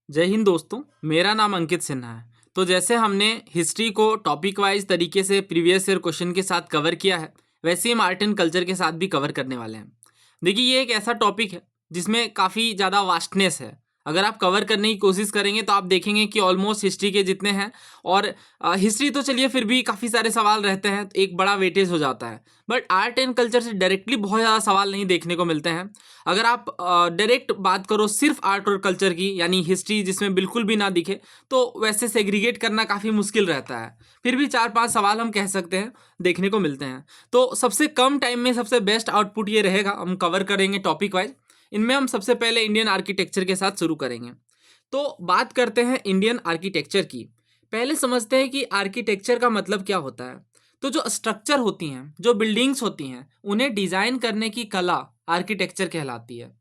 जय हिंद दोस्तों। मेरा नाम अंकित सिन्हा है। तो जैसे हमने हिस्ट्री को टॉपिक वाइज तरीके से प्रीवियस ईयर क्वेश्चन के साथ कवर किया है, वैसे ही हम आर्ट एंड कल्चर के साथ भी कवर करने वाले हैं। देखिए, ये एक ऐसा टॉपिक है जिसमें काफ़ी ज़्यादा वास्टनेस है। अगर आप कवर करने की कोशिश करेंगे तो आप देखेंगे कि ऑलमोस्ट हिस्ट्री के जितने हैं, और हिस्ट्री तो चलिए फिर भी काफ़ी सारे सवाल रहते हैं, तो एक बड़ा वेटेज हो जाता है। बट आर्ट एंड कल्चर से डायरेक्टली बहुत ज़्यादा सवाल नहीं देखने को मिलते हैं। अगर आप डायरेक्ट बात करो सिर्फ आर्ट और कल्चर की, यानी हिस्ट्री जिसमें बिल्कुल भी ना दिखे, तो वैसे सेग्रीगेट करना काफ़ी मुश्किल रहता है। फिर भी 4-5 सवाल हम कह सकते हैं देखने को मिलते हैं। तो सबसे कम टाइम में सबसे बेस्ट आउटपुट ये रहेगा, हम कवर करेंगे टॉपिक वाइज। इनमें हम सबसे पहले इंडियन आर्किटेक्चर के साथ शुरू करेंगे। तो बात करते हैं इंडियन आर्किटेक्चर की। पहले समझते हैं कि आर्किटेक्चर का मतलब क्या होता है। तो जो स्ट्रक्चर होती हैं, जो बिल्डिंग्स होती हैं, उन्हें डिज़ाइन करने की कला आर्किटेक्चर कहलाती है।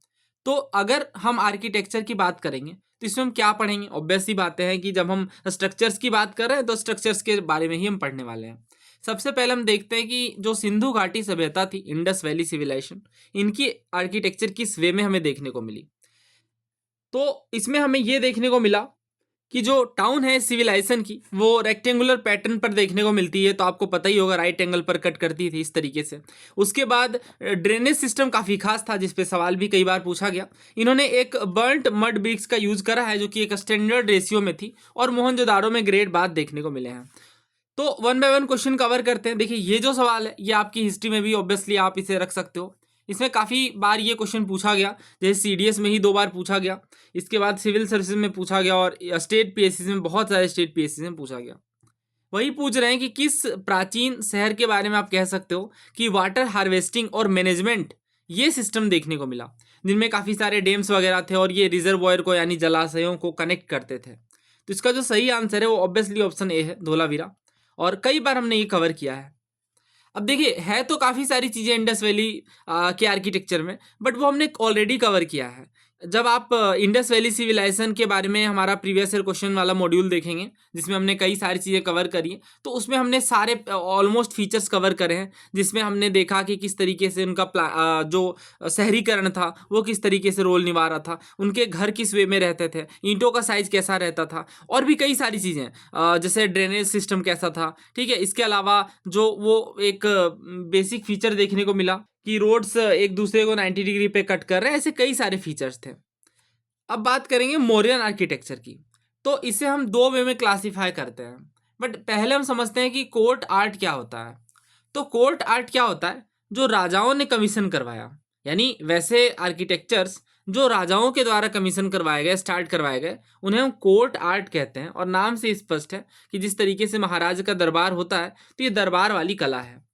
तो अगर हम आर्किटेक्चर की बात करेंगे तो इसमें हम क्या पढ़ेंगे? ऑब्वियस सी बातें हैं कि जब हम स्ट्रक्चर्स की बात कर रहे हैं तो स्ट्रक्चर्स के बारे में ही हम पढ़ने वाले हैं। सबसे पहले हम देखते हैं कि जो सिंधु घाटी सभ्यता थी, इंडस वैली सिविलाइजेशन, इनकी आर्किटेक्चर किस वे में हमें देखने को मिली। तो इसमें हमें ये देखने को मिला कि जो टाउन है सिविलाइजेशन की, वो रेक्टेंगुलर पैटर्न पर देखने को मिलती है। तो आपको पता ही होगा, राइट एंगल पर कट करती थी इस तरीके से। उसके बाद ड्रेनेज सिस्टम काफ़ी खास था, जिस पे सवाल भी कई बार पूछा गया। इन्होंने एक बर्न्ट मड ब्रिक्स का यूज़ करा है, जो कि एक स्टैंडर्ड रेशियो में थी, और मोहनजोदाड़ो में ग्रेड बाद देखने को मिले हैं। तो one by one question cover करते हैं। देखिए, ये जो सवाल है ये आपकी हिस्ट्री में भी ऑब्वियसली आप इसे रख सकते हो। इसमें काफ़ी बार ये क्वेश्चन पूछा गया, जैसे सीडीएस में ही 2 बार पूछा गया, इसके बाद सिविल सर्विसेज में पूछा गया, और स्टेट पीएससी में, बहुत सारे स्टेट पीएससी में पूछा गया। वही पूछ रहे हैं कि किस प्राचीन शहर के बारे में आप कह सकते हो कि वाटर हार्वेस्टिंग और मैनेजमेंट ये सिस्टम देखने को मिला, जिनमें काफ़ी सारे डैम्स वगैरह थे, और ये रिजर्वॉयर को यानी जलाशयों को कनेक्ट करते थे। तो इसका जो सही आंसर है वो ऑब्वियसली ऑप्शन ए है, धोलावीरा। और कई बार हमने ये कवर किया है। अब देखिए, है तो काफ़ी सारी चीज़ें इंडस वैली के आर्किटेक्चर में, बट वो हमने ऑलरेडी कवर किया है। जब आप इंडस वैली सिविलाइजेशन के बारे में हमारा प्रीवियस ईयर क्वेश्चन वाला मॉड्यूल देखेंगे, जिसमें हमने कई सारी चीज़ें कवर करी हैं, तो उसमें हमने सारे ऑलमोस्ट फीचर्स कवर करे हैं, जिसमें हमने देखा कि किस तरीके से उनका जो शहरीकरण था वो किस तरीके से रोल निभा रहा था, उनके घर किस वे में रहते थे, ईंटों का साइज कैसा रहता था, और भी कई सारी चीज़ें, जैसे ड्रेनेज सिस्टम कैसा था। ठीक है, इसके अलावा जो वो एक बेसिक फीचर देखने को मिला कि रोड्स एक दूसरे को 90 डिग्री पे कट कर रहे हैं, ऐसे कई सारे फीचर्स थे। अब बात करेंगे मौर्यन आर्किटेक्चर की। तो इसे हम 2 वे में क्लासीफाई करते हैं, बट पहले हम समझते हैं कि कोर्ट आर्ट क्या होता है। तो कोर्ट आर्ट क्या होता है? जो राजाओं ने कमीशन करवाया, यानी वैसे आर्किटेक्चर्स जो राजाओं के द्वारा कमीशन करवाए गए, स्टार्ट करवाए गए, उन्हें हम कोर्ट आर्ट कहते हैं। और नाम से स्पष्ट है कि जिस तरीके से महाराज का दरबार होता है, तो ये दरबार वाली कला है।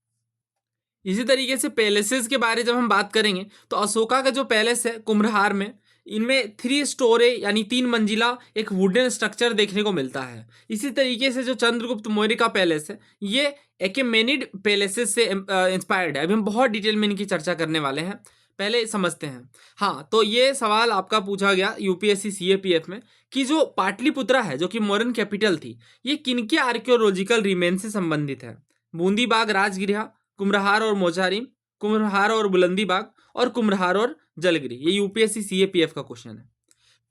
इसी तरीके से पैलेसेस के बारे जब हम बात करेंगे, तो अशोका का जो पैलेस है कुम्भलहार में, इनमें 3 स्टोरे यानी 3 मंजिला एक वुडन स्ट्रक्चर देखने को मिलता है। इसी तरीके से जो चंद्रगुप्त मौर्य का पैलेस है, ये एकेमेनिड पैलेसेस से इंस्पायर्ड है। अभी हम बहुत डिटेल में इनकी चर्चा करने वाले हैं, पहले समझते हैं। हाँ, तो ये सवाल आपका पूछा गया यूपीएससी सीएपीएफ में कि जो पाटलिपुत्रा है, जो कि मॉडर्न कैपिटल थी, ये किनके आर्कियोलॉजिकल रिमेन से संबंधित है? बूंदीबाग राजगृह, कुम्भलहार और मोचारिम, कुम्भलहार और बुलंदी बाग, और कुम्भलहार और जलगिरी। ये यूपीएससी सीएपीएफ का क्वेश्चन है।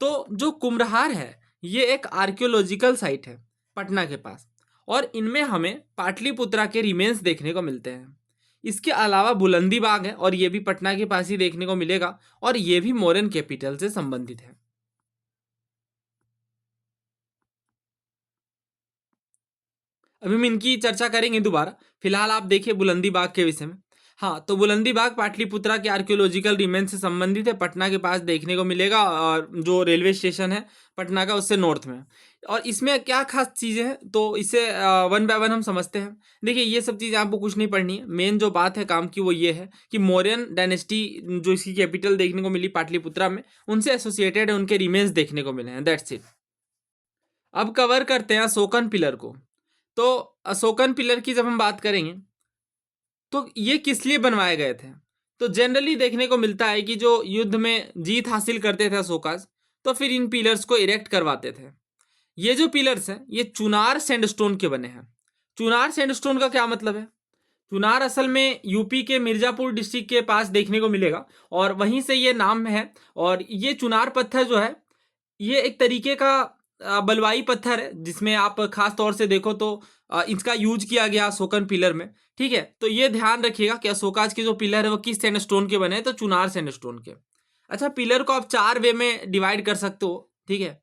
तो जो कुम्भलहार है, ये एक आर्कियोलॉजिकल साइट है पटना के पास, और इनमें हमें पाटलिपुत्रा के रिमेन्स देखने को मिलते हैं। इसके अलावा बुलंदी बाग है, और ये भी पटना के पास ही देखने को मिलेगा, और ये भी मॉडर्न कैपिटल से संबंधित है। अभी हम इनकी चर्चा करेंगे दोबारा। फिलहाल आप देखिए बुलंदी बाग के विषय में। हाँ, तो बुलंदी बाग पाटलिपुत्रा के आर्कियोलॉजिकल रिमेन से संबंधित है, पटना के पास देखने को मिलेगा, और जो रेलवे स्टेशन है पटना का, उससे नॉर्थ में। और इसमें क्या खास चीज़ें हैं, तो इसे वन बाय वन हम समझते हैं। देखिए, ये सब चीज़ें आपको कुछ नहीं पढ़नी है। मेन जो बात है काम की वो ये है कि मौर्यन डायनेस्टी, जो इसकी कैपिटल देखने को मिली पाटलिपुत्रा में, उनसे एसोसिएटेड है, उनके रिमेन्स देखने को मिले हैं। That's it. अब कवर करते हैं अशोकन पिलर को। तो अशोकन पिलर की जब हम बात करेंगे, तो ये किस लिए बनवाए गए थे? तो जनरली देखने को मिलता है कि जो युद्ध में जीत हासिल करते थे अशोकास, तो फिर इन पिलर्स को इरेक्ट करवाते थे। ये जो पिलर्स हैं, ये चुनार सैंडस्टोन के बने हैं। चुनार सैंडस्टोन का क्या मतलब है? चुनार असल में यूपी के मिर्जापुर डिस्ट्रिक्ट के पास देखने को मिलेगा, और वहीं से ये नाम है। और ये चुनार पत्थर जो है, ये एक तरीके का बलवाई पत्थर है, जिसमें आप खास तौर से देखो तो इसका यूज किया गया अशोकन पिलर में। ठीक है, तो ये ध्यान रखिएगा कि अशोकाज के जो पिलर है वो किस सैंडस्टोन के बने हैं, तो चुनार सैंडस्टोन के। अच्छा, पिलर को आप 4 वे में डिवाइड कर सकते हो। ठीक है,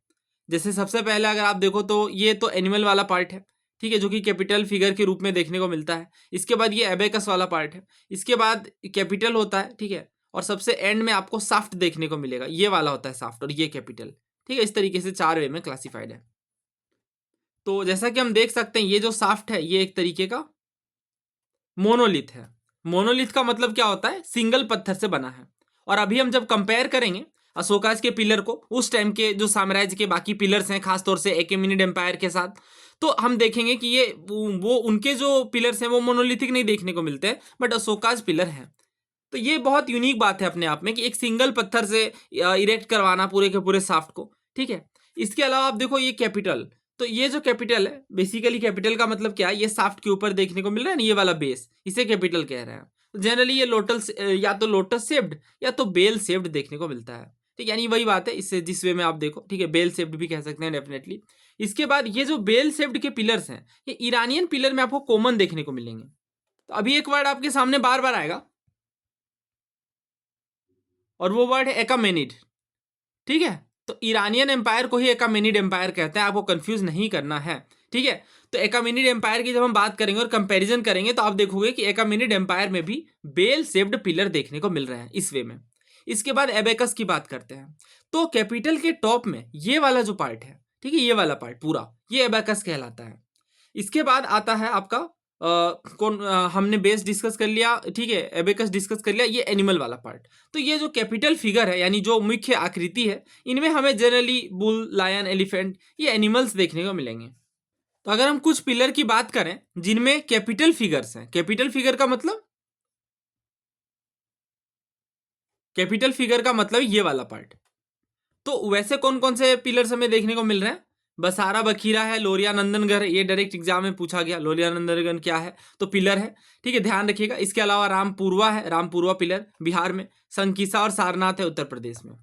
जैसे सबसे पहले अगर आप देखो तो ये तो एनिमल वाला पार्ट है। ठीक है, जो कि कैपिटल फिगर के रूप में देखने को मिलता है। इसके बाद ये एबेकस वाला पार्ट है। इसके बाद कैपिटल होता है। ठीक है, और सबसे एंड में आपको साफ्ट देखने को मिलेगा, ये वाला होता है साफ्ट, और ये कैपिटल। ठीक है, इस तरीके से 4 वे में क्लासिफाइड है। तो जैसा कि हम देख सकते हैं, ये जो साफ्ट है ये एक तरीके का मोनोलिथ है। मोनोलिथ का मतलब क्या होता है, सिंगल पत्थर से बना है। और अभी हम जब कंपेयर करेंगे अशोकाज के पिलर को उस टाइम के जो साम्राज्य के बाकी पिलर्स हैं, खासतौर से एकेमेनिड एम्पायर के साथ, तो हम देखेंगे कि ये वो उनके जो पिलर्स हैं वो मोनोलिथिक नहीं देखने को मिलते हैं, बट अशोकाज पिलर हैं। तो ये बहुत यूनिक बात है अपने आप में कि एक सिंगल पत्थर से इरेक्ट करवाना पूरे के पूरे साफ्ट को। ठीक है, इसके अलावा आप देखो ये कैपिटल, तो ये जो कैपिटल है, बेसिकली कैपिटल का मतलब क्या है, ये साफ्ट के ऊपर देखने को मिल रहा है ना, ये वाला बेस, इसे कैपिटल कह रहे हैं। जनरली ये लोटस या तो लोटस शेप्ड या तो बेल शेप्ड देखने को मिलता है। ठीक, यानी वही बात है, इससे जिस वे में आप देखो। ठीक है, बेल शेप्ड भी कह सकते हैं डेफिनेटली। इसके बाद ये जो बेल शेप्ड के पिलर्स हैं, ये ईरानियन पिलर में आपको कॉमन देखने को मिलेंगे। तो अभी एक वर्ड आपके सामने बार बार आएगा, और वो वर्ड है एकामेनिड। ठीक है, तो ईरानियन एम्पायर को ही एकामेनिड एम्पायर कहते हैं, आपको कंफ्यूज नहीं करना है। ठीक है, तो एकामेनिड एम्पायर की जब हम बात करेंगे और कंपैरिजन करेंगे तो आप देखोगे कि एकामेनिड एम्पायर में भी बेल शेप्ड पिलर देखने को मिल रहे हैं इस वे में। इसके बाद एबेकस की बात करते हैं, तो कैपिटल के टॉप में ये वाला जो पार्ट है, ठीक है, ये वाला पार्ट पूरा ये एबेकस कहलाता है। इसके बाद आता है आपका हमने बेस डिस्कस कर लिया। ठीक है, एबेकस डिस्कस कर लिया, ये एनिमल वाला पार्ट। तो ये जो कैपिटल फिगर है, यानी जो मुख्य आकृति है, इनमें हमें जनरली बुल, लायन, एलिफेंट, ये एनिमल्स देखने को मिलेंगे। तो अगर हम कुछ पिलर की बात करें जिनमें कैपिटल फिगर्स हैं, कैपिटल फिगर का मतलब, कैपिटल फिगर का मतलब ये वाला पार्ट। तो वैसे कौन कौन से पिलर्स हमें देखने को मिल रहे हैं, बसारा बखीरा है, लोरिया नंदनगढ़, ये डायरेक्ट एग्जाम में पूछा गया, लोरिया नंदनगढ़ क्या है, तो पिलर है। ठीक है, ध्यान रखिएगा। इसके अलावा रामपुरवा है, रामपुरवा पिलर बिहार में, संकिसा और सारनाथ है उत्तर प्रदेश में।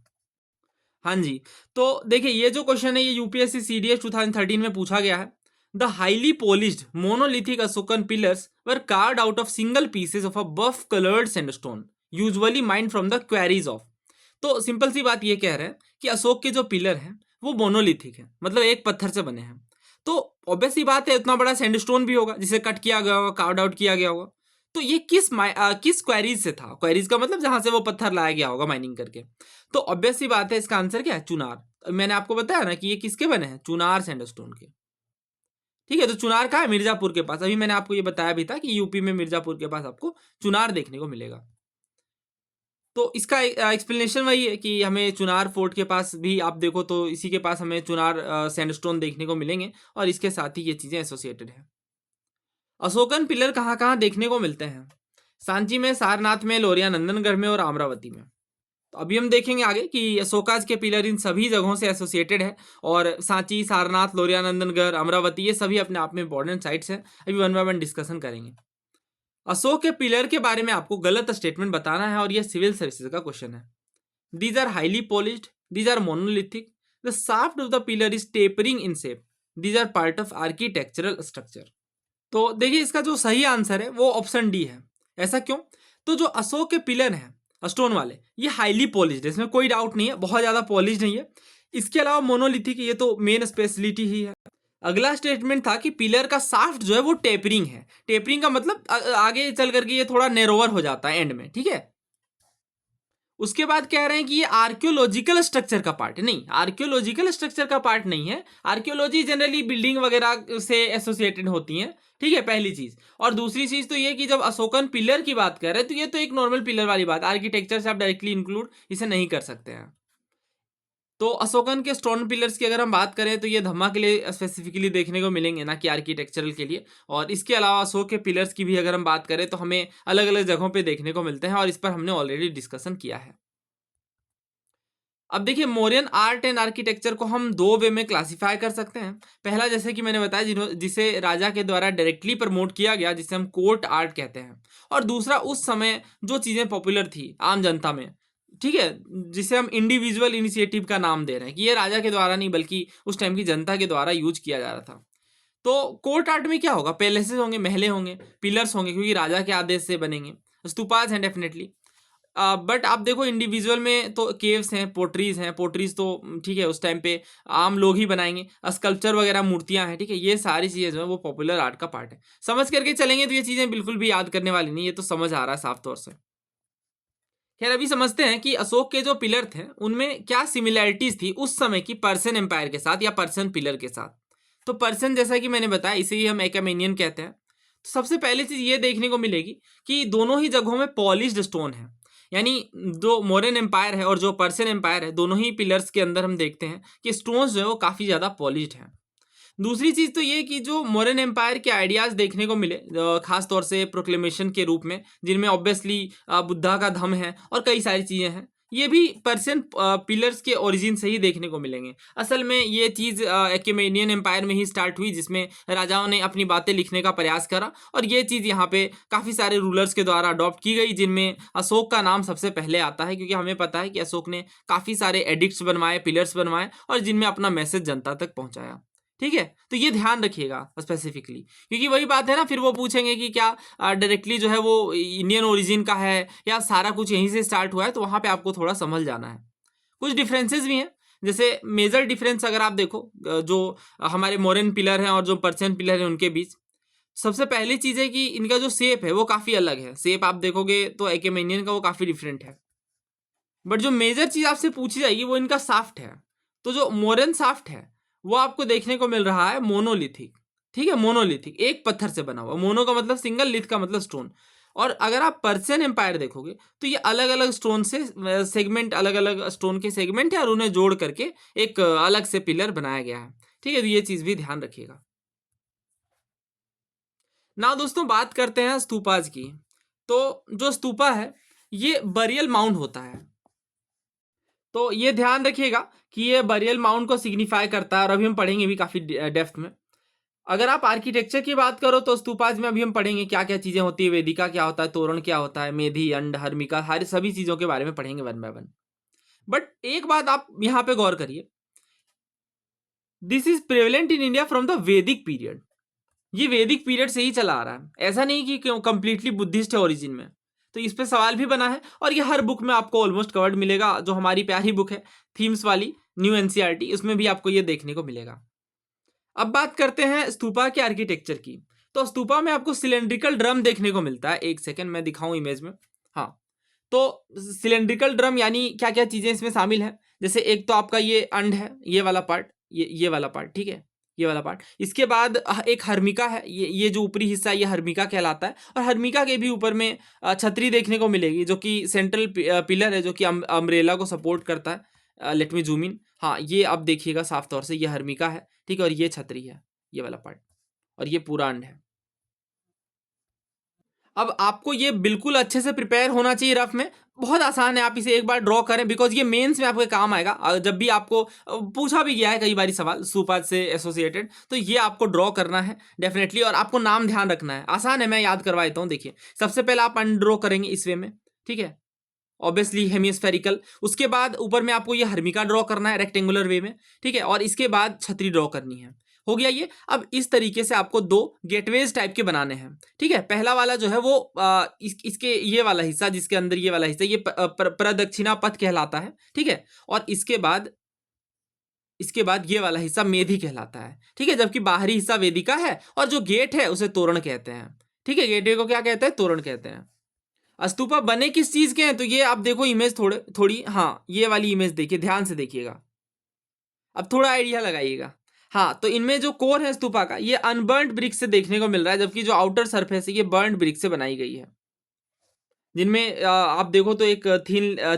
हाँ जी, तो देखिए ये जो क्वेश्चन है ये यूपीएससी सीडीएस 2013 में पूछा गया है। The highly polished monolithic Ashokan pillars were carved out of single pieces of a buff coloured sandstone usually mined from the quarries of. तो सिंपल सी बात ये कह रहे हैं कि अशोक के जो पिलर हैं वो मोनोलिथिक है, मतलब एक पत्थर से बने हैं। तो ऑब्वियस सी बात है, इतना बड़ा सैंडस्टोन भी होगा जिसे कट किया गया होगा, कार्व्ड आउट किया गया होगा। तो ये किस क्वेरीज से था, क्वेरीज का मतलब जहां से वो पत्थर लाया गया होगा माइनिंग करके। तो ऑब्वियस सी बात है, इसका आंसर क्या है, चुनार। मैंने आपको बताया ना कि ये किसके बने हैं, चुनार सैंडस्टोन के। ठीक है, तो चुनार कहाँ है, मिर्जापुर के पास। अभी मैंने आपको ये बताया भी था कि यूपी में मिर्जापुर के पास आपको चुनार देखने को मिलेगा। तो इसका एक्सप्लेनेशन वही है कि हमें चुनार फोर्ट के पास भी आप देखो तो इसी के पास हमें चुनार सैंडस्टोन देखने को मिलेंगे, और इसके साथ ही ये चीज़ें एसोसिएटेड है। अशोकन पिलर कहाँ कहाँ देखने को मिलते हैं, सांची में, सारनाथ में, लोरिया नंदनगढ़ में और अमरावती में। तो अभी हम देखेंगे आगे कि अशोकाज के पिलर इन सभी जगहों से एसोसिएटेड है, और सांची, सारनाथ, लोरिया नंदनगढ़, अमरावती, ये सभी अपने आप में इंपॉर्टेंट साइट्स हैं। अभी वन बाय वन डिस्कशन करेंगे। अशोक के पिलर के बारे में आपको गलत स्टेटमेंट बताना है, और यह सिविल सर्विसेज का क्वेश्चन है। These are highly polished, these are monolithic, the shaft of the pillar is tapering in shape, these are part of architectural structure. तो देखिए इसका जो सही आंसर है वो ऑप्शन डी है। ऐसा क्यों, तो जो अशोक के पिलर हैं स्टोन वाले, ये हाईली पॉलिश्ड है, इसमें कोई डाउट नहीं है, बहुत ज़्यादा पॉलिश्ड नहीं है। इसके अलावा मोनोलिथिक, ये तो मेन स्पेशलिटी ही है। अगला स्टेटमेंट था कि पिलर का साफ्ट जो है वो टेपरिंग है। टेपरिंग का मतलब आगे चल करके ये थोड़ा नैरोवर हो जाता है एंड में। ठीक है, उसके बाद कह रहे हैं कि ये आर्कियोलॉजिकल स्ट्रक्चर का पार्ट नहीं, आर्कियोलॉजिकल स्ट्रक्चर का पार्ट नहीं है। आर्कियोलॉजी जनरली बिल्डिंग वगैरह से एसोसिएटेड होती हैं। ठीक है, पहली चीज। और दूसरी चीज तो ये कि जब अशोकन पिलर की बात कर रहे हैं तो ये तो एक नॉर्मल पिलर वाली बात, आर्किटेक्चर से आप डायरेक्टली इंक्लूड इसे नहीं कर सकते हैं। तो अशोकन के स्टोन पिलर्स की अगर हम बात करें तो ये धम्मा के लिए स्पेसिफिकली देखने को मिलेंगे, ना कि आर्किटेक्चरल के लिए। और इसके अलावा अशोक के पिलर्स की भी अगर हम बात करें तो हमें अलग अलग जगहों पे देखने को मिलते हैं, और इस पर हमने ऑलरेडी डिस्कशन किया है। अब देखिए मौर्यन आर्ट एंड आर्किटेक्चर को हम दो वे में क्लासिफाई कर सकते हैं। पहला, जैसे कि मैंने बताया, जिसे राजा के द्वारा डायरेक्टली प्रमोट किया गया, जिसे हम कोर्ट आर्ट कहते हैं। और दूसरा, उस समय जो चीज़ें पॉपुलर थी आम जनता में, ठीक है, जिसे हम इंडिविजुअल इनिशिएटिव का नाम दे रहे हैं कि ये राजा के द्वारा नहीं बल्कि उस टाइम की जनता के द्वारा यूज किया जा रहा था। तो कोर्ट आर्ट में क्या होगा, पैलेसेस होंगे, महलें होंगे, पिलर्स होंगे क्योंकि राजा के आदेश से बनेंगे, स्तूपाज हैं डेफिनेटली। बट आप देखो इंडिविजुअल में तो केव्स हैं, पोट्रीज हैं, पोट्रीज तो ठीक है उस टाइम पे आम लोग ही बनाएंगे, स्कल्पचर वगैरह मूर्तियां हैं, ठीक है, ये सारी चीज़ें जो है वो पॉपुलर आर्ट का पार्ट है। समझ करके चलेंगे तो ये चीज़ें बिल्कुल भी याद करने वाली नहीं, ये तो समझ आ रहा है साफ तौर से। खैर अभी समझते हैं कि अशोक के जो पिलर थे उनमें क्या सिमिलैरिटीज थी उस समय की पर्शियन एम्पायर के साथ या पर्शियन पिलर के साथ। तो पर्शियन जैसा कि मैंने बताया इसे ही हम एकेमेनियन कहते हैं। तो सबसे पहली चीज ये देखने को मिलेगी कि दोनों ही जगहों में पॉलिश्ड स्टोन है, यानी जो मोरन एम्पायर है और जो पर्शियन एम्पायर है दोनों ही पिलर्स के अंदर हम देखते हैं कि स्टोन्स जो है वो काफी ज्यादा पॉलिश्ड है। दूसरी चीज तो ये कि जो मोरन एम्पायर के आइडियाज देखने को मिले खास तौर से प्रोक्लेमेशन के रूप में, जिनमें ऑब्वियसली बुद्धा का धम है और कई सारी चीजें हैं, ये भी पर्शियन पिलर्स के ओरिजिन से ही देखने को मिलेंगे। असल में ये चीज एक्मेनियन एम्पायर में ही स्टार्ट हुई जिसमें राजाओं ने अपनी बातें लिखने का प्रयास करा और ये चीज यहाँ पे काफी सारे रूलर्स के द्वारा अडॉप्ट की गई, जिनमें अशोक का नाम सबसे पहले आता है क्योंकि हमें पता है कि अशोक ने काफी सारे एडिक्ट्स बनवाए, पिलर्स बनवाए और जिनमें अपना मैसेज जनता तक पहुंचाया। ठीक है, तो ये ध्यान रखिएगा स्पेसिफिकली, क्योंकि वही बात है ना, फिर वो पूछेंगे कि क्या डायरेक्टली जो है वो इंडियन ओरिजिन का है या सारा कुछ यहीं से स्टार्ट हुआ है, तो वहां पे आपको थोड़ा समझ जाना है। कुछ डिफरेंसेस भी हैं, जैसे मेजर डिफरेंस अगर आप देखो जो हमारे मोरन पिलर हैं और जो पर्शियन पिलर हैं उनके बीच, सबसे पहली चीज है कि इनका जो शेप है वो काफी अलग है। शेप आप देखोगे तो एक्मेनियन का वो काफी डिफरेंट है, बट जो मेजर चीज आपसे पूछी जाएगी वो इनका साफ्ट है। तो जो मोरन साफ्ट है वो आपको देखने को मिल रहा है मोनोलिथिक। ठीक है, मोनोलिथिक, एक पत्थर से बना हुआ, मोनो का मतलब सिंगल, लिथ का मतलब स्टोन। और अगर आप पर्शियन एम्पायर देखोगे तो ये अलग अलग स्टोन से सेगमेंट, अलग अलग स्टोन के सेगमेंट है और उन्हें जोड़ करके एक अलग से पिलर बनाया गया है। ठीक है, तो ये चीज भी ध्यान रखिएगा। ना दोस्तों बात करते हैं स्तूपाज की। तो जो स्तूपा है ये बरियल माउंड होता है, तो ये ध्यान रखिएगा कि ये बरियल माउंट को सिग्निफाई करता है और अभी हम पढ़ेंगे भी काफी डेप्थ में। अगर आप आर्किटेक्चर की बात करो तो स्तूपाज में अभी हम पढ़ेंगे क्या क्या चीजें होती है, वेदिका क्या होता है, तोरण क्या होता है, मेधी, अंड, हर्मिका, हर सभी चीजों के बारे में पढ़ेंगे वन बाय वन। बट एक बात आप यहां पे गौर करिए, this is prevalent in India from the वैदिक पीरियड। ये वैदिक पीरियड से ही चला आ रहा है, ऐसा नहीं कि क्यों कंप्लीटली बुद्धिस्ट है ओरिजिन में। तो इस पे सवाल भी बना है और ये हर बुक में आपको ऑलमोस्ट कवर्ड मिलेगा। जो हमारी प्यारी बुक है थीम्स वाली न्यू एनसीईआरटी, उसमें भी आपको ये देखने को मिलेगा। अब बात करते हैं स्तूपा के आर्किटेक्चर की। तो स्तूपा में आपको सिलेंड्रिकल ड्रम देखने को मिलता है। एक सेकेंड मैं दिखाऊं इमेज में। हाँ, तो सिलेंड्रिकल ड्रम यानी क्या क्या चीजें इसमें शामिल है, जैसे एक तो आपका ये अंड है, ये वाला पार्ट, ये वाला पार्ट, ठीक है, ये वाला पार्ट। इसके बाद एक हर्मिका है, ये जो ऊपरी हिस्सा है ये हर्मिका कहलाता है। और हर्मिका के भी ऊपर में छतरी देखने को मिलेगी जो कि सेंट्रल पिलर है जो कि अम्ब्रेला को सपोर्ट करता है। Let me zoom in. हाँ, ये आप देखिएगा साफ तौर से, ये हर्मिका है, ठीक है, और ये छतरी है, ये वाला पार्ट, और ये पूरा अंड है। अब आपको ये बिल्कुल अच्छे से प्रिपेयर होना चाहिए रफ में। बहुत आसान है, आप इसे एक बार ड्रॉ करें बिकॉज ये मेंस में आपके काम आएगा। जब भी आपको पूछा भी गया है कई बार सवाल स्तूपा से एसोसिएटेड, तो ये आपको ड्रॉ करना है डेफिनेटली, और आपको नाम ध्यान रखना है। आसान है, मैं याद करवा देता हूँ। देखिए, सबसे पहले आप अंड ड्रॉ करेंगे इस वे में, ठीक है, ऑब्वियसली हेमिस्फेरिकल। उसके बाद ऊपर में आपको ये हर्मिका ड्रॉ करना है रेक्टेंगुलर वे में, ठीक है, और इसके बाद छतरी ड्रॉ करनी है। हो गया ये। अब इस तरीके से आपको दो गेटवेज टाइप के बनाने हैं, ठीक है। पहला वाला जो है वो इसके ये वाला हिस्सा, जिसके अंदर ये वाला हिस्सा, ये प्रदक्षिणा पथ कहलाता है, ठीक है। और इसके बाद ये वाला हिस्सा मेधी कहलाता है, ठीक है, जबकि बाहरी हिस्सा वेदिका है और जो गेट है उसे तोरण कहते हैं, ठीक है। गेटवे को क्या कहते हैं? तोरण कहते हैं। स्तूपा बने किस चीज के हैं? तो ये आप देखो इमेज थोड़ी, हाँ, ये वाली इमेज देखिए, ध्यान से देखिएगा, अब थोड़ा आइडिया लगाइएगा। हाँ, तो इनमें जो कोर है स्तूपा का ये अनबर्न्ड ब्रिक से देखने को मिल रहा है, जबकि जो आउटर सरफेस है ये बर्न्ड ब्रिक से बनाई गई है, जिनमें आप देखो तो एक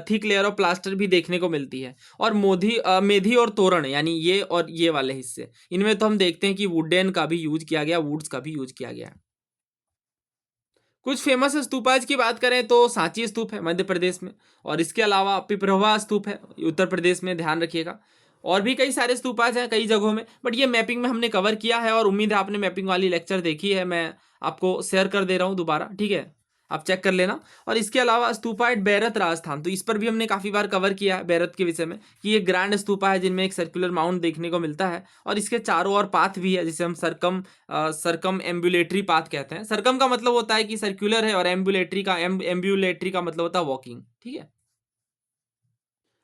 थिक लेयर ऑफ प्लास्टर भी देखने को मिलती है। और मेधी और तोरण यानी ये और ये वाले हिस्से, इनमें तो हम देखते हैं कि वुडन का भी यूज किया गया, वुड्स का भी यूज किया गया। कुछ फेमस स्तूपाज की बात करें तो सांची स्तूप है मध्य प्रदेश में, और इसके अलावा पिपरवा स्तूप है उत्तर प्रदेश में, ध्यान रखिएगा। और भी कई सारे स्तूपाज हैं कई जगहों में, बट ये मैपिंग में हमने कवर किया है और उम्मीद है आपने मैपिंग वाली लेक्चर देखी है। मैं आपको शेयर कर दे रहा हूँ दोबारा, ठीक है। आप चेक कर लेना। और इसके अलावा स्तूपा एट बैरत राजस्थान, तो इस पर भी हमने काफ़ी बार कवर किया है बैरत के विषय में कि ये ग्रैंड स्तूपा है जिनमें एक सर्कुलर माउंट देखने को मिलता है और इसके चारों ओर पाथ भी है जिसे हम सरकम एम्बुलेटरी पाथ कहते हैं। सरकम का मतलब होता है कि सर्कुलर है और एम्बुलेटरी का मतलब होता है वॉकिंग। ठीक है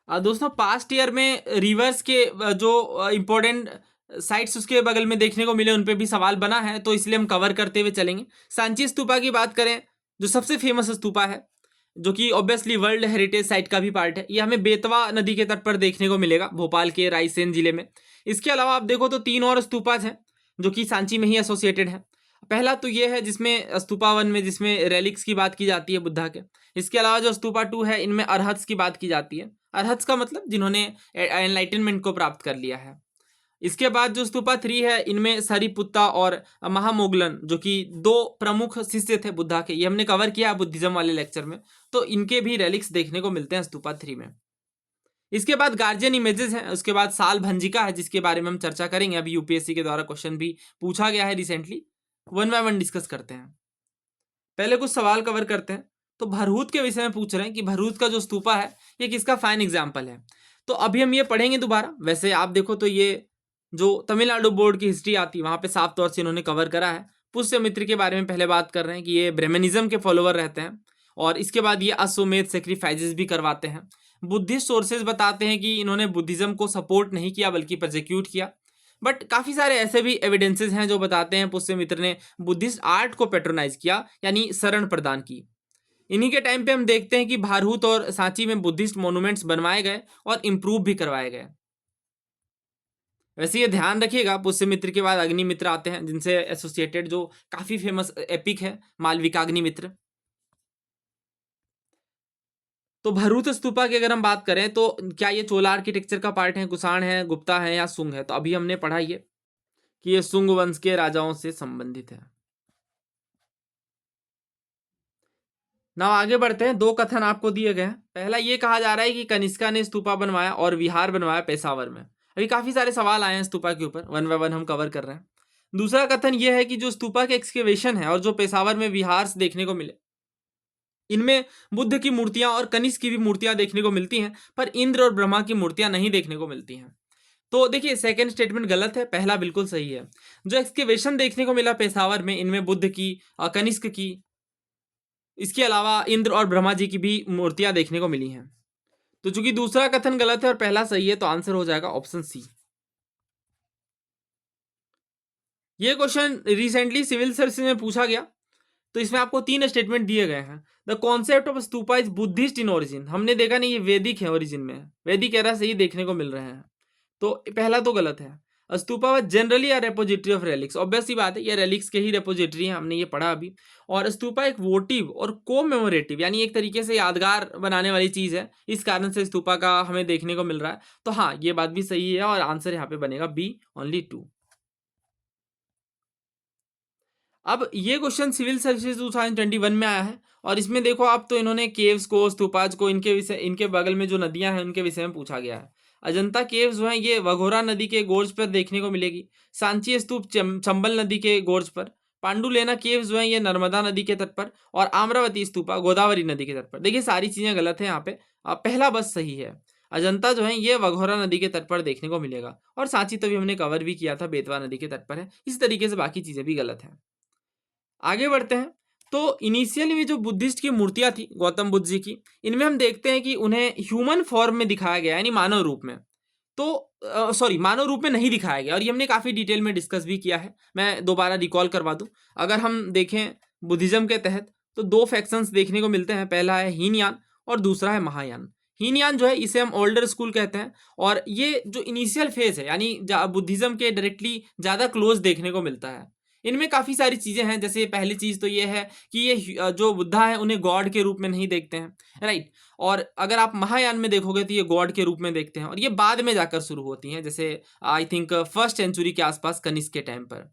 दोस्तों, पास्ट ईयर में रिवर्स के जो इंपॉर्टेंट साइट्स उसके बगल में देखने को मिले उन पे भी सवाल बना है, तो इसलिए हम कवर करते हुए चलेंगे। सांची स्तूपा की बात करें, जो सबसे फेमस स्तूपा है, जो कि ऑब्वियसली वर्ल्ड हेरिटेज साइट का भी पार्ट है, ये हमें बेतवा नदी के तट पर देखने को मिलेगा भोपाल के रायसेन जिले में। इसके अलावा आप देखो तो 3 और स्तूपाज हैं जो कि सांची में ही एसोसिएटेड है। पहला तो ये है जिसमें स्तूपा 1 में जिसमें रेलिक्स की बात की जाती है बुद्धा के। इसके अलावा जो स्तूपा 2 है इनमें अरहत्स की बात की जाती है। अरहत्स का मतलब जिन्होंने एनलाइटनमेंट को प्राप्त कर लिया है। इसके बाद जो स्तूपा 3 है इनमें सरिपुत्ता और महामोगलन जो कि 2 प्रमुख शिष्य थे बुद्धा के, ये हमने कवर किया बुद्धिज्म वाले लेक्चर में, तो इनके भी रेलिक्स देखने को मिलते हैं स्तूपा 3 में। इसके बाद गार्जियन इमेजेस हैं, उसके बाद साल भंजिका है जिसके बारे में हम चर्चा करेंगे। अभी यूपीएससी के द्वारा क्वेश्चन भी पूछा गया है रिसेंटली, 1 बाय 1 डिस्कस करते हैं। पहले कुछ सवाल कवर करते हैं। तो भरहूत के विषय में पूछ रहे हैं कि भरहूत का जो स्तूपा है ये किसका फाइन एग्जाम्पल है। तो अभी हम ये पढ़ेंगे दोबारा। वैसे आप देखो तो ये जो तमिलनाडु बोर्ड की हिस्ट्री आती है वहां पे साफ तौर से इन्होंने कवर करा है। पुष्यमित्र के बारे में पहले बात कर रहे हैं कि ये ब्राह्मणिज्म के फॉलोवर रहते हैं और इसके बाद ये अश्वमेध सेक्रीफाइसेस भी करवाते हैं। बुद्धिस्ट सोर्सेज बताते हैं कि इन्होंने बुद्धिज्म को सपोर्ट नहीं किया बल्कि प्रोसिक्यूट किया। बट काफ़ी सारे ऐसे भी एविडेंसेस हैं जो बताते हैं पुष्यमित्र ने बुद्धिस्ट आर्ट को पेट्रोनाइज किया, यानी शरण प्रदान की। इन्हीं के टाइम पे हम देखते हैं कि भारहूत और सांची में बुद्धिस्ट मोन्यूमेंट्स बनवाए गए और इम्प्रूव भी करवाए गए। वैसे ये ध्यान रखिएगा, पुष्यमित्र के बाद अग्निमित्र आते हैं जिनसे एसोसिएटेड जो काफ़ी फेमस एपिक है मालविकाग्निमित्र। तो भरूच स्तूपा की अगर हम बात करें तो क्या ये चोला आर्किटेक्चर का पार्ट है, कुषाण है, गुप्ता है या सुंग है? तो अभी हमने पढ़ा ये कि ये सुंग वंश के राजाओं से संबंधित है। ना आगे बढ़ते हैं। 2 कथन आपको दिए गए हैं। पहला ये कहा जा रहा है कि कनिष्का ने स्तूपा बनवाया और विहार बनवाया पेशावर में। अभी काफी सारे सवाल आए हैं स्तूपा के ऊपर, 1 बाय 1 हम कवर कर रहे हैं। दूसरा कथन ये है कि जो स्तूपा के एक्सकेवेशन है और जो पेशावर में विहार देखने को मिले, इनमें बुद्ध की मूर्तियां और कनिष्क की भी मूर्तियां देखने को मिलती हैं, पर इंद्र और ब्रह्मा की मूर्तियां नहीं देखने को मिलती हैं। तो देखिए सेकंड स्टेटमेंट गलत है, पहला बिल्कुल सही है। जो एक्सकेवेशन देखने को मिला पेशावर में, इनमें बुद्ध की, कनिष्क की, इसके अलावा इंद्र और ब्रह्मा जी की भी मूर्तियां देखने को मिली हैं। तो चूंकि दूसरा कथन गलत है और पहला सही है तो आंसर हो जाएगा ऑप्शन सी। ये क्वेश्चन रिसेंटली सिविल सर्विसेज में पूछा गया, तो इसमें आपको 3 स्टेटमेंट दिए गए हैं। The concept of stupa is Buddhist in origin, हमने देखा नहीं ये वैदिक है ओरिजिन में, वैदिक एरा से ही देखने को मिल रहे हैं, तो पहला तो गलत है। Stupa was generally a repository of relics, obvious सी बात है ये रेलिक्स के ही रेपोजिटरी है, हमने ये पढ़ा अभी। और स्तूपा एक वोटिव और कोमेमोरेटिव यानी एक तरीके से यादगार बनाने वाली चीज़ है, इस कारण से स्तूपा का हमें देखने को मिल रहा है। तो हाँ, ये बात भी सही है और आंसर यहाँ पे बनेगा बी, ओनली 2। अब ये क्वेश्चन सिविल सर्विसेज 2021 में आया है और इसमें देखो आप तो इन्होंने केव्स को, स्तूपाज को, इनके विषय, इनके बगल में जो नदियां हैं उनके विषय में पूछा गया है। अजंता केव्स जो है ये वघोरा नदी के गोर्ज पर देखने को मिलेगी। सांची स्तूप चंबल नदी के गोर्ज पर। पांडुलेना केव्स जो है ये नर्मदा नदी के तट पर। और आम्रवती स्तूपा गोदावरी नदी के तट पर। देखिए सारी चीजें गलत है यहाँ पे, पहला बस सही है। अजंता जो है ये वघोरा नदी के तट पर देखने को मिलेगा और सांची तो भी हमने कवर भी किया था, बेतवा नदी के तट पर है। इस तरीके से बाकी चीजें भी गलत है। आगे बढ़ते हैं। तो इनिशियली में जो बुद्धिस्ट की मूर्तियां थी गौतम बुद्ध जी की, इनमें हम देखते हैं कि उन्हें ह्यूमन फॉर्म में दिखाया गया, यानी मानव रूप में। तो सॉरी, मानव रूप में नहीं दिखाया गया और ये हमने काफ़ी डिटेल में डिस्कस भी किया है। मैं दोबारा रिकॉल करवा दूं। अगर हम देखें बुद्धिज्म के तहत तो 2 फैक्शंस देखने को मिलते हैं, पहला है हीनयान और दूसरा है महायान। हीनयान जो है इसे हम ओल्डर स्कूल कहते हैं और ये जो इनिशियल फेज है यानी बुद्धिज्म के डायरेक्टली ज़्यादा क्लोज देखने को मिलता है। इनमें काफ़ी सारी चीज़ें हैं, जैसे पहली चीज़ तो ये है कि ये जो बुद्धा है उन्हें गॉड के रूप में नहीं देखते हैं, राइट। और अगर आप महायान में देखोगे तो ये गॉड के रूप में देखते हैं और ये बाद में जाकर शुरू होती हैं, जैसे आई थिंक 1st सेंचुरी के आसपास कनिष्क के टाइम पर।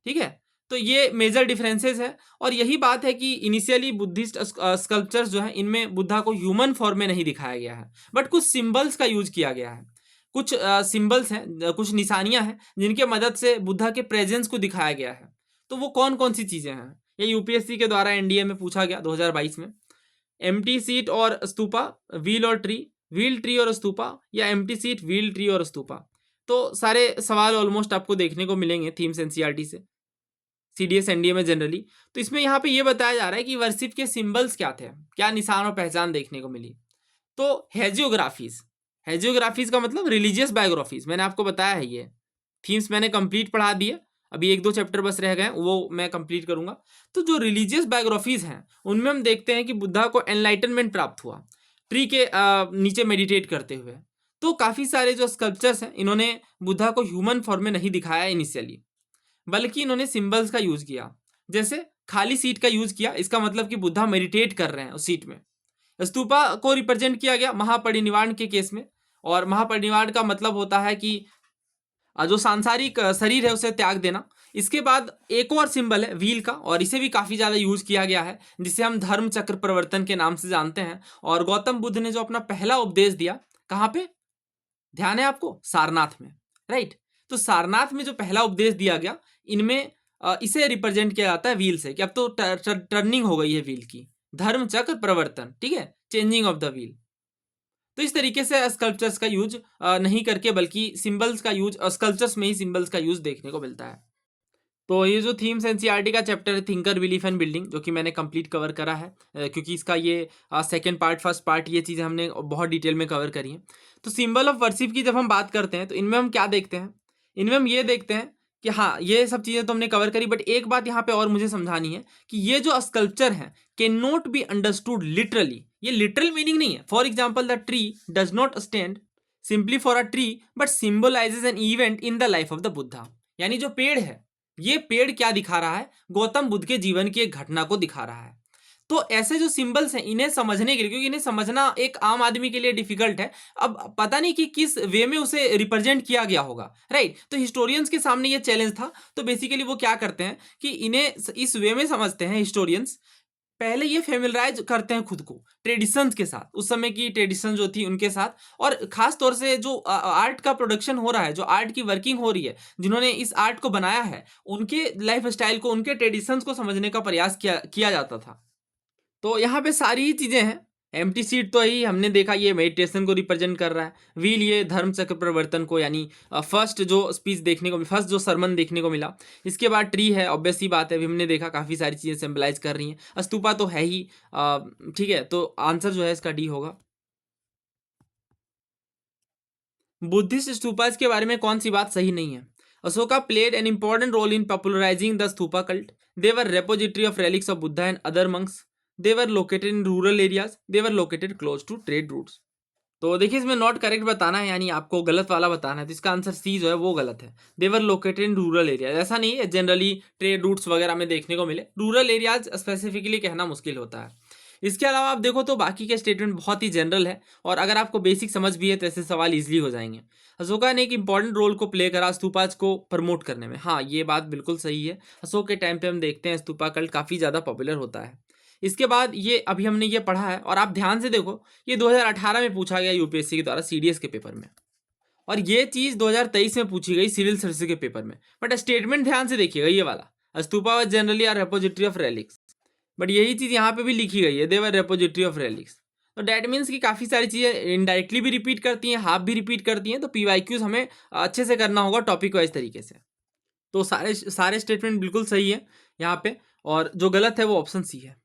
ठीक है, तो ये मेजर डिफरेंसेस है और यही बात है कि इनिशियली बुद्धिस्ट स्कल्पचर्स जो है इनमें बुद्धा को ह्यूमन फॉर्म में नहीं दिखाया गया है, बट कुछ सिंबल्स का यूज किया गया है। कुछ सिंबल्स हैं, कुछ निशानियां हैं जिनके मदद से बुद्धा के प्रेजेंस को दिखाया गया है। तो वो कौन कौन सी चीज़ें हैं? ये यूपीएससी के द्वारा एनडीए में पूछा गया 2022 में। एम्प्टी सीट और स्तूपा, व्हील और ट्री, व्हील ट्री और स्तूपा, या एम्प्टी सीट, व्हील ट्री और स्तूपा। तो सारे सवाल ऑलमोस्ट आपको देखने को मिलेंगे थीम्स एनसीईआरटी से, सीडीएस एनडीए में जनरली। तो इसमें यहाँ पे ये बताया जा रहा है कि वर्शिप के सिंबल्स क्या थे, क्या निशान और पहचान देखने को मिली। तो हेजियोग्राफीज, हेजियोग्राफीज का मतलब रिलीजियस बायोग्राफीज, मैंने आपको बताया है ये थीम्स मैंने कंप्लीट पढ़ा दिए, अभी 1-2 चैप्टर बस रह गए, वो मैं कंप्लीट करूंगा। तो जो रिलीजियस बायोग्राफीज हैं उनमें हम देखते हैं कि बुद्धा को एनलाइटनमेंट प्राप्त हुआ ट्री के नीचे मेडिटेट करते हुए। तो काफ़ी सारे जो स्कल्पचर्स हैं इन्होंने बुद्धा को ह्यूमन फॉर्म में नहीं दिखाया इनिशियली, बल्कि इन्होंने सिंबल्स का यूज किया। जैसे खाली सीट का यूज किया, इसका मतलब कि बुद्धा मेडिटेट कर रहे हैं उस सीट में। स्तूपा को रिप्रेजेंट किया गया महापरिनिर्वाण के केस में, और महापरिनिर्वाण का मतलब होता है कि जो सांसारिक शरीर है उसे त्याग देना। इसके बाद एक और सिंबल है व्हील का, और इसे भी काफ़ी ज़्यादा यूज किया गया है, जिसे हम धर्म चक्र प्रवर्तन के नाम से जानते हैं। और गौतम बुद्ध ने जो अपना पहला उपदेश दिया, कहाँ पे ध्यान है आपको, सारनाथ में, राइट। तो सारनाथ में जो पहला उपदेश दिया गया, इनमें इसे रिप्रेजेंट किया जाता है व्हील से, कि अब तो टर्निंग हो गई है व्हील की, धर्म चक्र प्रवर्तन, ठीक है, चेंजिंग ऑफ द व्हील। तो इस तरीके से स्कल्पचर्स का यूज नहीं करके, बल्कि सिंबल्स का यूज, स्कल्पचर्स में ही सिंबल्स का यूज देखने को मिलता है। तो ये जो थीम्स एनसीईआरटी का चैप्टर है, थिंकर, बिलीफ एंड बिल्डिंग, जो कि मैंने कंप्लीट कवर करा है, क्योंकि इसका ये सेकंड पार्ट, फर्स्ट पार्ट, ये चीज़ें हमने बहुत डिटेल में कवर करी हैं। तो सिंबल ऑफ वर्शिप की जब हम बात करते हैं तो इनमें हम क्या देखते हैं, इनमें हम ये देखते हैं कि हाँ, ये सब चीज़ें तो हमने कवर करी, बट एक बात यहाँ पे और मुझे समझानी है कि ये जो स्कल्पचर है can not be understood literally. ये लिटरल मीनिंग नहीं है। For example, the tree does not stand simply for a tree, but symbolises an event in the life of the Buddha. यानी जो पेड़ है, ये पेड़ क्या दिखा रहा है, गौतम बुद्ध के जीवन की एक घटना को दिखा रहा है। तो ऐसे जो सिंबल्स हैं, इन्हें समझने के लिए, क्योंकि इन्हें समझना एक आम आदमी के लिए डिफिकल्ट है, अब पता नहीं कि किस वे में उसे रिप्रेजेंट किया गया होगा, राइट। तो हिस्टोरियंस के सामने ये चैलेंज था। तो बेसिकली वो क्या करते हैं कि इन्हें इस वे में समझते हैं हिस्टोरियंस, पहले ये फेमिलराइज करते हैं खुद को ट्रेडिशंस के साथ, उस समय की ट्रेडिशन जो थी उनके साथ, और खास तौर से जो आर्ट का प्रोडक्शन हो रहा है, जो आर्ट की वर्किंग हो रही है, जिन्होंने इस आर्ट को बनाया है, उनके लाइफ स्टाइल को, उनके ट्रेडिशंस को समझने का प्रयास किया जाता था। तो यहाँ पे सारी ही चीज़ें हैं। एम्प्टी सीट तो ही हमने देखा, ये मेडिटेशन को रिप्रेजेंट कर रहा है। व्हील ये धर्म चक्र प्रवर्तन को, यानी फर्स्ट जो स्पीच देखने को, फर्स्ट जो सरमन देखने को मिला। इसके बाद ट्री है, ऑब्वियस सी बात है, अभी हमने देखा काफ़ी सारी चीज़ें सिंबलाइज कर रही हैं। स्तूपा तो है ही, ठीक है। तो आंसर जो है इसका डी होगा। बुद्धिस्ट स्तूपास के बारे में कौन सी बात सही नहीं है? Ashoka played an important role in popularising the stupa cult. They were repository of relics of Buddha and other monks. They were located in rural areas. They were located close to trade routes. तो देखिए, इसमें नॉट करेक्ट बताना है, यानी आपको गलत वाला बताना है। तो इसका आंसर सी जो है वो गलत है। देवर लोकेटेड इन रूरल एरिया, ऐसा नहीं है जनरली ट्रेड रूट्स वगैरह में देखने को मिले, रूरल एरियाज स्पेसिफिकली कहना मुश्किल होता है। इसके अलावा आप देखो तो बाकी के स्टेटमेंट बहुत ही जनरल है, और अगर आपको बेसिक समझ भी है तो ऐसे सवाल ईजिली हो जाएंगे। अशोका ने एक इंपॉर्टेंट रोल को प्ले करा स्तूपाज को प्रमोट करने में। हाँ, ये बात बिल्कुल सही है। अशोक के टाइम पे हम देखते हैं स्तूपा कल्ट काफ़ी ज़्यादा पॉपुलर होता है। इसके बाद ये अभी हमने ये पढ़ा है, और आप ध्यान से देखो, ये 2018 में पूछा गया यूपीएससी के द्वारा सीडीएस के पेपर में, और ये चीज़ 2023 में पूछी गई सिविल सर्विसेज के पेपर में। बट स्टेटमेंट ध्यान से देखिएगा, ये वाला stupa was generally are repository of relics, but यही चीज़ यहाँ पे भी लिखी गई है, they were repository of relics. तो डैट मीन्स कि काफ़ी सारी चीज़ें इनडायरेक्टली भी रिपीट करती हैं, हाफ भी रिपीट करती हैं। तो पीवाईक्यूज हमें अच्छे से करना होगा टॉपिक वाइज तरीके से। तो सारे सारे स्टेटमेंट बिल्कुल सही है यहाँ पे, और जो गलत है वो ऑप्शन सी है।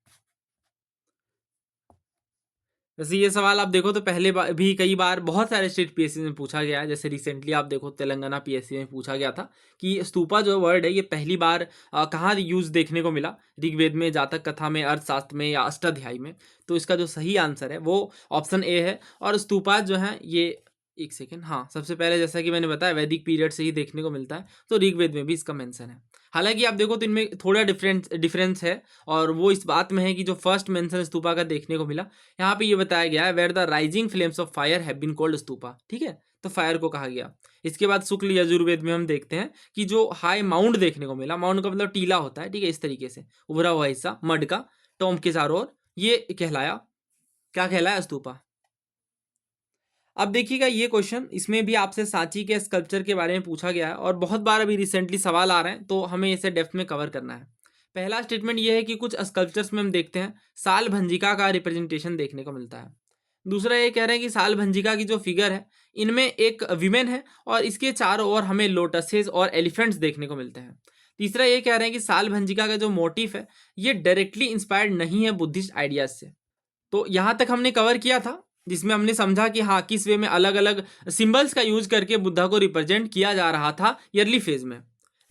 वैसे ये सवाल आप देखो तो पहले भी कई बार बहुत सारे स्टेट पीएससी में पूछा गया है। जैसे रिसेंटली आप देखो तेलंगाना पीएससी में पूछा गया था कि स्तूपा जो वर्ड है ये पहली बार कहाँ यूज़ देखने को मिला, ऋग्वेद में, जातक कथा में, अर्थशास्त्र में, या अष्टाध्यायी में। तो इसका जो सही आंसर है वो ऑप्शन ए है। और स्तूपा जो है ये, एक सेकेंड, हाँ, सबसे पहले जैसा कि मैंने बताया वैदिक पीरियड से ही देखने को मिलता है, तो ऋग्वेद में भी इसका मेंशन है। हालांकि आप देखो तो इनमें थोड़ा डिफरेंस है, और वो इस बात में है कि जो फर्स्ट मेंशन स्तूपा का देखने को मिला, यहाँ पे ये बताया गया है where the rising flames of fire have been called stupa, ठीक है। तो फायर को कहा गया। इसके बाद शुक्ल यजुर्वेद में हम देखते हैं कि जो हाई माउंट देखने को मिला, माउंट का मतलब टीला होता है, ठीक है, इस तरीके से उभरा हुआ हिस्सा मड का टॉम्ब के चारों ओर, ये कहलाया, क्या कहलाया, स्तूपा। अब देखिएगा ये क्वेश्चन, इसमें भी आपसे सांची के स्कल्पचर के बारे में पूछा गया है, और बहुत बार अभी रिसेंटली सवाल आ रहे हैं, तो हमें इसे डेप्थ में कवर करना है। पहला स्टेटमेंट ये है कि कुछ स्कल्पचर्स में हम देखते हैं साल भंजिका का रिप्रेजेंटेशन देखने को मिलता है। दूसरा ये कह रहे हैं कि साल भंजिका की जो फिगर है इनमें एक विमेन है और इसके चारों ओर हमें लोटसेस और एलिफेंट्स देखने को मिलते हैं। तीसरा ये कह रहे हैं कि साल भंजिका का जो मोटिव है ये डायरेक्टली इंस्पायर्ड नहीं है बुद्धिस्ट आइडियाज से। तो यहाँ तक हमने कवर किया था, जिसमें हमने समझा कि हाँ किस वे में अलग अलग सिंबल्स का यूज करके बुद्धा को रिप्रेजेंट किया जा रहा था अर्ली फेज में।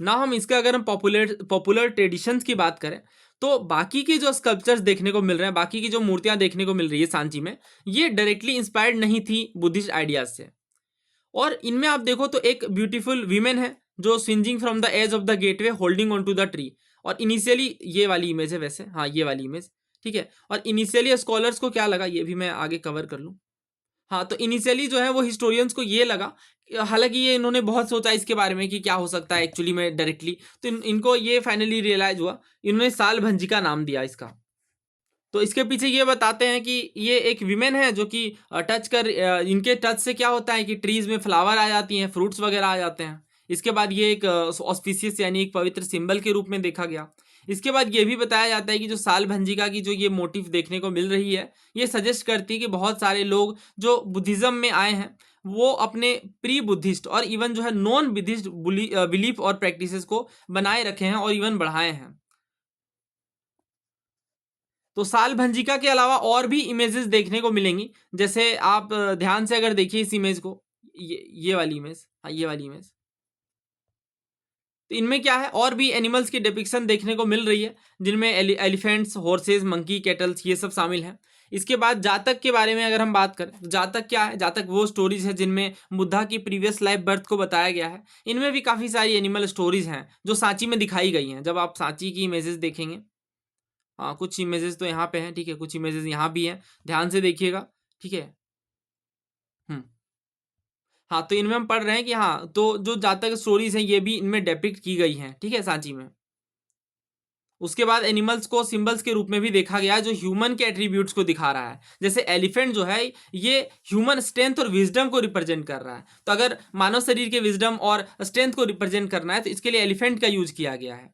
ना हम इसका अगर हम पॉपुलर ट्रेडिशंस की बात करें तो बाकी के जो स्कल्पचर्स देखने को मिल रहे हैं, बाकी की जो मूर्तियां देखने को मिल रही है सांची में, ये डायरेक्टली इंस्पायर्ड नहीं थी बुद्धिस्ट आइडियाज से। और इनमें आप देखो तो एक ब्यूटीफुल वीमेन है जो swinging from the edge of the gateway holding on to the tree. और इनिशियली ये वाली इमेज है, वैसे हाँ ये वाली इमेज ठीक है। और इनिशियली स्कॉलर्स को क्या लगा, ये भी मैं आगे कवर कर लूँ। हाँ तो इनिशियली जो है वो हिस्टोरियंस को ये लगा, हालांकि ये इन्होंने बहुत सोचा इसके बारे में कि क्या हो सकता है एक्चुअली में डायरेक्टली, तो इनको ये फाइनली रियलाइज हुआ, इन्होंने साल भंजिका नाम दिया इसका। तो इसके पीछे ये बताते हैं कि ये एक विमेन है जो कि टच कर इनके टच से क्या होता है कि ट्रीज में फ्लावर आ जाती हैं, फ्रूट्स वगैरह आ जाते हैं। इसके बाद ये एक ऑस्पिशियस यानी एक पवित्र सिंबल के रूप में देखा गया। इसके बाद ये भी बताया जाता है कि जो साल भंजिका की जो ये मोटिव देखने को मिल रही है ये सजेस्ट करती है कि बहुत सारे लोग जो बुद्धिज्म में आए हैं वो अपने प्री बुद्धिस्ट और इवन जो है नॉन बुद्धिस्ट बिलीफ और प्रैक्टिसेस को बनाए रखे हैं और इवन बढ़ाए हैं। तो साल भंजिका के अलावा और भी इमेजेस देखने को मिलेंगी, जैसे आप ध्यान से अगर देखिए इस इमेज को, ये वाली इमेज, हाँ ये वाली इमेज, तो इनमें क्या है और भी एनिमल्स की डिपिक्शन देखने को मिल रही है जिनमें एलिफेंट्स, हॉर्सेज, मंकी, कैटल्स ये सब शामिल हैं। इसके बाद जातक के बारे में अगर हम बात करें तो जातक क्या है, जातक वो स्टोरीज है जिनमें बुद्धा की प्रीवियस लाइफ बर्थ को बताया गया है। इनमें भी काफ़ी सारी एनिमल स्टोरीज हैं जो सांची में दिखाई गई हैं। जब आप सांची की इमेजेस देखेंगे, हाँ कुछ इमेजेस तो यहाँ पे हैं ठीक है, कुछ इमेजेस यहाँ भी हैं, ध्यान से देखिएगा ठीक है। हम्म, हाँ तो इनमें हम पढ़ रहे हैं कि हाँ तो जो जातक स्टोरीज हैं ये भी इनमें डेपिक्ट की गई हैं ठीक है सांची में। उसके बाद एनिमल्स को सिंबल्स के रूप में भी देखा गया है जो ह्यूमन के एट्रीब्यूट्स को दिखा रहा है। जैसे एलिफेंट जो है ये ह्यूमन स्ट्रेंथ और विजडम को रिप्रेजेंट कर रहा है, तो अगर मानव शरीर के विजडम और स्ट्रेंथ को रिप्रेजेंट करना है तो इसके लिए एलिफेंट का यूज किया गया है।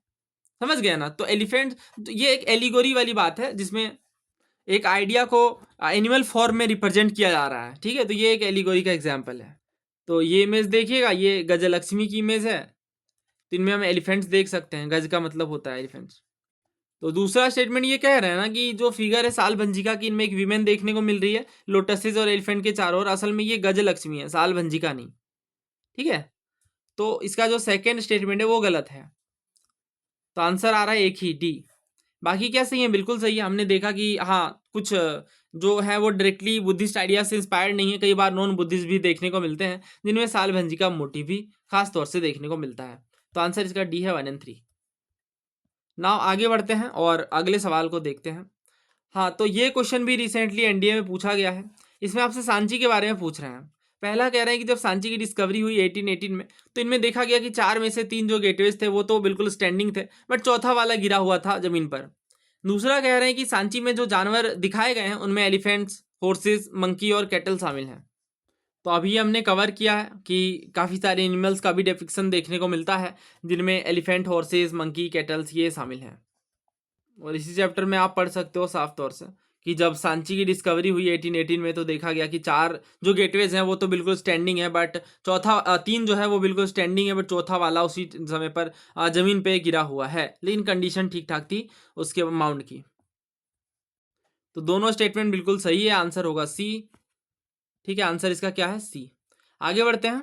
समझ गया ना। तो एलिफेंट ये एक एलिगोरी वाली बात है जिसमें एक आइडिया को एनिमल फॉर्म में रिप्रेजेंट किया जा रहा है ठीक है। तो ये एक एलिगोरी का एग्जाम्पल है। तो ये इमेज देखिएगा, ये गजलक्ष्मी की इमेज है। तो इनमें हम एलिफेंट्स देख सकते हैं, गज का मतलब होता है एलिफेंट्स। तो दूसरा स्टेटमेंट ये कह रहे हैं ना कि जो फिगर है साल भंजिका की इनमें एक वीमेन देखने को मिल रही है लोटसेस और एलिफेंट के चारों ओर, असल में ये गजलक्ष्मी है, साल भंजिका नहीं ठीक है। तो इसका जो सेकेंड स्टेटमेंट है वो गलत है। तो आंसर आ रहा है एक ही, डी। बाकी क्या सही है, बिल्कुल सही है। हमने देखा कि हाँ कुछ जो है वो डायरेक्टली बुद्धिस्ट आइडिया से इंस्पायर्ड नहीं है, कई बार नॉन बुद्धिस्ट भी देखने को मिलते हैं जिनमें साल भंजिका मोटिव भी खास तौर से देखने को मिलता है। तो आंसर इसका डी है 1 और 3। नाउ आगे बढ़ते हैं और अगले सवाल को देखते हैं। हाँ तो ये क्वेश्चन भी रिसेंटली एनडीए में पूछा गया है। इसमें आपसे सांची के बारे में पूछ रहे हैं। पहला कह रहे हैं कि जब सांची की डिस्कवरी हुई 1818 में तो इनमें देखा गया कि 4 में से 3 जो गेटवेज थे वो तो बिल्कुल स्टैंडिंग थे, बट चौथा वाला गिरा हुआ था जमीन पर। दूसरा कह रहे हैं कि सांची में जो जानवर दिखाए गए हैं उनमें एलिफेंट्स, हॉर्सेस, मंकी और कैटल शामिल हैं। तो अभी हमने कवर किया है कि काफ़ी सारे एनिमल्स का भी डिपिक्शन देखने को मिलता है जिनमें एलिफेंट, हॉर्सेस, मंकी, कैटल्स ये शामिल हैं। और इसी चैप्टर में आप पढ़ सकते हो साफ तौर से कि जब सांची की डिस्कवरी हुई 1818 में तो देखा गया कि 4 जो गेटवेज हैं वो तो बिल्कुल स्टैंडिंग है, बट चौथा 3 जो है वो बिल्कुल स्टैंडिंग है, बट चौथा वाला उसी समय पर ज़मीन पे गिरा हुआ है, लेकिन कंडीशन ठीक ठाक थी उसके माउंट की। तो दोनों स्टेटमेंट बिल्कुल सही है, आंसर होगा सी ठीक है। आंसर इसका क्या है, सी। आगे बढ़ते हैं।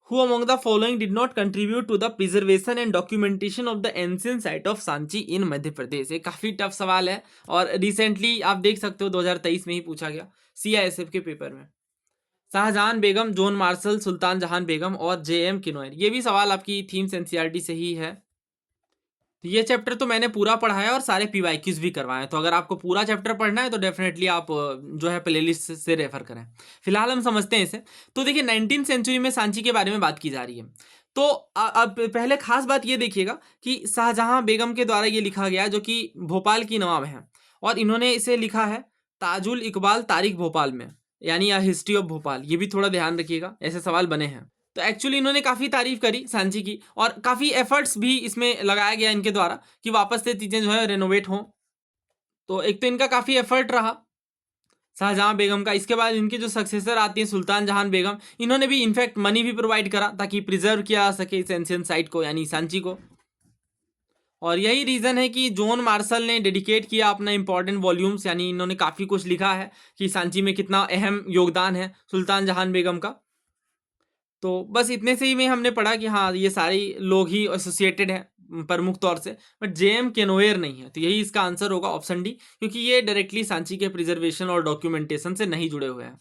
Who among the following did not contribute to the preservation and documentation of the ancient site of Sanchi in Madhya Pradesh? ये काफ़ी टफ सवाल है और रिसेंटली आप देख सकते हो 2023 में ही पूछा गया CISF के पेपर में। शाहजहां बेगम, जॉन मार्शल, सुल्तान जहान बेगम और JM किनोयर, ये भी सवाल आपकी थीम्स NCERT से ही है। तो ये चैप्टर तो मैंने पूरा पढ़ा है और सारे PYQs भी करवाए हैं, तो अगर आपको पूरा चैप्टर पढ़ना है तो डेफिनेटली आप जो है प्लेलिस्ट से रेफर करें। फिलहाल हम समझते हैं इसे। तो देखिए 19th सेंचुरी में सांची के बारे में बात की जा रही है। तो अब पहले खास बात ये देखिएगा कि शाहजहां बेगम के द्वारा ये लिखा गया जो कि भोपाल की नवाब हैं, और इन्होंने इसे लिखा है ताजुल इकबाल तारीख भोपाल में, यानी हिस्ट्री ऑफ भोपाल। ये भी थोड़ा ध्यान रखिएगा, ऐसे सवाल बने हैं। तो एक्चुअली इन्होंने काफ़ी तारीफ करी सांची की, और काफ़ी एफर्ट्स भी इसमें लगाया गया इनके द्वारा कि वापस से चीज़ें जो है रेनोवेट हों। तो एक तो इनका काफ़ी एफर्ट रहा शाहजहां बेगम का। इसके बाद इनकी जो सक्सेसर आती है सुल्तान जहान बेगम, इन्होंने भी इनफैक्ट मनी भी प्रोवाइड करा ताकि प्रिजर्व किया जा सके इस एंशियंट साइट को, यानी सांची को। और यही रीज़न है कि जॉन मार्शल ने डेडिकेट किया अपना इंपॉर्टेंट वॉल्यूम्स, यानी इन्होंने काफ़ी कुछ लिखा है कि सांची में कितना अहम योगदान है सुल्तान जहान बेगम का। तो बस इतने से ही में हमने पढ़ा कि हाँ ये सारे लोग ही एसोसिएटेड हैं प्रमुख तौर से, बट जेएम केनोएर नहीं है। तो यही इसका आंसर होगा ऑप्शन डी, क्योंकि ये डायरेक्टली सांची के प्रिजर्वेशन और डॉक्यूमेंटेशन से नहीं जुड़े हुए हैं।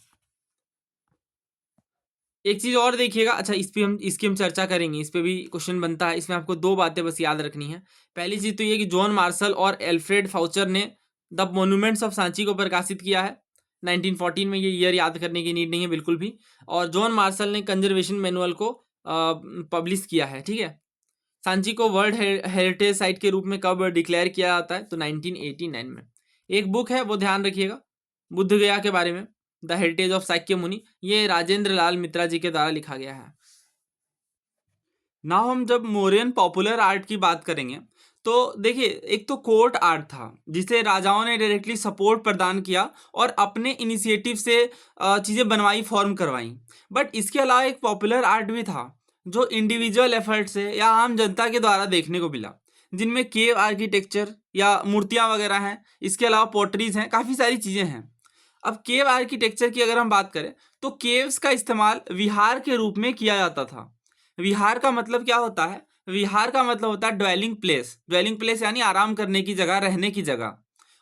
एक चीज और देखिएगा, अच्छा इसकी हम चर्चा करेंगे, इस पे भी क्वेश्चन बनता है। इसमें आपको दो बातें बस याद रखनी है। पहली चीज तो ये कि जॉन मार्शल और एल्फ्रेड फाउचर ने द मॉन्यूमेंट्स ऑफ सांची को प्रकाशित किया है 1914 में। ये ईयर याद करने की नीड नहीं है बिल्कुल भी। और जॉन मार्शल ने कंजर्वेशन मैनुअल को पब्लिश किया है, ठीक है। सांची को वर्ल्ड हेरिटेज साइट के रूप में कब डिक्लेयर किया जाता है, तो 1989 में। एक बुक है वो ध्यान रखिएगा, बुद्ध गया के बारे में, द हेरिटेज ऑफ साक्य मुनि, ये राजेंद्र लाल मित्रा जी के द्वारा लिखा गया है। नाउ हम जब मौर्यन पॉपुलर आर्ट की बात करेंगे तो देखिए, एक तो कोर्ट आर्ट था जिसे राजाओं ने डायरेक्टली सपोर्ट प्रदान किया और अपने इनिशिएटिव से चीज़ें बनवाई, फॉर्म करवाई। बट इसके अलावा एक पॉपुलर आर्ट भी था जो इंडिविजुअल एफर्ट से या आम जनता के द्वारा देखने को मिला, जिनमें केव आर्किटेक्चर या मूर्तियाँ वगैरह हैं। इसके अलावा पोट्रीज हैं, काफ़ी सारी चीज़ें हैं। अब केव आर्किटेक्चर की अगर हम बात करें तो केव्स का इस्तेमाल विहार के रूप में किया जाता था। विहार का मतलब क्या होता है? विहार का मतलब होता है ड्वेलिंग प्लेस। ड्वेलिंग प्लेस यानी आराम करने की जगह, रहने की जगह।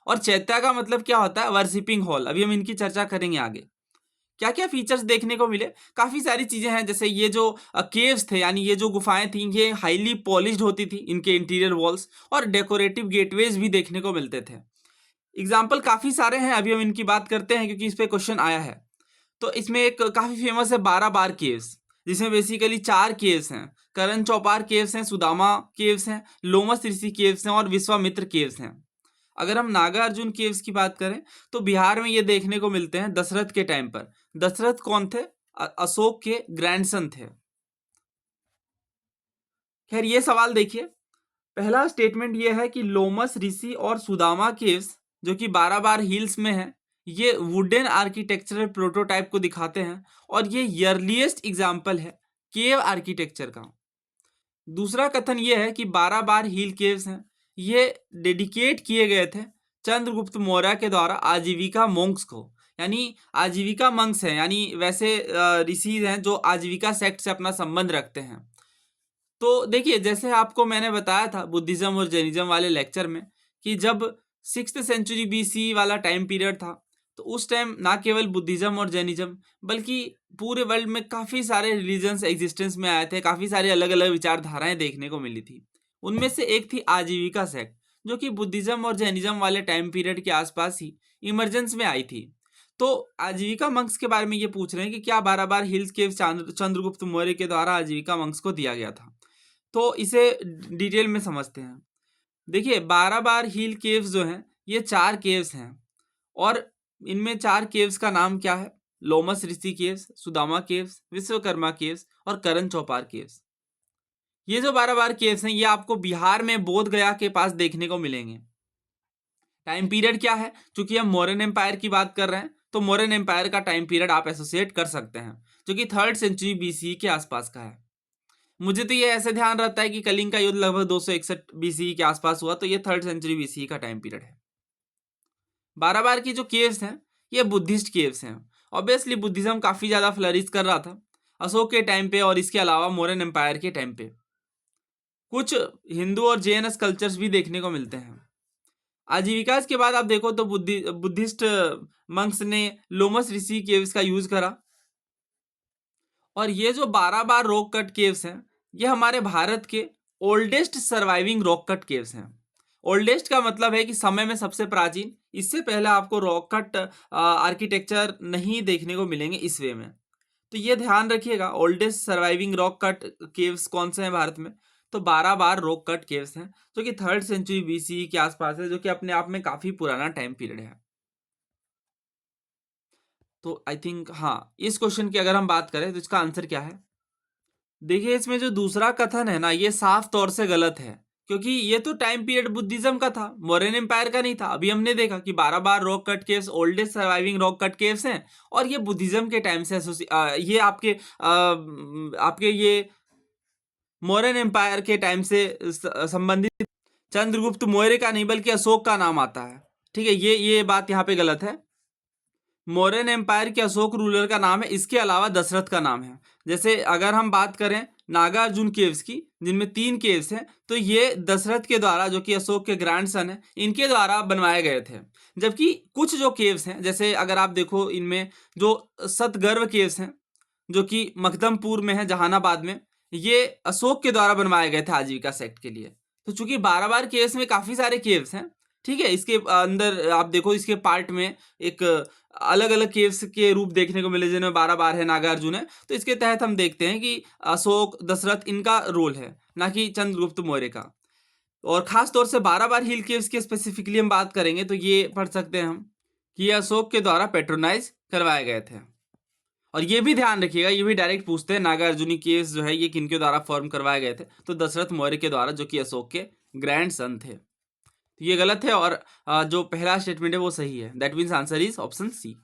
और चैत्या का मतलब क्या होता है? Worshipping hall. अभी हम इनकी चर्चा करेंगे आगे। क्या क्या फीचर्स देखने को मिले? काफ़ी सारी चीज़ें हैं, जैसे ये जो केव्स थे यानी ये जो गुफाएं थी, ये हाईली पॉलिश्ड होती थी इनके इंटीरियर वॉल्स, और डेकोरेटिव गेटवेज भी देखने को मिलते थे। एग्जाम्पल काफ़ी सारे हैं, अभी हम इनकी बात करते हैं क्योंकि इस पे क्वेश्चन आया है। तो इसमें एक काफ़ी फेमस है 12 बार केव्स, जिसमें बेसिकली 4 केव्स हैं। करण चौपार केव्स हैं, सुदामा केव्स हैं, लोमस ऋषि केव्स हैं और विश्वामित्र केव्स हैं। अगर हम नागा अर्जुन केव्स की बात करें तो बिहार में ये देखने को मिलते हैं दशरथ के टाइम पर। दशरथ कौन थे? अशोक के ग्रैंडसन थे। खैर ये सवाल देखिए, पहला स्टेटमेंट ये है कि लोमस ऋषि और सुदामा केव्स जो कि 12 बार हिल्स में है, ये वुडन आर्किटेक्चरल प्रोटोटाइप को दिखाते हैं और ये अर्लीस्ट एग्जाम्पल है केव आर्किटेक्चर का। दूसरा कथन ये है कि 12 बार हिल केव्स हैं, ये डेडिकेट किए गए थे चंद्रगुप्त मौर्य के द्वारा आजीविका मोंक्स को। यानी आजीविका मंक्स हैं, यानी वैसे ऋषि हैं जो आजीविका सेक्ट से अपना संबंध रखते हैं। तो देखिए, जैसे आपको मैंने बताया था बुद्धिज्म और जैनिज्म वाले लेक्चर में कि जब 6th सेंचुरी BC वाला टाइम पीरियड था, तो उस टाइम ना केवल बुद्धिज्म और जैनिज्म बल्कि पूरे वर्ल्ड में काफ़ी सारे रिलीजन्स एग्जिस्टेंस में आए थे, काफ़ी सारे अलग अलग विचारधाराएं देखने को मिली थी। उनमें से एक थी आजीविका सेक्ट, जो कि बुद्धिज्म और जैनिज्म वाले टाइम पीरियड के आसपास ही इमरजेंस में आई थी। तो आजीविका मंक्स के बारे में ये पूछ रहे हैं कि क्या 12 बार हिल्स के चंद्रगुप्त मौर्य के द्वारा आजीविका मंक्स को दिया गया था। तो इसे डिटेल में समझते हैं। देखिए, 12 बार हिल केव्स जो हैं ये 4 केव्स हैं, और इनमें 4 केव्स का नाम क्या है? Lomas Rishi caves, Sudama caves, Vishwakarma caves और करण चौपार केव्स। ये जो 12 बार केव्स हैं ये आपको बिहार में बोध गया के पास देखने को मिलेंगे। टाइम पीरियड क्या है? क्योंकि हम मौर्यन एम्पायर की बात कर रहे हैं तो मौर्यन एम्पायर का टाइम पीरियड आप एसोसिएट कर सकते हैं, जो कि 3rd सेंचुरी BC के आसपास का है। मुझे तो ये ऐसे ध्यान रहता है कि कलिंग का युद्ध लगभग 261 BC के आसपास हुआ, तो ये 3rd सेंचुरी BC का टाइम पीरियड है। 12 बार की जो केव्स हैं ये बुद्धिस्ट केव्स हैं। ऑब्वियसली बुद्धिज्म काफ़ी ज़्यादा फ्लरिश कर रहा था अशोक के टाइम पे, और इसके अलावा मौर्यन एम्पायर के टाइम पे। कुछ हिंदू और जैन कल्चर्स भी देखने को मिलते हैं। आजीविका के बाद आप देखो तो बुद्धिस्ट मंक्स ने लोमस ऋषि केव्स का यूज करा। और ये जो 12 बार रॉक कट केव्स हैं ये हमारे भारत के oldest surviving rock cut caves हैं। ओल्डेस्ट का मतलब है कि समय में सबसे प्राचीन। इससे पहले आपको रॉक कट आर्किटेक्चर नहीं देखने को मिलेंगे इस वे में। तो ये ध्यान रखिएगा, oldest surviving rock cut caves कौन से हैं भारत में? तो 12 बार रॉक कट केव्स हैं, जो कि 3rd सेंचुरी BC के आसपास है, जो कि अपने आप में काफ़ी पुराना टाइम पीरियड है। तो आई थिंक हाँ, इस क्वेश्चन की अगर हम बात करें तो इसका आंसर क्या है? देखिए इसमें जो दूसरा कथन है ना, ये साफ तौर से गलत है, क्योंकि ये तो टाइम पीरियड बुद्धिज्म का था, मौर्यन एम्पायर का नहीं था। अभी हमने देखा कि 12 rock cut caves oldest surviving rock cut caves हैं, और ये बुद्धिज्म के टाइम से ये आपके ये मौर्यन एम्पायर के टाइम से संबंधित। चंद्रगुप्त मौर्य का नहीं बल्कि अशोक का नाम आता है। ठीक है, ये बात यहाँ पे गलत है। मौर्यन एम्पायर के अशोक रूलर का नाम है, इसके अलावा दशरथ का नाम है। जैसे अगर हम बात करें नागार्जुन केव्स की, जिनमें 3 केव्स हैं, तो ये दशरथ के द्वारा, जो कि अशोक के ग्रैंडसन है, इनके द्वारा बनवाए गए थे। जबकि कुछ जो केव्स हैं, जैसे अगर आप देखो इनमें जो सतगर्भ केव्स हैं, जो कि मखदमपुर में है, जहानाबाद में, ये अशोक के द्वारा बनवाए गए थे आजीविका सेक्ट के लिए। तो चूंकि 12 केव्स में काफी सारे केव्स हैं, ठीक है, इसके अंदर आप देखो इसके पार्ट में एक अलग अलग केव्स के रूप देखने को मिले, जिनमें 12 है, नागार्जुन है। तो इसके तहत हम देखते हैं कि अशोक, दशरथ, इनका रोल है, ना कि चंद्रगुप्त मौर्य का। और खास तौर से 12 हिल केव्स की स्पेसिफिकली हम बात करेंगे तो ये पढ़ सकते हैं हम कि ये अशोक के द्वारा पेट्रोनाइज करवाए गए थे। और ये भी ध्यान रखिएगा, ये भी डायरेक्ट पूछते हैं नागार्जुनी केव्स जो है ये किनके द्वारा फॉर्म करवाए गए थे, तो दशरथ मौर्य के द्वारा, जो कि अशोक के ग्रैंड सन थे। तो ये गलत है, और जो पहला स्टेटमेंट है वो सही है। That means answer is option C.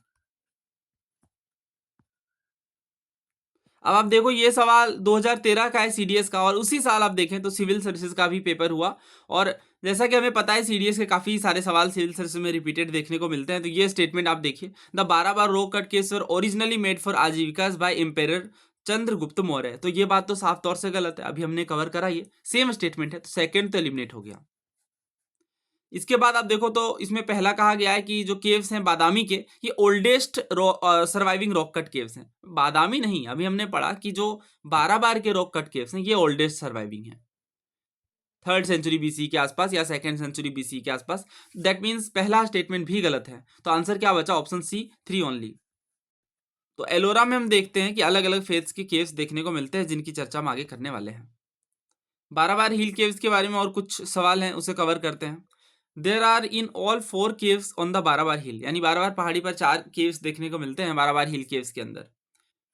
अब आप देखो ये सवाल 2013 का है सीडीएस का, और उसी साल आप देखें तो सिविल सर्विसेज का भी पेपर हुआ। और जैसा कि हमें पता है सीडीएस के काफी सारे सवाल सिविल सर्विसेज में रिपीटेड देखने को मिलते हैं। तो ये स्टेटमेंट आप देखिए, the 12 rock cut caves were originally made for Ajivikas by emperor Chandragupta Maurya. तो ये बात तो साफ तौर से गलत है, अभी हमने कवर करा, ये सेम स्टेटमेंट है, तो सेकेंड तो एलिमिनेट हो गया। इसके बाद आप देखो तो इसमें पहला कहा गया है कि जो केव्स हैं बादामी के, ये oldest surviving rock cut caves हैं। बादामी नहीं, अभी हमने पढ़ा कि जो 12 के रॉक कट केव्स हैं ये ओल्डेस्ट सर्वाइविंग है, 3rd सेंचुरी बीसी के आसपास या 2nd सेंचुरी बीसी के आसपास। दैट मीन्स पहला स्टेटमेंट भी गलत है, तो आंसर क्या बचा? Option C, 3 only. तो एलोरा में हम देखते हैं कि अलग अलग फेथ्स के केव्स देखने को मिलते हैं, जिनकी चर्चा हम आगे करने वाले हैं। 12 हिल केव्स के बारे में और कुछ सवाल हैं, उसे कवर करते हैं। There are in all 4 caves on the 12 hill, यानी 12 पहाड़ी पर 4 केव्स देखने को मिलते हैं 12 हिल केव्स के अंदर।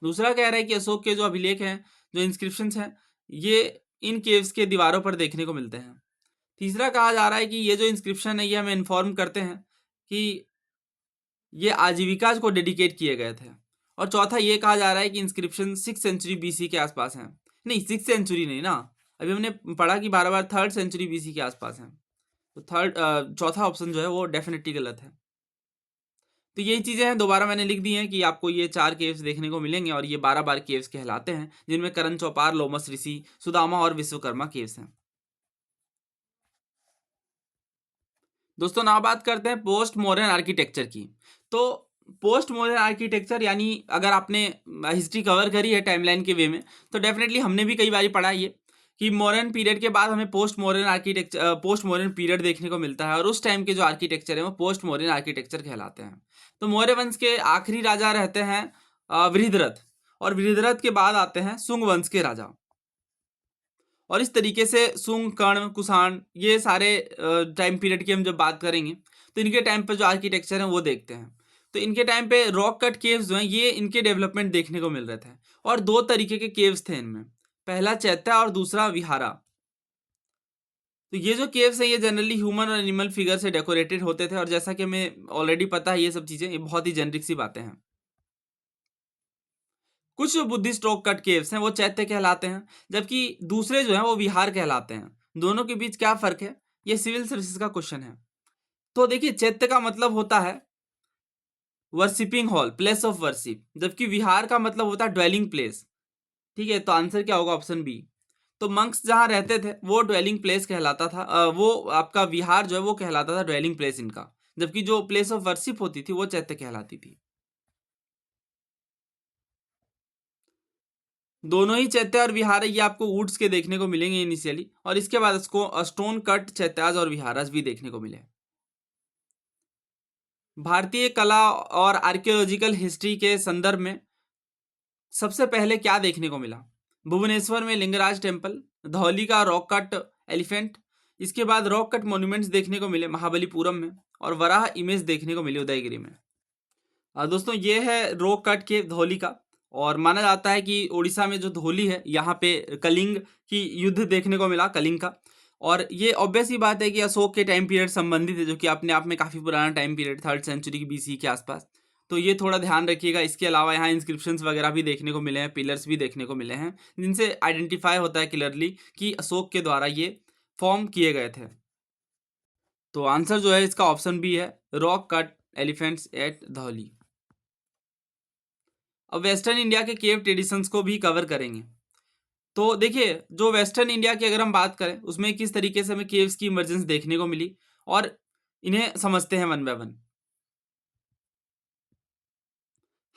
दूसरा कह रहा है कि अशोक के जो अभिलेख हैं, जो इंस्क्रिप्शन हैं, ये इन केव्स के दीवारों पर देखने को मिलते हैं। तीसरा कहा जा रहा है कि ये जो इंस्क्रिप्शन है ये हमें इन्फॉर्म करते हैं कि ये आजीविका को डेडिकेट किए गए थे। और चौथा ये कहा जा रहा है कि इंस्क्रिप्शन 6th सेंचुरी बीसी के आसपास हैं। नहीं, 6th सेंचुरी नहीं ना, अभी हमने पढ़ा कि 12 3rd सेंचुरी बीसी के आसपास हैं। तो चौथा ऑप्शन जो है वो डेफिनेटली गलत है। तो यही चीज़ें हैं, दोबारा मैंने लिख दी हैं कि आपको ये 4 केव्स देखने को मिलेंगे, और ये 12 केव्स कहलाते हैं, जिनमें करण चौपार, लोमस ऋषि, सुदामा और विश्वकर्मा केव्स हैं। दोस्तों ना बात करते हैं पोस्ट मॉडर्न आर्किटेक्चर की। तो पोस्ट मॉडर्न आर्किटेक्चर यानी अगर आपने हिस्ट्री कवर करी है टाइमलाइन के वे में, तो डेफिनेटली हमने भी कई बार पढ़ा है ये कि मॉडर्न पीरियड के बाद हमें post modern architecture, post modern period देखने को मिलता है, और उस टाइम के जो आर्किटेक्चर है वो पोस्ट मॉडर्न आर्किटेक्चर कहलाते हैं। तो मौर्य वंश के आखिरी राजा रहते हैं वृहद्रथ, और वृहद्रथ के बाद आते हैं शुंग वंश के राजा। और इस तरीके से शुंग, कर्ण, कुषाण, ये सारे टाइम पीरियड की हम जब बात करेंगे तो इनके टाइम पे जो आर्किटेक्चर है वो देखते हैं। तो इनके टाइम पे रॉक कट केव्स जो हैं ये इनके डेवलपमेंट देखने को मिल रहे थे, और 2 तरीके के केव्स थे इनमें, पहला चैत्या और दूसरा विहारा। तो ये जो केव्स हैं ये जनरली ह्यूमन और एनिमल फिगर से डेकोरेटेड होते थे, और जैसा कि हमें ऑलरेडी पता है ये सब चीज़ें, ये बहुत ही जेनरिक सी बातें हैं। कुछ जो बुद्धिस्ट रॉक कट केव्स हैं वो चैत्य कहलाते हैं, जबकि दूसरे जो हैं वो विहार कहलाते हैं। दोनों के बीच क्या फर्क है, ये सिविल सर्विसेज का क्वेश्चन है। तो देखिए चैत्य का मतलब होता है worshipping hall, place of worship, जबकि विहार का मतलब होता है ड्वेलिंग प्लेस। ठीक है, तो आंसर क्या होगा? Option B. तो मंक्स जहाँ रहते थे वो ड्वेलिंग प्लेस कहलाता था, वो आपका विहार जो है वो कहलाता था ड्वेलिंग प्लेस इनका, जबकि जो प्लेस ऑफ वर्शिप होती थी वो चैत्य कहलाती थी। दोनों ही चैत्य और विहार ये आपको वुड्स के देखने को मिलेंगे इनिशियली, और इसके बाद इसको स्टोन कट चैत्याज और विहाराज भी देखने को मिले। भारतीय कला और आर्कियोलॉजिकल हिस्ट्री के संदर्भ में सबसे पहले क्या देखने को मिला? भुवनेश्वर में लिंगराज टेम्पल, धौली का रॉक कट एलिफेंट, इसके बाद रॉक कट मॉन्यूमेंट्स देखने को मिले महाबलीपुरम में, और वराह इमेज देखने को मिली उदयगिरी में। दोस्तों ये है रॉक कट के धौली का, और माना जाता है कि उड़ीसा में जो धौली है यहाँ पे कलिंग की युद्ध देखने को मिला, कलिंग का। और ये ऑब्वियस ही बात है कि अशोक के टाइम पीरियड संबंधित है, जो कि अपने आप में काफ़ी पुराना टाइम पीरियड, 3rd सेंचुरी की BC के आसपास। तो ये थोड़ा ध्यान रखिएगा। इसके अलावा यहाँ इंस्क्रिप्शंस वगैरह भी देखने को मिले हैं, पिलर्स भी देखने को मिले हैं, जिनसे आइडेंटिफाई होता है क्लियरली कि अशोक के द्वारा ये फॉर्म किए गए थे। तो आंसर जो है इसका ऑप्शन बी है, rock cut elephants at Dhauli. अब वेस्टर्न इंडिया के केव ट्रेडिशंस को भी कवर करेंगे। तो देखिए, जो वेस्टर्न इंडिया की अगर हम बात करें, उसमें किस तरीके से हमें केव्स की इमर्जेंस देखने को मिली, और इन्हें समझते हैं वन बाय वन।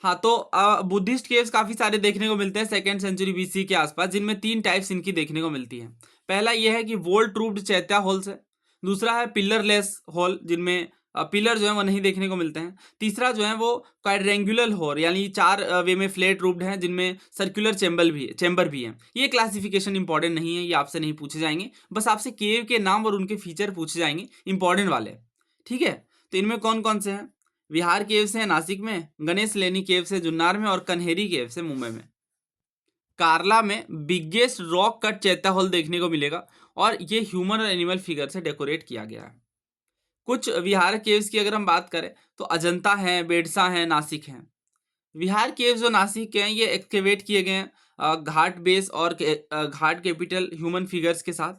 हाँ, तो बुद्धिस्ट केव्स काफ़ी सारे देखने को मिलते हैं 2nd सेंचुरी BC के आसपास, जिनमें 3 टाइप्स इनकी देखने को मिलती हैं। पहला यह है कि वॉल ट्रूफ्ड चैत्या हॉल्स है। दूसरा है पिलरलेस हॉल, जिनमें पिलर जो है वो नहीं देखने को मिलते हैं। तीसरा जो है वो क्वाड्रेंगुलर हॉल, यानी 4 वे में फ्लैट रूफ्ड हैं, जिनमें सर्कुलर चैम्बर भी है। ये क्लासिफिकेशन इंपॉर्टेंट नहीं है, ये आपसे नहीं पूछे जाएंगे, बस आपसे केव के नाम और उनके फीचर पूछे जाएंगे, इंपॉर्टेंट वाले। ठीक है, तो इनमें कौन कौन से हैं? विहार केव्स है नासिक में, गणेश लेनी केव्स है जुन्नार में, और कन्हेरी केव्स है मुंबई में। कार्ला में biggest rock cut chaitya hall देखने को मिलेगा, और ये ह्यूमन और एनिमल फिगर से डेकोरेट किया गया है। कुछ विहार केव्स की अगर हम बात करें, तो अजंता है, बेडसा है, नासिक है। विहार केव्स जो नासिक के हैं, ये एक्सकेवेट किए गए हैं घाट बेस और घाट कैपिटल ह्यूमन फिगर्स के साथ।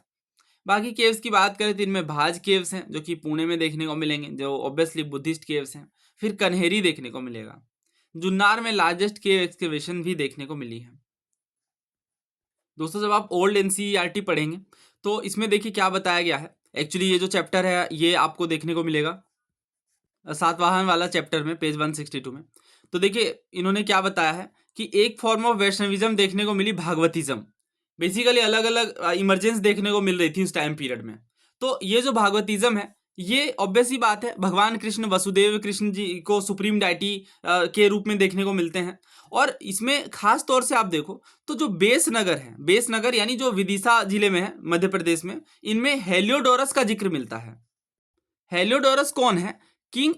बाकी केव्स की बात करें तो इनमें भाज केव्स हैं, जो कि पुणे में देखने को मिलेंगे, जो ऑब्वियसली बुद्धिस्ट केव्स हैं। फिर कन्हेरी देखने को मिलेगा। जुन्नार में लार्जेस्ट केव एक्सकेवेशन भी देखने को मिली है। दोस्तों, जब आप ओल्ड NCERT पढ़ेंगे, तो इसमें देखिए क्या बताया गया है। एक्चुअली ये जो चैप्टर है, ये आपको देखने को मिलेगा सातवाहन वाला चैप्टर में, पेज 162 में। तो देखिए इन्होंने क्या बताया है कि एक फॉर्म ऑफ वैष्णविज्म देखने को मिली, भागवतिज्म। बेसिकली अलग अलग इमरजेंस देखने को मिल रही थी उस टाइम पीरियड में। तो ये जो भागवतिज्म है, ये ऑब्वियस ही बात है, भगवान कृष्ण, वसुदेव कृष्ण जी को सुप्रीम डाइटी के रूप में देखने को मिलते हैं। और इसमें खास तौर से आप देखो तो जो बेस नगर है, बेस नगर यानी जो विदिशा जिले में है मध्य प्रदेश में, इनमें हेलियोडोरस का जिक्र मिलता है। हेलियोडोरस कौन है? किंग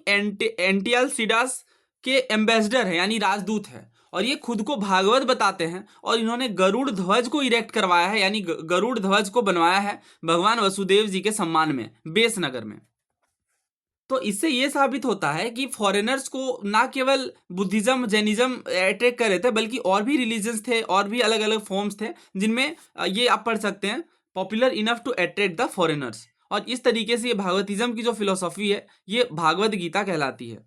एंटियालसिडास के एम्बेसडर है, यानी राजदूत है। और ये खुद को भागवत बताते हैं, और इन्होंने गरुड़ ध्वज को इरेक्ट करवाया है, यानी गरुड़ ध्वज को बनवाया है भगवान वसुदेव जी के सम्मान में बेस नगर में। तो इससे ये साबित होता है कि फॉरेनर्स को ना केवल बुद्धिज्म, जैनिज्म अट्रैक्ट कर रहे थे, बल्कि और भी रिलीजन्स थे, और भी अलग अलग फॉर्म्स थे, जिनमें ये आप पढ़ सकते हैं, popular enough to attract the foreigners. और इस तरीके से ये भागवतिज्म की जो फिलोसॉफी है, ये भागवत गीता कहलाती है।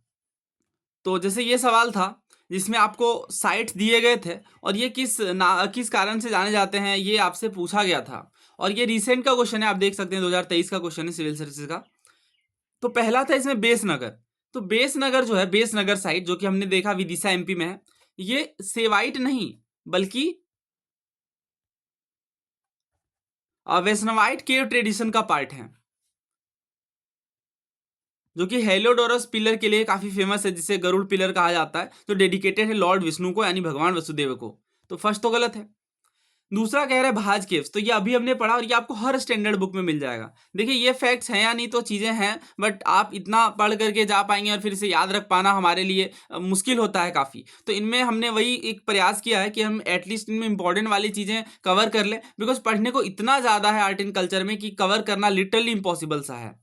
तो जैसे ये सवाल था जिसमें आपको साइट्स दिए गए थे, और ये किस कारण से जाने जाते हैं, ये आपसे पूछा गया था। और ये रिसेंट का क्वेश्चन है, आप देख सकते हैं 2023 का क्वेश्चन है सिविल सर्विसेज का। तो पहला था इसमें बेस नगर। तो बेस नगर जो है, बेस नगर साइट, जो कि हमने देखा विदिशा MP में है, ये सेवाइट नहीं बल्कि वैष्णवाइट केव ट्रेडिशन का पार्ट है, जो कि हेलियोडोरस पिलर के लिए काफी फेमस है, जिसे गरुड़ पिलर कहा जाता है, जो डेडिकेटेड है लॉर्ड विष्णु को, यानी भगवान वसुदेव को। तो फर्स्ट तो गलत है। दूसरा कह रहा है भाज केव्स, तो ये अभी हमने पढ़ा, और ये आपको हर स्टैंडर्ड बुक में मिल जाएगा। देखिए ये फैक्ट्स हैं या नहीं, तो चीज़ें हैं, बट आप इतना पढ़ करके जा पाएंगे और फिर इसे याद रख पाना हमारे लिए मुश्किल होता है काफ़ी। तो इनमें हमने वही एक प्रयास किया है कि हम एटलीस्ट इनमें इंपॉर्टेंट वाली चीज़ें कवर कर लें, बिकॉज पढ़ने को इतना ज़्यादा है आर्ट एंड कल्चर में कि कवर करना लिटरली इम्पॉसिबल सा है।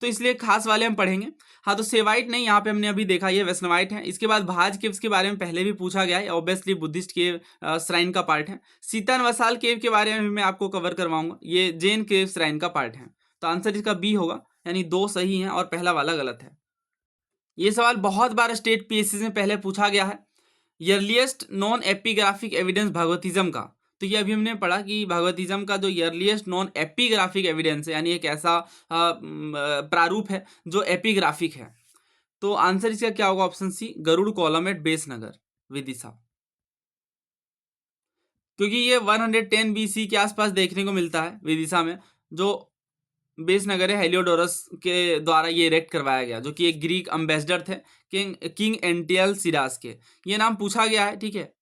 तो इसलिए खास वाले हम पढ़ेंगे। हाँ, तो सेवाइट नहीं, यहाँ पे हमने अभी देखा ये वैष्णवाइट है। इसके बाद भाज केव्स के बारे में पहले भी पूछा गया है, ऑब्वियसली बुद्धिस्ट केव श्राइन का पार्ट है। सीता नवसाल केव के बारे में मैं आपको कवर करवाऊंगा, ये जैन केव श्राइन का पार्ट है। तो आंसर इसका बी होगा, यानी 2 सही हैं और पहला वाला गलत है। ये सवाल बहुत बार स्टेट PSC में पहले पूछा गया है। अर्लीस्ट नॉन एपिग्राफिक एविडेंस भगवतिज्म का, तो ये अभी हमने पढ़ा कि भगवतिज्म का जो अर्लीस्ट नॉन एपिग्राफिक एविडेंस है, यानी एक ऐसा प्रारूप है जो एपिग्राफिक है। तो आंसर इसका क्या होगा? Option C, Garuda column at Besnagar, Vidisha. क्योंकि ये 110 BC के आसपास देखने को मिलता है विदिशा में, जो बेस नगर है, हेलियोडोरस के द्वारा ये इरेक्ट करवाया गया, जो कि एक ग्रीक अम्बेसडर थे, किंग एंटियालसिडास के। ये नाम पूछा गया है, ठीक है,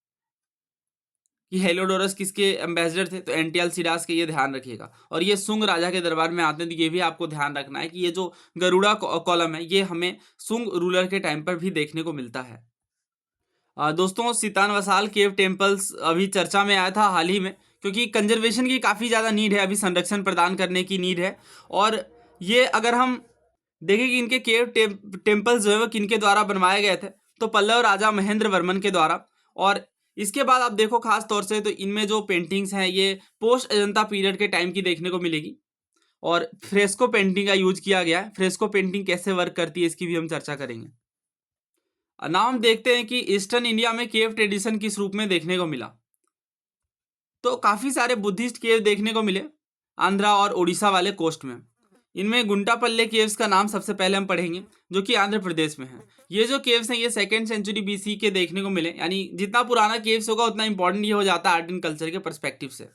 कि हेलियोडोरस किसके एम्बेसडर थे, तो एंटियालसिडास के, ये ध्यान रखिएगा। और ये सुंग राजा के दरबार में आते हैं, तो ये भी आपको ध्यान रखना है कि ये जो गरुड़ा कॉलम है, ये हमें सुंग रूलर के टाइम पर भी देखने को मिलता है। दोस्तों सितान वसाल केव टेम्पल्स अभी चर्चा में आया था हाल ही में, क्योंकि कंजर्वेशन की काफ़ी ज़्यादा नीड है, अभी संरक्षण प्रदान करने की नीड है। और ये अगर हम देखें कि इनके केव टेम्पल्स जो है वो किनके द्वारा बनवाए गए थे, तो पल्लव राजा महेंद्र वर्मन के द्वारा। और इसके बाद आप देखो खास तौर से तो इनमें जो पेंटिंग्स हैं ये पोस्ट अजंता पीरियड के टाइम की देखने को मिलेगी। और फ्रेस्को पेंटिंग का यूज किया गया है। फ्रेस्को पेंटिंग कैसे वर्क करती है इसकी भी हम चर्चा करेंगे। नाउ हम देखते हैं कि ईस्टर्न इंडिया में केव ट्रेडिशन किस रूप में देखने को मिला। तो काफी सारे बुद्धिस्ट केव देखने को मिले आंध्रा और उड़ीसा वाले कोस्ट में। इनमें गुंटापल्ले केव्स का नाम सबसे पहले हम पढ़ेंगे, जो कि आंध्र प्रदेश में है। ये जो केव्स हैं ये 2nd सेंचुरी बीसी के देखने को मिले, यानी जितना पुराना केव्स होगा उतना इंपॉर्टेंट ये हो जाता है आर्ट एंड कल्चर के परस्पेक्टिव से।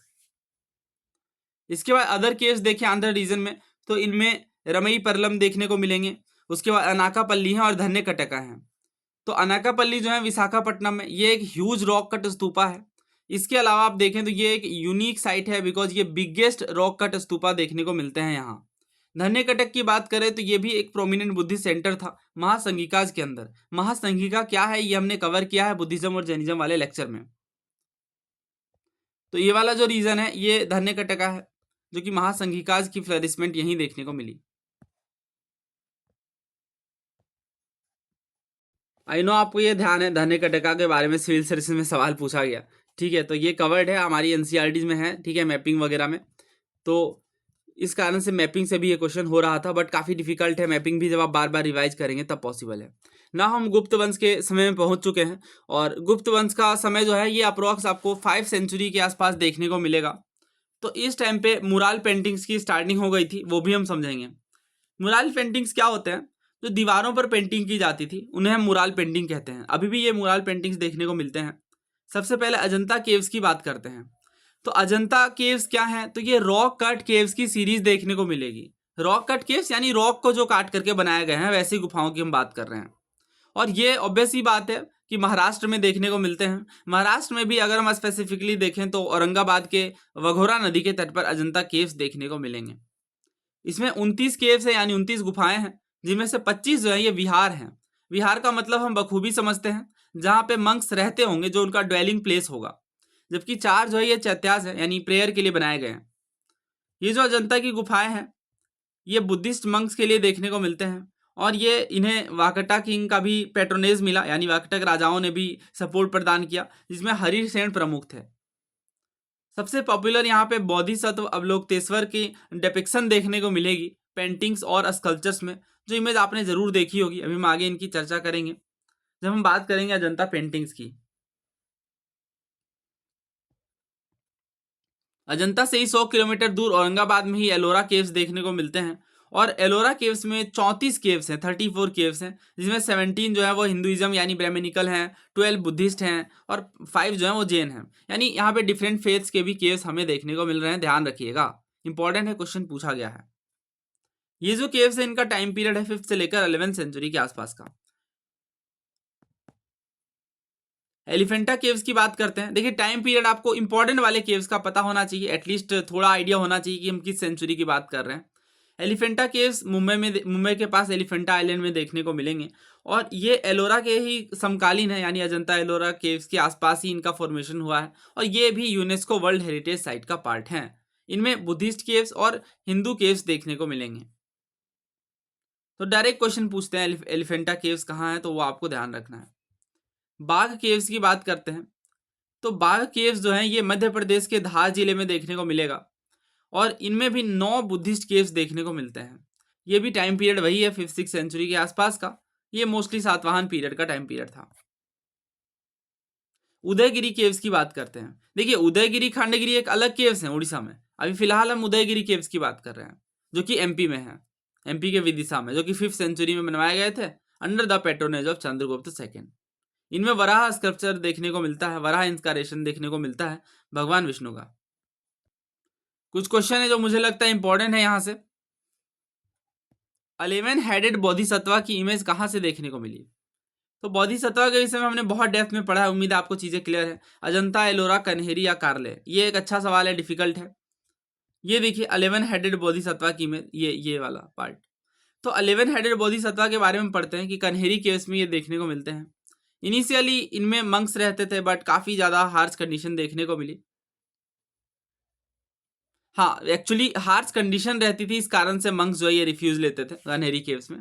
इसके बाद अदर केव्स देखें आंध्र रीजन में, तो इनमें रमई परलम देखने को मिलेंगे। उसके बाद अनाकापल्ली है और धन्य कटका है। तो अनाकापल्ली जो है विशाखापट्टनम में, ये एक ह्यूज रॉक कट स्तूपा है। इसके अलावा आप देखें तो ये एक यूनिक साइट है, बिकॉज ये बिगेस्ट रॉक कट स्तूपा देखने को मिलते हैं यहाँ। धन्य कटक की बात करें तो ये भी एक प्रोमिनेंट बुद्धिस्ट सेंटर था महासंघिकाज के अंदर। महासंघिका क्या है ये हमने कवर किया है बुद्धिज्म और जैनिज्म वाले लेक्चर में। तो ये वाला जो रीजन है ये धन्य कटका है, जो कि महासंघिकाज की फ्लरिशमेंट यहीं देखने को मिली। आई नो आपको ये ध्यान है धन्य कटका के बारे में सिविल सर्विस में सवाल पूछा गया। ठीक है, तो ये कवर्ड है हमारी एनसीईआरटी में है, ठीक है, मैपिंग वगैरह में। तो इस कारण से मैपिंग से भी ये क्वेश्चन हो रहा था, बट काफ़ी डिफिकल्ट है मैपिंग भी, जब आप बार बार रिवाइज करेंगे तब पॉसिबल है ना। हम गुप्त वंश के समय में पहुंच चुके हैं, और गुप्त वंश का समय जो है ये अप्रोक्स आपको 5 सेंचुरी के आसपास देखने को मिलेगा। तो इस टाइम पे मुराल पेंटिंग्स की स्टार्टिंग हो गई थी, वो भी हम समझेंगे। मुराल पेंटिंग्स क्या होते हैं? जो दीवारों पर पेंटिंग की जाती थी उन्हें हम मुराल पेंटिंग कहते हैं। अभी भी ये मुराल पेंटिंग्स देखने को मिलते हैं। सबसे पहले अजंता केव्स की बात करते हैं। तो अजंता केव्स क्या है? तो ये रॉक कट केव्स की सीरीज देखने को मिलेगी। रॉक कट केव्स यानी रॉक को जो काट करके बनाए गए हैं वैसी गुफाओं की हम बात कर रहे हैं। और ये ऑब्वियस ही बात है कि महाराष्ट्र में देखने को मिलते हैं। महाराष्ट्र में भी अगर हम स्पेसिफिकली देखें तो औरंगाबाद के वघोरा नदी के तट पर अजंता केव्स देखने को मिलेंगे। इसमें 29 केव्स है, यानी 29 गुफाएं हैं, जिनमें से 25 जो है ये विहार हैं। विहार का मतलब हम बखूबी समझते हैं जहाँ पे मंक्स रहते होंगे, जो उनका ड्वेलिंग प्लेस होगा। जबकि 4 जो है ये चैत्यास है, यानी प्रेयर के लिए बनाए गए हैं। ये जो अजंता की गुफाएं हैं ये बुद्धिस्ट मंक्स के लिए देखने को मिलते हैं, और ये इन्हें वाकटा किंग का भी पेट्रोनेज मिला, यानी वाकटक राजाओं ने भी सपोर्ट प्रदान किया, जिसमें हरीर सेन प्रमुख थे। सबसे पॉपुलर यहाँ पे बोधिसत्व अवलोकतेश्वर की डिपिक्शन देखने को मिलेगी पेंटिंग्स और स्कल्पचर्स में, जो इमेज आपने जरूर देखी होगी। अभी हम आगे इनकी चर्चा करेंगे जब हम बात करेंगे अजंता पेंटिंग्स की। अजंता से ही 100 किलोमीटर दूर औरंगाबाद में ही एलोरा केव्स देखने को मिलते हैं। और एलोरा केव्स में 34 केव्स हैं, 34 केव्स हैं, जिसमें 17 जो है वो हिंदुइज्म यानी ब्राह्मणिकल हैं, 12 बुद्धिस्ट हैं, और 5 जो है वो जैन हैं। यानी यहाँ पे डिफरेंट फेथ्स के भी केव्स हमें देखने को मिल रहे हैं, ध्यान रखिएगा, इंपॉर्टेंट है, क्वेश्चन पूछा गया है। ये जो केव्स है इनका टाइम पीरियड है 5th से लेकर 11th सेंचुरी के आसपास का। एलिफेंटा केव्स की बात करते हैं। देखिए टाइम पीरियड आपको इंपॉर्टेंट वाले केव्स का पता होना चाहिए, एटलीस्ट थोड़ा आइडिया होना चाहिए कि हम किस सेंचुरी की बात कर रहे हैं। एलिफेंटा केव्स मुंबई के पास एलिफेंटा आइलैंड में देखने को मिलेंगे, और ये एलोरा के ही समकालीन है, यानी अजंता एलोरा केव्स के आसपास ही इनका फॉर्मेशन हुआ है, और ये भी यूनेस्को वर्ल्ड हेरिटेज साइट का पार्ट है। इनमें बुद्धिस्ट केव्स और हिंदू केव्स देखने को मिलेंगे। तो डायरेक्ट क्वेश्चन पूछते हैं एलिफेंटा केव्स कहाँ है, तो वो आपको ध्यान रखना है। बाघ केव्स की बात करते हैं। तो बाघ केव्स जो हैं ये मध्य प्रदेश के धार जिले में देखने को मिलेगा, और इनमें भी 9 बुद्धिस्ट केव्स देखने को मिलते हैं। ये भी टाइम पीरियड वही है 5th-6th सेंचुरी के आसपास का। ये मोस्टली सातवाहन पीरियड का टाइम पीरियड था। उदयगिरी केव्स की बात करते हैं। देखिए उदयगिरी खंडगिरी एक अलग केव्स हैं उड़ीसा में। अभी फिलहाल हम उदयगिरी केव्स की बात कर रहे हैं, जो कि एमपी में है, एमपी के विदिशा में, जो कि 5th सेंचुरी में बनवाए गए थे under the patronage of Chandragupta second. इनमें वराह स्कल्पचर देखने को मिलता है, वराह इंस्कारेशन देखने को मिलता है भगवान विष्णु का। कुछ क्वेश्चन है जो मुझे लगता है इंपॉर्टेंट है यहाँ से। 11 हेडेड बोधिसत्वा की इमेज कहाँ से देखने को मिली? तो बोधिसत्वा के विषय में हमने बहुत डेप्थ में पढ़ा है, उम्मीद है आपको चीजें क्लियर है। अजंता, एलोरा, कन्हेरी या कार्ले, ये एक अच्छा सवाल है, डिफिकल्ट है। ये देखिए 11 हेडेड बोधिसत्वा की इमेज, ये वाला पार्ट। तो 11 हेडेड बोधिसत्वा के बारे में पढ़ते हैं कि कन्हेरी केव्स में ये देखने को मिलते हैं। इनिशियली इनमें मंक्स रहते थे बट काफ़ी ज़्यादा हार्श कंडीशन देखने को मिली। हाँ, एक्चुअली हार्श कंडीशन रहती थी, इस कारण से मंक्स जो है ये रिफ्यूज लेते थे कन्हेरी केव्स में।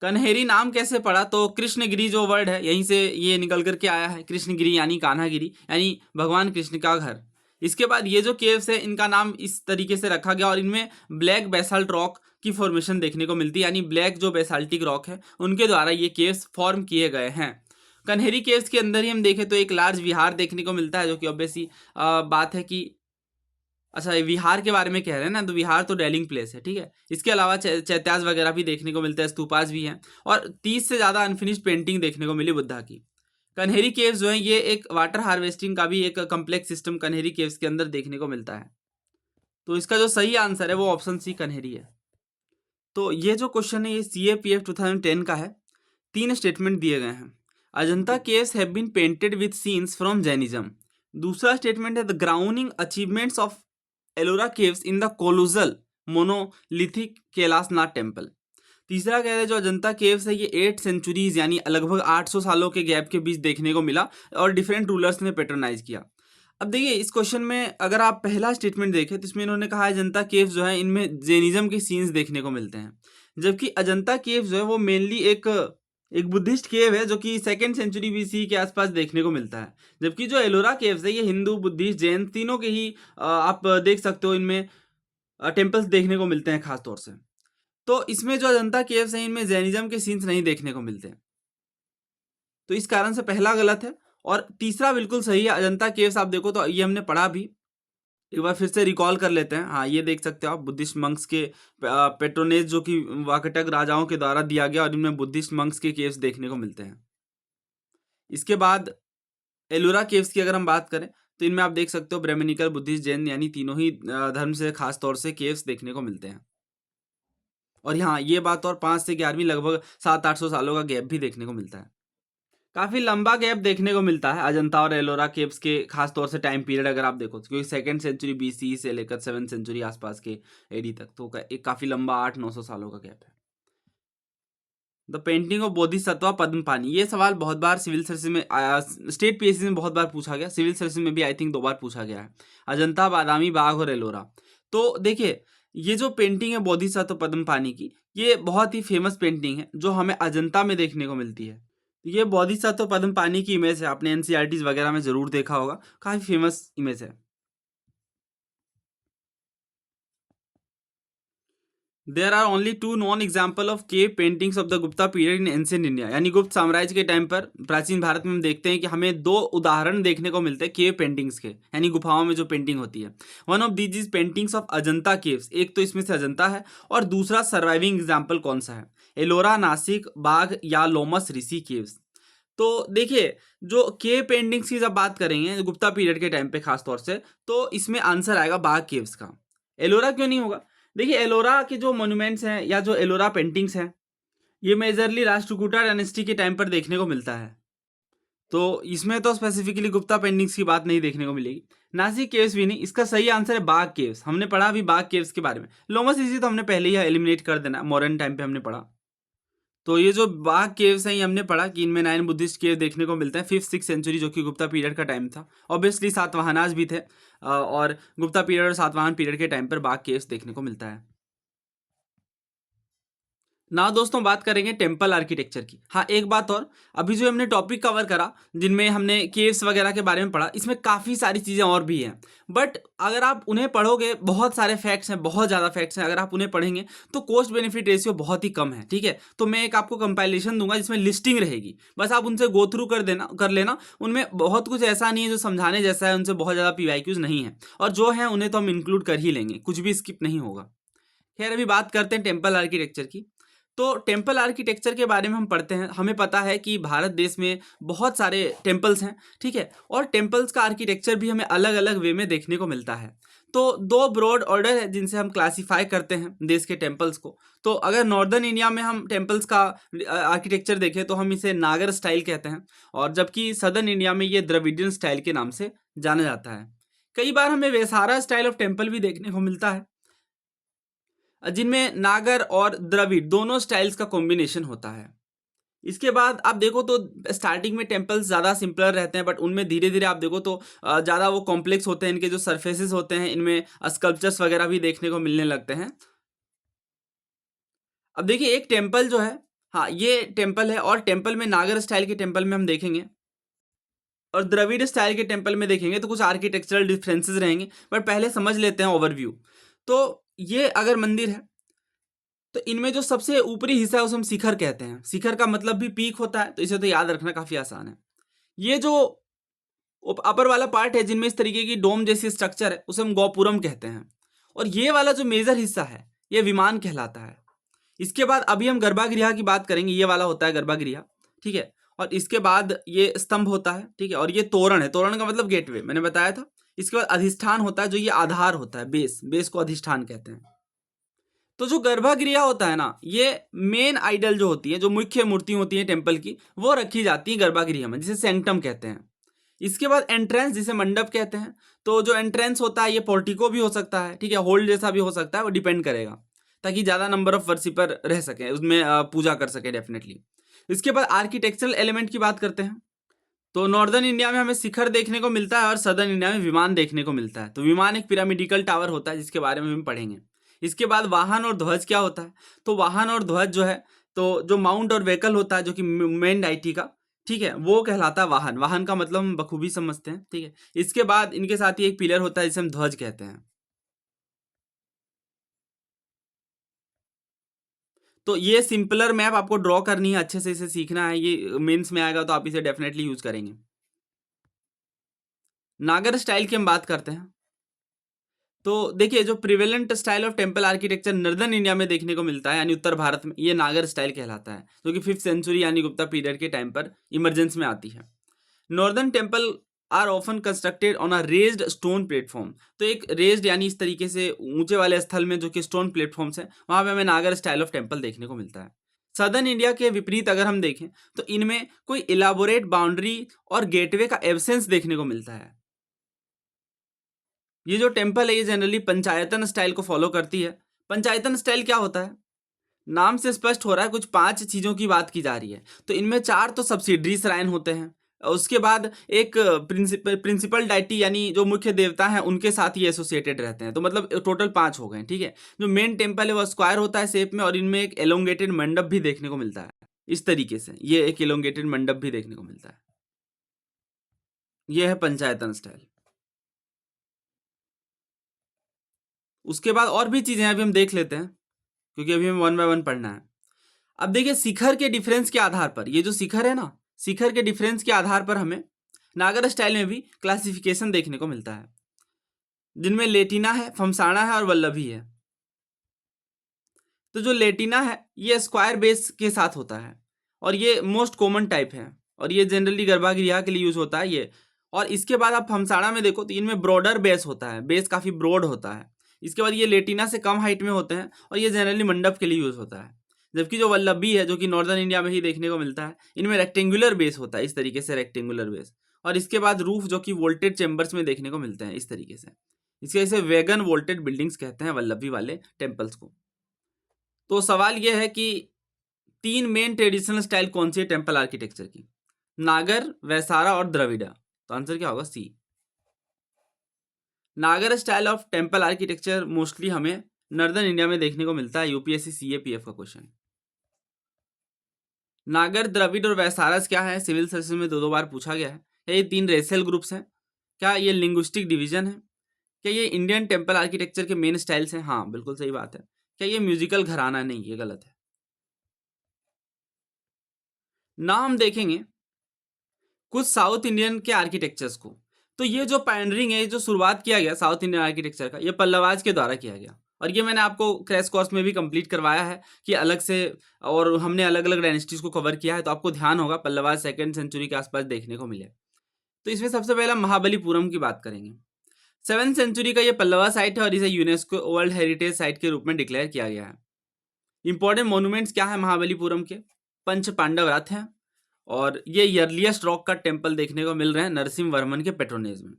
कन्हेरी नाम कैसे पड़ा, तो कृष्णगिरी जो वर्ड है यहीं से ये निकल करके आया है। कृष्णगिरी यानी कान्हागिरी, यानी भगवान कृष्ण का घर। इसके बाद ये जो केव्स है इनका नाम इस तरीके से रखा गया और इनमें ब्लैक बेसाल्ट रॉक की फॉर्मेशन देखने को मिलती है, यानी ब्लैक जो बेसाल्टिक रॉक है उनके द्वारा ये केव्स फॉर्म किए गए हैं। कन्हेरी केव्स के अंदर ही हम देखें तो एक लार्ज विहार देखने को मिलता है, जो कि ऑब्वियसली बात है कि अच्छा, ये विहार के बारे में कह रहे हैं ना, तो विहार तो डेलिंग प्लेस है, ठीक है। इसके अलावा चैत्यास वगैरह भी देखने को मिलता है, स्तूपास भी हैं और 30 से ज़्यादा अनफिनिश्ड पेंटिंग देखने को मिली बुद्धा की। कन्हेरी केव्स जो है ये एक वाटर हार्वेस्टिंग का भी एक कम्प्लेक्स सिस्टम कन्हेरी केव्स के अंदर देखने को मिलता है। तो इसका जो सही आंसर है वो ऑप्शन सी कन्हेरी है। तो ये जो क्वेश्चन है ये CAPF 2010 का है। 3 स्टेटमेंट दिए गए हैं। Ajanta caves have been painted with scenes from Jainism. दूसरा स्टेटमेंट है the grounding achievements of Ellora caves in the colossal monolithic Kailashnath temple. तीसरा कह रहे हैं जो अजंता केव्स है ये 8 सेंचुरीज यानी लगभग 800 सालों के गैप के बीच देखने को मिला और डिफरेंट रूलर्स ने पेट्रोनाइज किया। अब देखिए इस क्वेश्चन में अगर आप पहला स्टेटमेंट देखें तो इसमें इन्होंने कहा है अजंता केव्स जो है इनमें जैनिज्म के सीन्स देखने को मिलते हैं, जबकि अजंता केव्स जो है वो मेनली एक एक बुद्धिस्ट केव है जो कि 2nd सेंचुरी BC के आसपास देखने को मिलता है। जबकि जो एलोरा केव्स है ये हिंदू, बुद्धिस्ट, जैन तीनों के ही आप देख सकते हो इनमें टेम्पल्स देखने को मिलते हैं खास तौर से। तो इसमें जो अजंता केव्स हैं इनमें जैनिज्म के सीन्स नहीं देखने को मिलते, तो इस कारण से पहला गलत है। और तीसरा बिल्कुल सही है। अजंता केव्स आप देखो तो ये हमने पढ़ा भी, एक बार फिर से रिकॉल कर लेते हैं। हाँ, ये देख सकते हो आप बुद्धिस्ट मंक्स के पेट्रोनेज जो कि वाकटक राजाओं के द्वारा दिया गया और इनमें बुद्धिस्ट मंक्स के केव्स देखने को मिलते हैं। इसके बाद एलोरा केव्स की अगर हम बात करें तो इनमें आप देख सकते हो ब्राह्मणिकल, बुद्धिस्ट, जैन यानी तीनों ही धर्म से खास तौर से केव्स देखने को मिलते हैं। और यहाँ ये बात और 5 से 11वीं लगभग 700-800 सालों का गैप भी देखने को मिलता है। काफ़ी लंबा गैप देखने को मिलता है अजंता और एलोरा केव्स के खास तौर से टाइम पीरियड अगर आप देखो, क्योंकि 2nd सेंचुरी BC से लेकर 7th सेंचुरी आसपास के AD तक, तो एक काफ़ी लंबा 800-900 सालों का गैप है। द पेंटिंग ऑफ बोधिसत्वा पद्म पानी, ये सवाल बहुत बार सिविल सर्विस में स्टेट PSC में बहुत बार पूछा गया, सिविल सर्विस में भी आई थिंक 2 बार पूछा गया है। अजंता, बादामी, बाघ और एलोरा। तो देखिए ये जो पेंटिंग है बोधिसत्व पद्म पानी की, ये बहुत ही फेमस पेंटिंग है जो हमें अजंता में देखने को मिलती है। ये बोधिसत्व पद्म पानी की इमेज है, आपने NCERTs वगैरह में जरूर देखा होगा, काफी फेमस इमेज है। There are only 2 known example of cave paintings of the Gupta period in ancient India, यानी गुप्त साम्राज्य के टाइम पर प्राचीन भारत में हम देखते हैं कि हमें 2 उदाहरण देखने को मिलते हैं केव पेंटिंग्स के, यानी गुफाओं में जो पेंटिंग होती है। One of these is paintings of Ajanta caves, एक तो इसमें से अजंता है और दूसरा सर्वाइविंग एग्जाम्पल कौन सा है, एलोरा, नासिक, बाघ या लोमस ऋषि केव्स। तो देखिए जो केव पेंटिंग्स की जब बात करेंगे गुप्ता पीरियड के टाइम पे खास तौर से, तो इसमें आंसर आएगा बाघ केव्स का। एलोरा क्यों नहीं होगा, देखिए एलोरा के जो मोन्यूमेंट्स हैं या जो एलोरा पेंटिंग्स हैं ये मेजरली राष्ट्रकूटा डायनेस्टी के टाइम पर देखने को मिलता है, तो इसमें तो स्पेसिफिकली गुप्ता पेंटिंग्स की बात नहीं देखने को मिलेगी। नासिक केव्स भी नहीं, इसका सही आंसर है बाघ केव्स। हमने पढ़ा अभी बाघ केव्स के बारे में, लोमस इसी तो हमने पहले ही एलिमिनेट कर देना, मॉडर्न टाइम पे हमने पढ़ा। तो ये जो बाघ केव्स हैं ये हमने पढ़ा कि इनमें 9 बुद्धिस्ट केव देखने को मिलते हैं 5th-6th सेंचुरी, जो कि गुप्ता पीरियड का टाइम था। ऑब्वियसली सातवाहनास भी थे और गुप्ता पीरियड और सातवाहन पीरियड के टाइम पर बाघ केव्स देखने को मिलता है। ना दोस्तों बात करेंगे टेम्पल आर्किटेक्चर की। हाँ, एक बात और, अभी जो हमने टॉपिक कवर करा जिनमें हमने केव्स वगैरह के बारे में पढ़ा, इसमें काफ़ी सारी चीज़ें और भी हैं, बट अगर आप उन्हें पढ़ोगे, बहुत सारे फैक्ट्स हैं, बहुत ज़्यादा फैक्ट्स हैं, अगर आप उन्हें पढ़ेंगे तो कॉस्ट बेनिफिट रेशियो बहुत ही कम है, ठीक है। तो मैं एक आपको कंपाइलेशन दूंगा जिसमें लिस्टिंग रहेगी, बस आप उनसे गो थ्रू कर लेना। उनमें बहुत कुछ ऐसा नहीं है जो समझाने जैसा है, उनसे बहुत ज़्यादा PYQs नहीं है, और जो है उन्हें तो हम इंक्लूड कर ही लेंगे, कुछ भी स्किप नहीं होगा। खैर अभी बात करते हैं टेम्पल आर्किटेक्चर की। तो टेम्पल आर्किटेक्चर के बारे में हम पढ़ते हैं, हमें पता है कि भारत देश में बहुत सारे टेम्पल्स हैं, ठीक है, और टेम्पल्स का आर्किटेक्चर भी हमें अलग अलग वे में देखने को मिलता है। तो 2 ब्रॉड ऑर्डर है जिनसे हम क्लासीफाई करते हैं देश के टेम्पल्स को। तो अगर नॉर्दर्न इंडिया में हम टेम्पल्स का आर्किटेक्चर देखें तो हम इसे नागर स्टाइल कहते हैं, और जबकि सदर्न इंडिया में ये द्रविडियन स्टाइल के नाम से जाना जाता है। कई बार हमें वैसारा स्टाइल ऑफ टेम्पल भी देखने को मिलता है, जिनमें नागर और द्रविड़ दोनों स्टाइल्स का कॉम्बिनेशन होता है। इसके बाद आप देखो तो स्टार्टिंग में टेम्पल्स ज़्यादा सिंपलर रहते हैं, बट उनमें धीरे धीरे आप देखो तो ज़्यादा वो कॉम्प्लेक्स होते हैं, इनके जो सरफेसेस होते हैं इनमें स्कल्पचर्स वगैरह भी देखने को मिलने लगते हैं। अब देखिए एक टेम्पल जो है, हाँ ये टेम्पल है, और टेम्पल में नागर स्टाइल के टेम्पल में हम देखेंगे और द्रविड़ स्टाइल के टेम्पल में देखेंगे तो कुछ आर्किटेक्चरल डिफरेंसेस रहेंगे, बट पहले समझ लेते हैं ओवरव्यू। तो ये अगर मंदिर है तो इनमें जो सबसे ऊपरी हिस्सा है उसे हम शिखर कहते हैं। शिखर का मतलब भी पीक होता है, तो इसे तो याद रखना काफी आसान है। ये जो अपर वाला पार्ट है जिनमें इस तरीके की डोम जैसी स्ट्रक्चर है उसे हम गोपुरम कहते हैं, और ये वाला जो मेजर हिस्सा है ये विमान कहलाता है। इसके बाद अभी हम गर्भगृह की बात करेंगे, ये वाला होता है गर्भगृह, ठीक है। और इसके बाद ये स्तंभ होता है, ठीक है, और ये तोरण है, तोरण का मतलब गेटवे मैंने बताया था। इसके बाद अधिष्ठान होता है, जो ये आधार होता है, बेस, बेस को अधिष्ठान कहते हैं। तो जो गर्भगृह होता है ना, ये मेन आइडल जो होती है, जो मुख्य मूर्ति होती है टेम्पल की, वो रखी जाती है गर्भगृह में, जिसे सेंक्टम कहते हैं। इसके बाद एंट्रेंस, जिसे मंडप कहते हैं। तो जो एंट्रेंस होता है ये पोर्टिको भी हो सकता है, ठीक है, होल जैसा भी हो सकता है, वो डिपेंड करेगा, ताकि ज़्यादा नंबर ऑफ वर्शिपर रह सके उसमें, पूजा कर सके डेफिनेटली। इसके बाद आर्किटेक्चरल एलिमेंट की बात करते हैं। तो नॉर्दर्न इंडिया में हमें शिखर देखने को मिलता है और सदर्न इंडिया में विमान देखने को मिलता है। तो विमान एक पिरामिडिकल टावर होता है जिसके बारे में हम पढ़ेंगे। इसके बाद वाहन और ध्वज क्या होता है, तो वाहन और ध्वज जो है, तो जो माउंट और व्हीकल होता है जो कि मेन डाइटी का, ठीक है, वो कहलाता है वाहन। वाहन का मतलब हम बखूबी समझते हैं, ठीक है। इसके बाद इनके साथ ही एक पिलर होता है जिसे हम ध्वज कहते हैं। तो ये सिंपलर मैप आपको ड्रॉ करनी है, अच्छे से इसे सीखना है, ये मेंस में आएगा तो आप इसे डेफिनेटली यूज करेंगे। नागर स्टाइल की हम बात करते हैं। तो देखिए जो prevalent style of temple architecture northern India में देखने को मिलता है, यानी उत्तर भारत में, ये नागर स्टाइल कहलाता है, जो कि 5th सेंचुरी यानी गुप्ता पीरियड के टाइम पर इमरजेंस में आती है। Northern temple are often constructed on a raised stone platform. तो एक रेज्ड यानी इस तरीके से ऊंचे वाले स्थल में जो कि स्टोन प्लेटफॉर्म्स हैं, वहां पे हमें नागर स्टाइल ऑफ टेम्पल देखने को मिलता है। सदर्न इंडिया के विपरीत अगर हम देखें तो इनमें कोई इलाबोरेट बाउंड्री और गेटवे का एब्सेंस देखने को मिलता है। ये जो टेम्पल है ये जनरली पंचायतन स्टाइल को फॉलो करती है। पंचायतन स्टाइल क्या होता है, नाम से स्पष्ट हो रहा है, कुछ 5 चीजों की बात की जा रही है। तो इनमें 4 तो सब्सिडरी श्राइन होते हैं, और उसके बाद एक प्रिंसिपल डाइटी यानी जो मुख्य देवता हैं उनके साथ ही एसोसिएटेड रहते हैं। तो मतलब टोटल 5 हो गए, ठीक है। जो मेन टेम्पल है वो स्क्वायर होता है शेप में, और इनमें एक एलोंगेटेड मंडप भी देखने को मिलता है। इस तरीके से ये एक एलोंगेटेड मंडप भी देखने को मिलता है। ये है पंचायतन स्टाइल। उसके बाद और भी चीजें अभी हम देख लेते हैं, क्योंकि अभी हमें वन बाय वन पढ़ना है। अब देखिए शिखर के डिफरेंस के आधार पर, ये जो शिखर है ना, शिखर के डिफरेंस के आधार पर हमें नागर स्टाइल में भी क्लासिफिकेशन देखने को मिलता है, जिनमें लेटिना है, फमसाणा है और वल्लभी है। तो जो लेटिना है ये स्क्वायर बेस के साथ होता है, और ये मोस्ट कॉमन टाइप है, और ये जनरली गर्भगृह के लिए यूज होता है ये। और इसके बाद आप फमसाणा में देखो तो इनमें ब्रॉडर बेस होता है, बेस काफी ब्रॉड होता है। इसके बाद ये लेटिना से कम हाइट में होते हैं, और ये जनरली मंडप के लिए यूज होता है। जबकि जो वल्लभी है, जो कि नॉर्दर्न इंडिया में ही देखने को मिलता है, इनमें रेक्टेंगुलर बेस होता है, इस तरीके से रेक्टेंगुलर बेस। और इसके बाद रूफ जो कि वोल्टेड चेंबर्स में देखने को मिलते हैं, इस तरीके से। इसके जैसे वैगन वोल्टेड बिल्डिंग्स कहते हैं वल्लभी वाले टेम्पल्स को। तो सवाल यह है कि 3 मेन ट्रेडिशनल स्टाइल कौन सी है टेम्पल आर्किटेक्चर की, नागर, वैसारा और द्रविड़ा। तो आंसर क्या होगा, सी। नागर style of temple architecture mostly हमें नॉर्दर्न इंडिया में देखने को मिलता है, यूपीएससी सीएपीएफ का क्वेश्चन। नागर, द्रविड़ और वैसारस क्या है, सिविल सर्विस में 2 बार पूछा गया है। क्या ये 3 रेसियल ग्रुप्स हैं? क्या ये लिंग्विस्टिक डिवीजन है? क्या ये इंडियन टेम्पल आर्किटेक्चर के मेन स्टाइल्स हैं? हाँ बिल्कुल सही बात है। क्या ये म्यूजिकल घराना? नहीं, ये गलत है। नाम देखेंगे कुछ साउथ इंडियन के आर्किटेक्चर्स को। तो ये जो पायनरिंग है, ये जो शुरुआत किया गया साउथ इंडियन आर्किटेक्चर का, ये पल्लवाज के द्वारा किया गया। और ये मैंने आपको क्रैश कोर्स में भी कंप्लीट करवाया है कि अलग से, और हमने अलग अलग डायनेस्टीज को कवर किया है, तो आपको ध्यान होगा पल्लवाज 2nd सेंचुरी के आसपास देखने को मिले। तो इसमें सबसे पहले महाबलीपुरम की बात करेंगे। 7th सेंचुरी का ये पल्लवा साइट है, और इसे यूनेस्को वर्ल्ड हेरिटेज साइट के रूप में डिक्लेयर किया गया है। इंपॉर्टेंट मोन्यूमेंट्स क्या है महाबलीपुरम के, पंच पांडव रथ हैं, और ये अर्लीस्ट रॉक का टेम्पल देखने को मिल रहे हैं नरसिंह वर्मन के पेट्रोनेज में।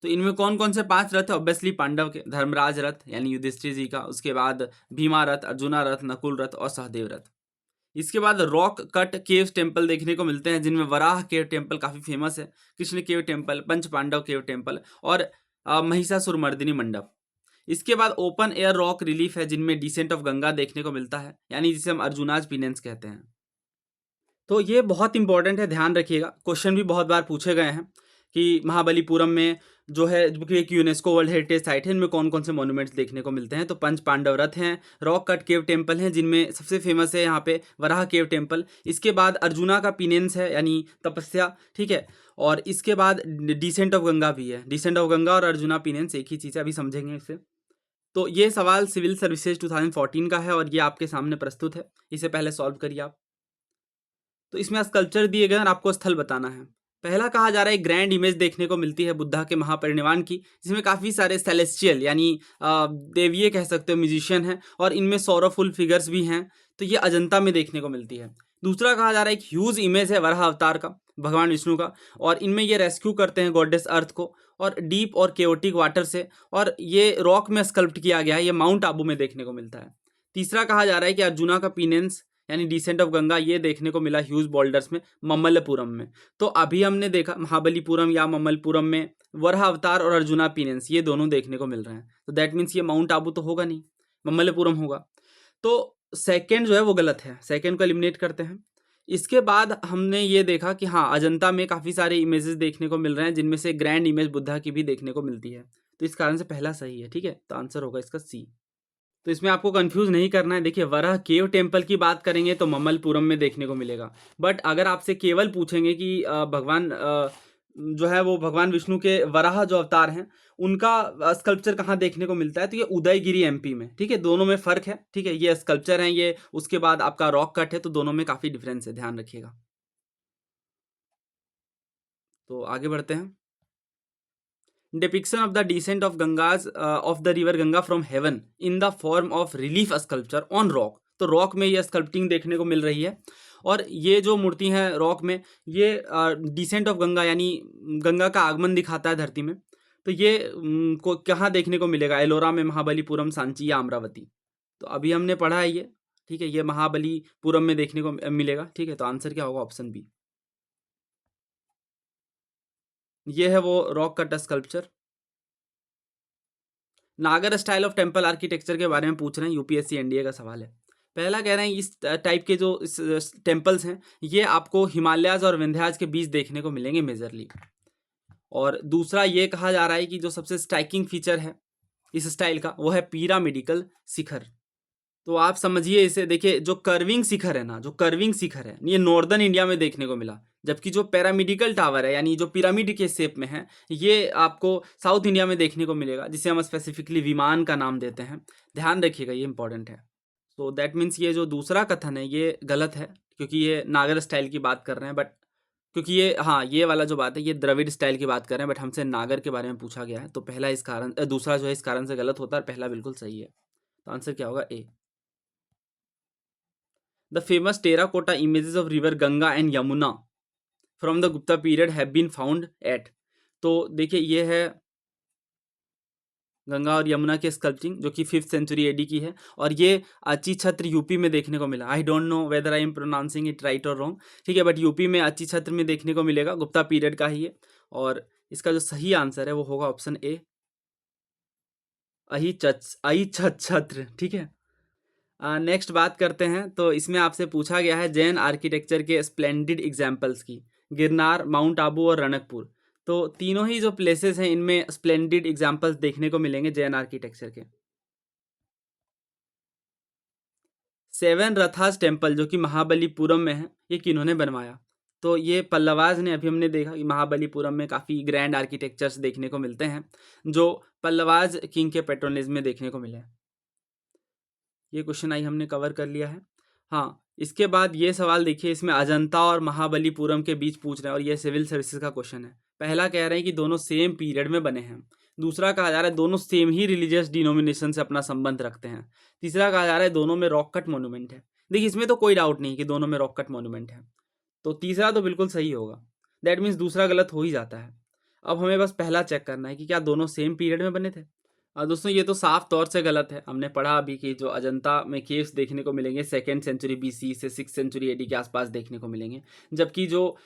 तो इनमें कौन कौन से 5 रथ है, ऑब्वियसली पांडव के, धर्मराज रथ यानी युधिष्ठिर जी का, उसके बाद भीमा रथ, अर्जुना रथ, नकुल रथ और सहदेव रथ। इसके बाद रॉक कट केव टेम्पल देखने को मिलते हैं, जिनमें वराह केव टेम्पल काफ़ी फेमस है, कृष्ण केव टेम्पल, पंच पांडव केव टेम्पल और महिषासुरमर्दिनी मंडप। इसके बाद ओपन एयर रॉक रिलीफ है, जिनमें डिसेंट ऑफ गंगा देखने को मिलता है, यानी जिसे हम अर्जुनाज पिनेंस कहते हैं। तो ये बहुत इंपॉर्टेंट है, ध्यान रखिएगा। क्वेश्चन भी बहुत बार पूछे गए हैं कि महाबलीपुरम में जो है, जो कि एक यूनेस्को वर्ल्ड हेरिटेज साइट है, इनमें कौन कौन से मॉन्यूमेंट्स देखने को मिलते हैं। तो पंच पांडव रथ हैं, रॉक कट केव टेम्पल हैं, जिनमें सबसे फेमस है यहाँ पे वराह केव टेम्पल। इसके बाद अर्जुना का पिनेंस है, यानी तपस्या, ठीक है। और इसके बाद डिसेंट ऑफ गंगा भी है। डिसेंट ऑफ गंगा और अर्जुना पिनेंस एक ही चीज़ है, अभी समझेंगे इसे। तो ये सवाल सिविल सर्विसेज 2014 का है और ये आपके सामने प्रस्तुत है, इसे पहले सॉल्व करिए आप। तो इसमें स्कल्पचर दिए गए और आपको स्थल बताना है। पहला कहा जा रहा है, ग्रैंड इमेज देखने को मिलती है बुद्धा के महापरिनिर्वाण की, जिसमें काफ़ी सारे सेलेस्टियल यानी देवीय कह सकते हो म्यूजिशियन हैं, और इनमें सौरफुल फिगर्स भी हैं। तो ये अजंता में देखने को मिलती है। दूसरा कहा जा रहा है, एक ह्यूज इमेज है वराह अवतार का, भगवान विष्णु का, और इनमें ये रेस्क्यू करते हैं गॉडेस अर्थ को, और डीप और केओटिक वाटर से, और ये रॉक में स्कल्प्ट किया गया है, ये माउंट आबू में देखने को मिलता है। तीसरा कहा जा रहा है कि अर्जुना का पीनेंस यानी डिसेंट ऑफ गंगा, ये देखने को मिला ह्यूज बोल्डर्स में, ममल्लपुरम में। तो अभी हमने देखा महाबलीपुरम या ममल्लपुरम में वराह अवतार और अर्जुना पीनेंस ये दोनों देखने को मिल रहे हैं। तो दैट मीन्स ये माउंट आबू तो होगा नहीं, ममल्लपुरम होगा। तो सेकंड जो है वो गलत है, सेकंड को एलिमिनेट करते हैं। इसके बाद हमने ये देखा कि हाँ, अजंता में काफ़ी सारे इमेजेस देखने को मिल रहे हैं, जिनमें से ग्रैंड इमेज बुद्धा की भी देखने को मिलती है। तो इस कारण से पहला सही है, ठीक है। तो आंसर होगा इसका सी। तो इसमें आपको कंफ्यूज नहीं करना है। देखिए, वराह केव टेम्पल की बात करेंगे तो ममल्लपुरम में देखने को मिलेगा, बट अगर आपसे केवल पूछेंगे कि भगवान जो है वो भगवान विष्णु के वराह जो अवतार हैं उनका स्कल्पचर कहाँ देखने को मिलता है, तो ये उदयगिरी एमपी में, ठीक है। दोनों में फ़र्क है, ठीक है। ये स्कल्पचर हैं ये, उसके बाद आपका रॉक कट है, तो दोनों में काफ़ी डिफरेंस है, ध्यान रखिएगा। तो आगे बढ़ते हैं। Depiction of the descent of Ganges of the river Ganga from heaven in the form of relief sculpture on rock. तो रॉक में ये स्कल्पटिंग देखने को मिल रही है, और ये जो मूर्ति हैं रॉक में, ये डिसेंट ऑफ गंगा यानी गंगा का आगमन दिखाता है धरती में। तो ये को कहाँ देखने को मिलेगा, एलोरा में, महाबलीपुरम, सांची या अमरावती। तो अभी हमने पढ़ा है ये, ठीक है। ये महाबलीपुरम में देखने को मिलेगा, ठीक है। तो आंसर क्या होगा, ऑप्शन बी। ये है वो रॉक कट स्कल्पचर। नागर स्टाइल ऑफ टेम्पल आर्किटेक्चर के बारे में पूछ रहे हैं, यूपीएससी एनडीए का सवाल है। पहला कह रहे हैं, इस टाइप के जो टेम्पल्स हैं ये आपको हिमालयाज और विंध्याज के बीच देखने को मिलेंगे मेजरली। और दूसरा ये कहा जा रहा है कि जो सबसे स्ट्राइकिंग फीचर है इस स्टाइल का वो है पिरामिडिकल शिखर। तो आप समझिए इसे, देखिए जो कर्विंग शिखर है ना, जो कर्विंग शिखर है ये नॉर्दर्न इंडिया में देखने को मिला, जबकि जो पैरामिडिकल टावर है यानी जो पिरामिड के शेप में है ये आपको साउथ इंडिया में देखने को मिलेगा, जिसे हम स्पेसिफिकली विमान का नाम देते हैं। ध्यान रखिएगा, ये इंपॉर्टेंट है। तो दैट मीन्स ये जो दूसरा कथन है ये गलत है, क्योंकि ये नागर स्टाइल की बात कर रहे हैं, बट क्योंकि ये, हाँ, ये वाला जो बात है ये द्रविड़ स्टाइल की बात कर रहे हैं, बट हमसे नागर के बारे में पूछा गया है। तो पहला इस कारण दूसरा जो है इस कारण से गलत होता है, और पहला बिल्कुल सही है। तो आंसर क्या होगा, ए। The famous terracotta images of river Ganga and Yamuna from the Gupta period have been found at। तो देखिए ये है गंगा और यमुना की स्कल्पटिंग, जो कि 5th सेंचुरी एडी की है, और ये अची छत्र यूपी में देखने को मिला। I don't know whether I am pronouncing it right और रॉन्ग, ठीक है, बट यूपी में अची छत्र में देखने को मिलेगा, गुप्ता पीरियड का ही है। और इसका जो सही आंसर है वो होगा ऑप्शन ए, अही छत्र, ठीक है। नेक्स्ट बात करते हैं। तो इसमें आपसे पूछा गया है जैन आर्किटेक्चर के स्प्लेंडिड एग्जाम्पल्स की, गिरनार, माउंट आबू और रणकपुर। तो तीनों ही जो प्लेसेस हैं इनमें स्प्लेंडिड एग्जाम्पल्स देखने को मिलेंगे जैन आर्किटेक्चर के। सेवन रथास टेम्पल जो कि महाबलीपुरम में है, ये किन्होंने बनवाया, तो ये पल्लवाज ने। अभी हमने देखा कि महाबलीपुरम में काफ़ी ग्रैंड आर्किटेक्चर्स देखने को मिलते हैं, जो पल्लवाज किंग के पेट्रोनिज्म में देखने को मिले हैं। ये क्वेश्चन आई हमने कवर कर लिया है। हाँ, इसके बाद ये सवाल देखिए, इसमें अजंता और महाबलीपुरम के बीच पूछ रहे हैं, और ये सिविल सर्विसेज का क्वेश्चन है। पहला कह रहे हैं कि दोनों सेम पीरियड में बने हैं। दूसरा कहा जा रहा है दोनों सेम ही रिलीजियस डिनोमिनेशन से अपना संबंध रखते हैं। तीसरा कहा जा रहा है दोनों में रॉक कट मोन्यूमेंट है। देखिए इसमें तो कोई डाउट नहीं कि दोनों में रॉक कट मोन्यूमेंट है, तो तीसरा तो बिल्कुल सही होगा। दैट मीन्स दूसरा गलत हो ही जाता है। अब हमें बस पहला चेक करना है कि क्या दोनों सेम पीरियड में बने थे। दोस्तों ये तो साफ तौर से गलत है। हमने पढ़ा अभी कि जो अजंता में केव्स देखने को मिलेंगे 2nd सेंचुरी बीसी से 6th सेंचुरी एडी के आसपास देखने को मिलेंगे। जबकि जो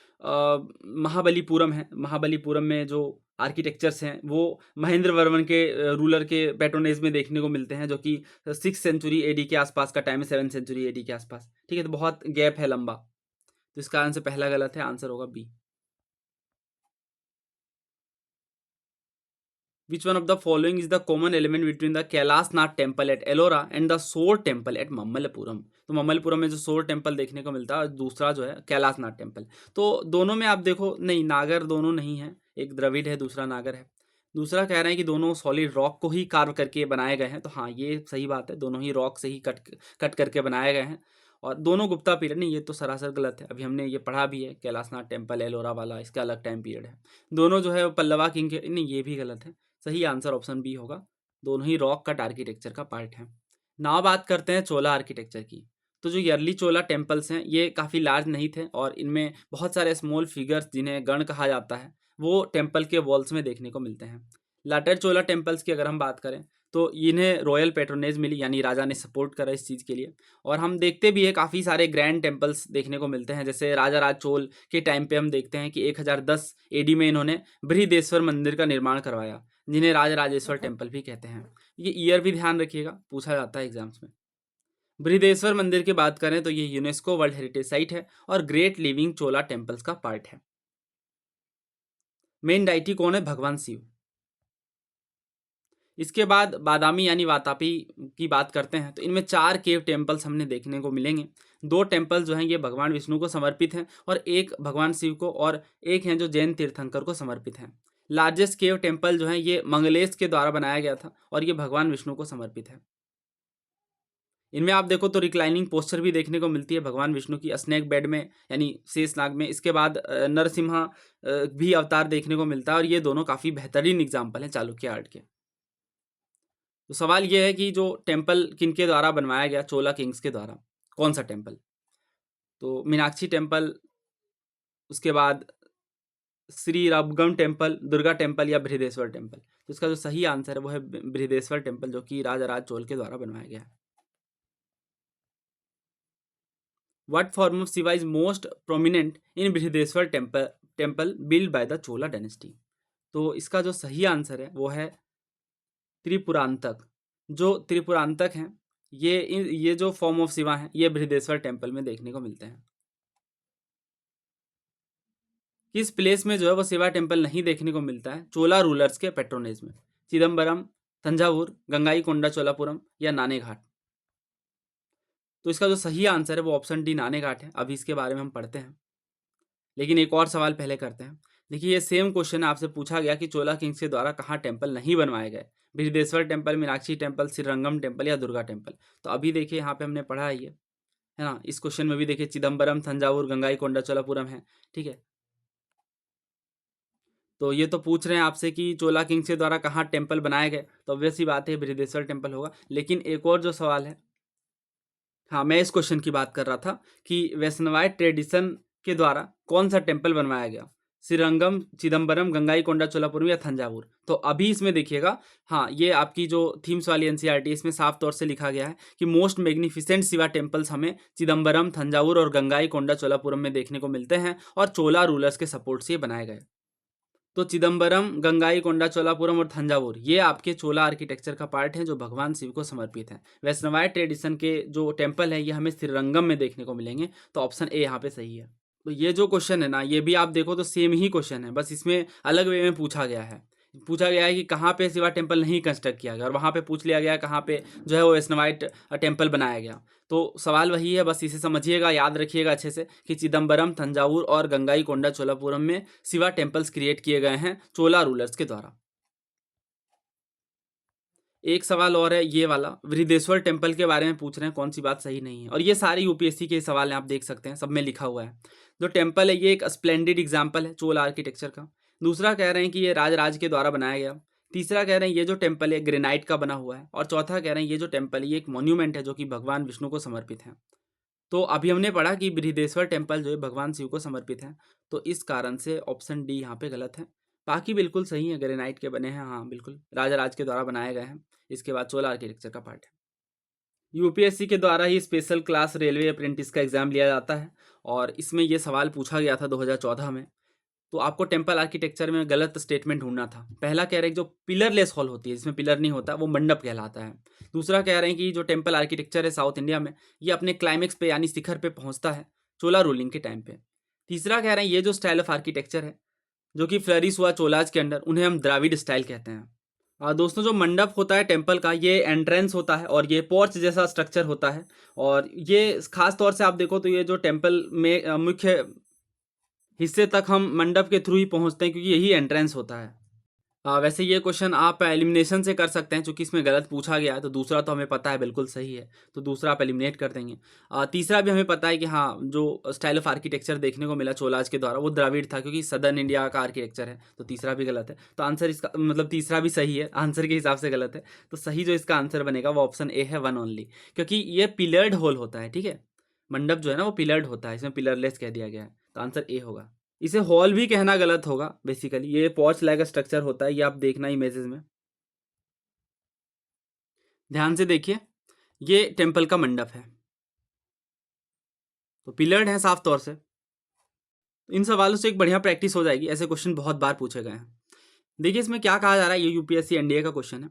महाबलीपुरम है, महाबलीपुरम में जो आर्किटेक्चर्स हैं वो महेंद्र वर्मन के रूलर के पैट्रोनेज में देखने को मिलते हैं, जो कि 6th सेंचुरी एडी के आसपास का टाइम है, 7th सेंचुरी एडी के आसपास। ठीक है, तो बहुत गैप है लंबा। तो इसका आंसर पहला गलत है, आंसर होगा B. Which one of the following is the common element between the Kailashnath temple at Ellora and the सोर टेम्पल एट मम्मलपुरम? तो मम्मलपुरम में जो सोर टेम्पल देखने को मिलता है, दूसरा जो है कैलाशनाथ टेम्पल। तो दोनों में आप देखो, नहीं नागर दोनों नहीं है, एक द्रविड़ है दूसरा नागर है। दूसरा कह रहे हैं कि दोनों सॉलिड रॉक को ही कार्व करके बनाए गए हैं, तो हाँ ये सही बात है, दोनों ही रॉक से ही कट करके बनाए गए हैं। और दोनों गुप्ता पीरियड, नहीं ये तो सरासर गलत है, अभी हमने ये पढ़ा भी है कैलाशनाथ टेम्पल एलोरा वाला, इसका अलग टाइम पीरियड है। दोनों जो है पल्लवा किंग के, नहीं ये भी गलत है। सही आंसर ऑप्शन बी होगा, दोनों ही रॉक कट आर्किटेक्चर का पार्ट है। नाउ बात करते हैं चोला आर्किटेक्चर की। तो जो यर्ली चोला टेम्पल्स हैं ये काफ़ी लार्ज नहीं थे, और इनमें बहुत सारे स्मॉल फिगर्स जिन्हें गण कहा जाता है वो टेम्पल के वॉल्स में देखने को मिलते हैं। लाटर चोला टेम्पल्स की अगर हम बात करें तो इन्हें रॉयल पैट्रोनेज मिली, यानी राजा ने सपोर्ट करा इस चीज़ के लिए। और हम देखते भी है काफ़ी सारे ग्रैंड टेम्पल्स देखने को मिलते हैं, जैसे राजा राज चोल के टाइम पे हम देखते हैं कि 1010 एडी में इन्होंने बृहदेश्वर मंदिर का निर्माण करवाया, जिन्हें राजराजेश्वर टेम्पल भी कहते हैं। ये ईयर भी ध्यान रखिएगा, पूछा जाता है एग्जाम्स में। बृहदेश्वर मंदिर की बात करें तो ये यूनेस्को वर्ल्ड हेरिटेज साइट है और ग्रेट लिविंग चोला टेम्पल्स का पार्ट है। मेन डाइटी कौन है? भगवान शिव। इसके बाद बादामी यानी वातापी की बात करते हैं तो इनमें 4 केव टेम्पल्स हमने देखने को मिलेंगे। 2 टेम्पल्स जो हैं ये भगवान विष्णु को समर्पित हैं और एक भगवान शिव को, और एक हैं जो जैन तीर्थंकर को समर्पित हैं। लार्जेस्ट केव टेम्पल जो है ये मंगलेश के द्वारा बनाया गया था और ये भगवान विष्णु को समर्पित है। इनमें आप देखो तो रिक्लाइनिंग पोस्चर भी देखने को मिलती है भगवान विष्णु की स्नेक बेड में, यानी शेषनाग में। इसके बाद नरसिम्हा भी अवतार देखने को मिलता है, और ये दोनों काफ़ी बेहतरीन एग्जाम्पल हैं चालुक्य आर्ट के। तो सवाल ये है कि जो टेम्पल किनके द्वारा बनवाया गया, चोला किंग्स के द्वारा, कौन सा टेम्पल? तो मीनाक्षी टेम्पल, उसके बाद श्री रबगम टेम्पल, दुर्गा टेम्पल, या बृहदेश्वर टेम्पल। तो इसका जो सही आंसर है वो है बृहदेश्वर टेम्पल, जो कि राजाराज चोल के द्वारा बनवाया गया है। What form of Shiva is most prominent in Brihadeeswara temple build by the Chola dynasty? तो इसका जो सही आंसर है वो है त्रिपुरांतक। जो त्रिपुरांतक हैं ये जो फॉर्म ऑफ शिवा हैं ये बृहदेश्वर टेम्पल में देखने को मिलते हैं। किस प्लेस में जो है वो शिवा टेम्पल नहीं देखने को मिलता है चोला रूलर्स के पेट्रोनेज में? चिदम्बरम, तंजावुर, गंगाईकोंडा चोलापुरम, या नानेघाट? तो इसका जो सही आंसर है वो ऑप्शन डी नानेघाट है। अभी इसके बारे में हम पढ़ते हैं, लेकिन एक और सवाल पहले करते हैं। देखिए ये सेम क्वेश्चन आपसे पूछा गया कि चोला किंग्स के द्वारा कहाँ टेम्पल नहीं बनवाए गए, Brihadeeswara temple, Meenakshi temple, Srirangam temple, या दुर्गा टेम्पल। तो अभी देखिए यहाँ पे हमने पढ़ा है ना, इस क्वेश्चन में भी देखिए चिदम्बरम, तंजावुर, गंगाईकोंडा चोलापुरम है। ठीक है, तो ये तो पूछ रहे हैं आपसे कि चोला किंग्स के द्वारा कहाँ टेम्पल बनाए गए, तो ऑब्वियस सी बात है बृहदेश्वर टेम्पल होगा। लेकिन एक और जो सवाल है, हाँ मैं इस क्वेश्चन की बात कर रहा था कि वैष्णवाइट ट्रेडिशन के द्वारा कौन सा टेम्पल बनवाया गया, श्रीरंगम, चिदम्बरम, गंगाईकोंडा चोलापुरम, या थंजावुर? तो अभी इसमें देखिएगा, हाँ ये आपकी जो थीम्स वाली एनसीईआरटी इसमें साफ तौर से लिखा गया है कि मोस्ट मैग्निफिसेंट शिवा टेम्पल्स हमें चिदम्बरम, थंजावुर और गंगाईकोंडा चोलापुरम में देखने को मिलते हैं, और चोला रूलर्स के सपोर्ट से बनाए गए। तो चिदम्बरम, गंगाईकोंडा चोलापुरम और थंजावुर ये आपके चोला आर्किटेक्चर का पार्ट है जो भगवान शिव को समर्पित है। वैष्णवाइट ट्रेडिशन के जो टेम्पल है ये हमें श्रीरंगम में देखने को मिलेंगे, तो ऑप्शन ए यहाँ पे सही है। तो ये जो क्वेश्चन है ना, ये भी आप देखो तो सेम ही क्वेश्चन है, बस इसमें अलग वे में पूछा गया है। पूछा गया है कि कहाँ पे शिवा टेम्पल नहीं कंस्ट्रक्ट किया गया, और वहाँ पे पूछ लिया गया कहाँ पे जो है वो वैष्णवाइट टेम्पल बनाया गया। तो सवाल वही है, बस इसे समझिएगा, याद रखिएगा अच्छे से कि चिदम्बरम, तंजावुर और गंगाईकोंडा चोलापुरम में शिवा टेम्पल्स क्रिएट किए गए हैं चोला रूलर्स के द्वारा। एक सवाल और है ये वाला, बृहदेश्वर टेम्पल के बारे में पूछ रहे हैं, कौन सी बात सही नहीं है, और ये सारे यूपीएससी के सवाल हैं, आप देख सकते हैं सब में लिखा हुआ है। जो टेम्पल है ये एक स्प्लेंडेड एग्जाम्पल है चोला आर्किटेक्चर का। दूसरा कह रहे हैं कि ये राज के द्वारा बनाया गया। तीसरा कह रहे हैं ये जो टेम्पल है ग्रेनाइट का बना हुआ है। और चौथा कह रहे हैं ये जो टेम्पल है ये एक मॉन्यूमेंट है जो कि भगवान विष्णु को समर्पित है। तो अभी हमने पढ़ा कि बृहदेश्वर टेम्पल जो है भगवान शिव को समर्पित है, तो इस कारण से ऑप्शन डी यहाँ पे गलत है। बाकी बिल्कुल सही है, ग्रेनाइट के बने हैं, हाँ बिल्कुल राजा राज के द्वारा बनाए गए हैं। इसके बाद चोला आर्किटेक्चर का पार्ट है। यूपीएससी के द्वारा ही स्पेशल क्लास रेलवे अप्रेंटिस का एग्जाम लिया जाता है और इसमें ये सवाल पूछा गया था 2014 में। तो आपको टेम्पल आर्किटेक्चर में गलत स्टेटमेंट ढूंढना था। पहला कह रहे हैं कि जो पिलरलेस हॉल होती है जिसमें पिलर नहीं होता वो मंडप कहलाता है। दूसरा कह रहे हैं कि जो टेम्पल आर्किटेक्चर है साउथ इंडिया में ये अपने क्लाइमेक्स पे यानी शिखर पे पहुंचता है चोला रूलिंग के टाइम पे। तीसरा कह रहे हैं ये जो स्टाइल ऑफ आर्किटेक्चर है जो कि फ्लरिश हुआ चोलाज के अंडर उन्हें हम द्राविड स्टाइल कहते हैं। दोस्तों जो मंडप होता है टेम्पल का ये एंट्रेंस होता है और ये पोर्च जैसा स्ट्रक्चर होता है और ये खास तौर से आप देखो तो ये जो टेम्पल में मुख्य हिस्से तक हम मंडप के थ्रू ही पहुंचते हैं क्योंकि यही एंट्रेंस होता है। वैसे ये क्वेश्चन आप एलिमिनेशन से कर सकते हैं क्योंकि इसमें गलत पूछा गया है। तो दूसरा तो हमें पता है बिल्कुल सही है, तो दूसरा आप एलिमिनेट कर देंगे। तीसरा भी हमें पता है कि हाँ जो स्टाइल ऑफ आर्किटेक्चर देखने को मिला चोलाज के द्वारा वो द्रविड़ था क्योंकि सदर्न इंडिया का आर्किटेक्चर है। तो तीसरा भी गलत है, तो आंसर इसका मतलब तीसरा भी सही है, आंसर के हिसाब से गलत है। तो सही जो इसका आंसर बनेगा वो ऑप्शन ए है, वन ओनली, क्योंकि ये पिलर्ड होल होता है। ठीक है, मंडप जो है ना वो पिलर्ड होता है, इसमें पिलरलेस कह दिया गया है, तो आंसर ए होगा। इसे हॉल भी कहना गलत होगा, बेसिकली ये पॉच लाइक स्ट्रक्चर होता है, ये आप देखना इमेजेस में ध्यान से देखिए। ये टेम्पल का मंडप है, तो पिलर्ड है साफ तौर से। इन सवालों से एक बढ़िया प्रैक्टिस हो जाएगी, ऐसे क्वेश्चन बहुत बार पूछे गए हैं। देखिए इसमें क्या कहा जा रहा है, ये यूपीएससी एनडीए का क्वेश्चन है।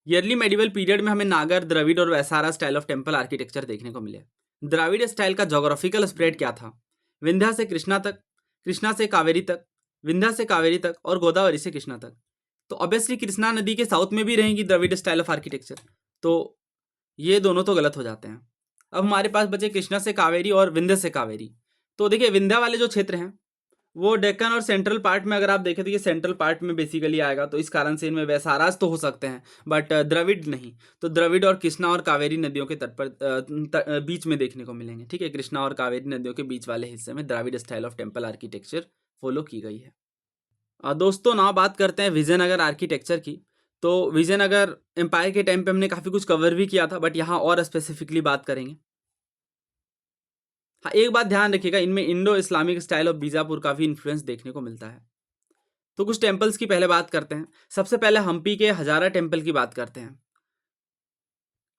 ईयरली मेडिवल पीरियड में हमें नागर, द्रविड़ और वैसारा स्टाइल ऑफ टेम्पल आर्किटेक्चर देखने को मिले। द्राविड़ स्टाइल का जोग्राफिकल स्प्रेड क्या था? विंध्या से कृष्णा तक, कृष्णा से कावेरी तक, विंध्या से कावेरी तक और गोदावरी से कृष्णा तक। तो ऑब्वियसली कृष्णा नदी के साउथ में भी रहेंगी द्रविड़ स्टाइल ऑफ आर्किटेक्चर, तो ये दोनों तो गलत हो जाते हैं। अब हमारे पास बचे कृष्णा से कावेरी और विंध्य से कावेरी। तो देखिए विंध्या वाले जो क्षेत्र हैं वो डेक्कन और सेंट्रल पार्ट में अगर आप देखें तो ये सेंट्रल पार्ट में बेसिकली आएगा, तो इस कारण से इनमें वैसाराज तो हो सकते हैं बट द्रविड़ नहीं। तो द्रविड़ और कृष्णा और कावेरी नदियों के तट पर बीच में देखने को मिलेंगे। ठीक है, कृष्णा और कावेरी नदियों के बीच वाले हिस्से में Dravida style of temple architecture follow की गई है। दोस्तों ना बात करते हैं विजयनगर आर्किटेक्चर की। तो विजयनगर एम्पायर के टाइम पे हमने काफ़ी कुछ कवर भी किया था बट यहाँ और स्पेसिफिकली बात करेंगे। हाँ, एक बात ध्यान रखिएगा, इनमें Indo Islamic style of Bijapur का भी इन्फ्लुएंस देखने को मिलता है। तो कुछ टेम्पल्स की पहले बात करते हैं। सबसे पहले हम्पी के हजारा टेम्पल की बात करते हैं।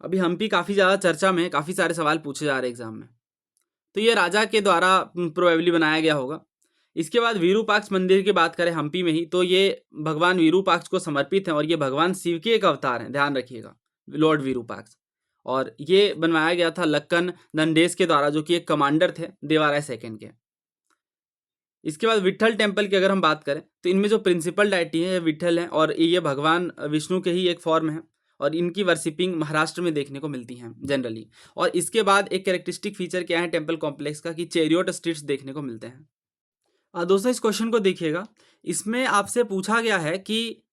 अभी हम्पी काफ़ी ज़्यादा चर्चा में, काफ़ी सारे सवाल पूछे जा रहे हैं एग्जाम में। तो ये राजा के द्वारा प्रोबेबली बनाया गया होगा। इसके बाद विरूपाक्ष मंदिर की बात करें हम्पी में ही, तो ये भगवान विरूपाक्ष को समर्पित है और ये भगवान शिव के एक अवतार हैं, ध्यान रखिएगा, लॉर्ड विरूपाक्ष। और ये बनवाया गया था लक्कन दंडेस के द्वारा जो कि एक कमांडर थे देवाराय सेकंड के। इसके बाद विट्ठल टेम्पल की अगर हम बात करें तो इनमें जो प्रिंसिपल डायटी है विट्ठल है और ये भगवान विष्णु के ही एक फॉर्म है और इनकी वर्शिपिंग महाराष्ट्र में देखने को मिलती हैं जनरली। और इसके बाद एक कैरेक्टरिस्टिक फीचर क्या है टेम्पल कॉम्प्लेक्स का कि चेरियोट स्ट्रीट्स देखने को मिलते हैं। दोस्तों इस क्वेश्चन को देखिएगा, इसमें आपसे पूछा गया है कि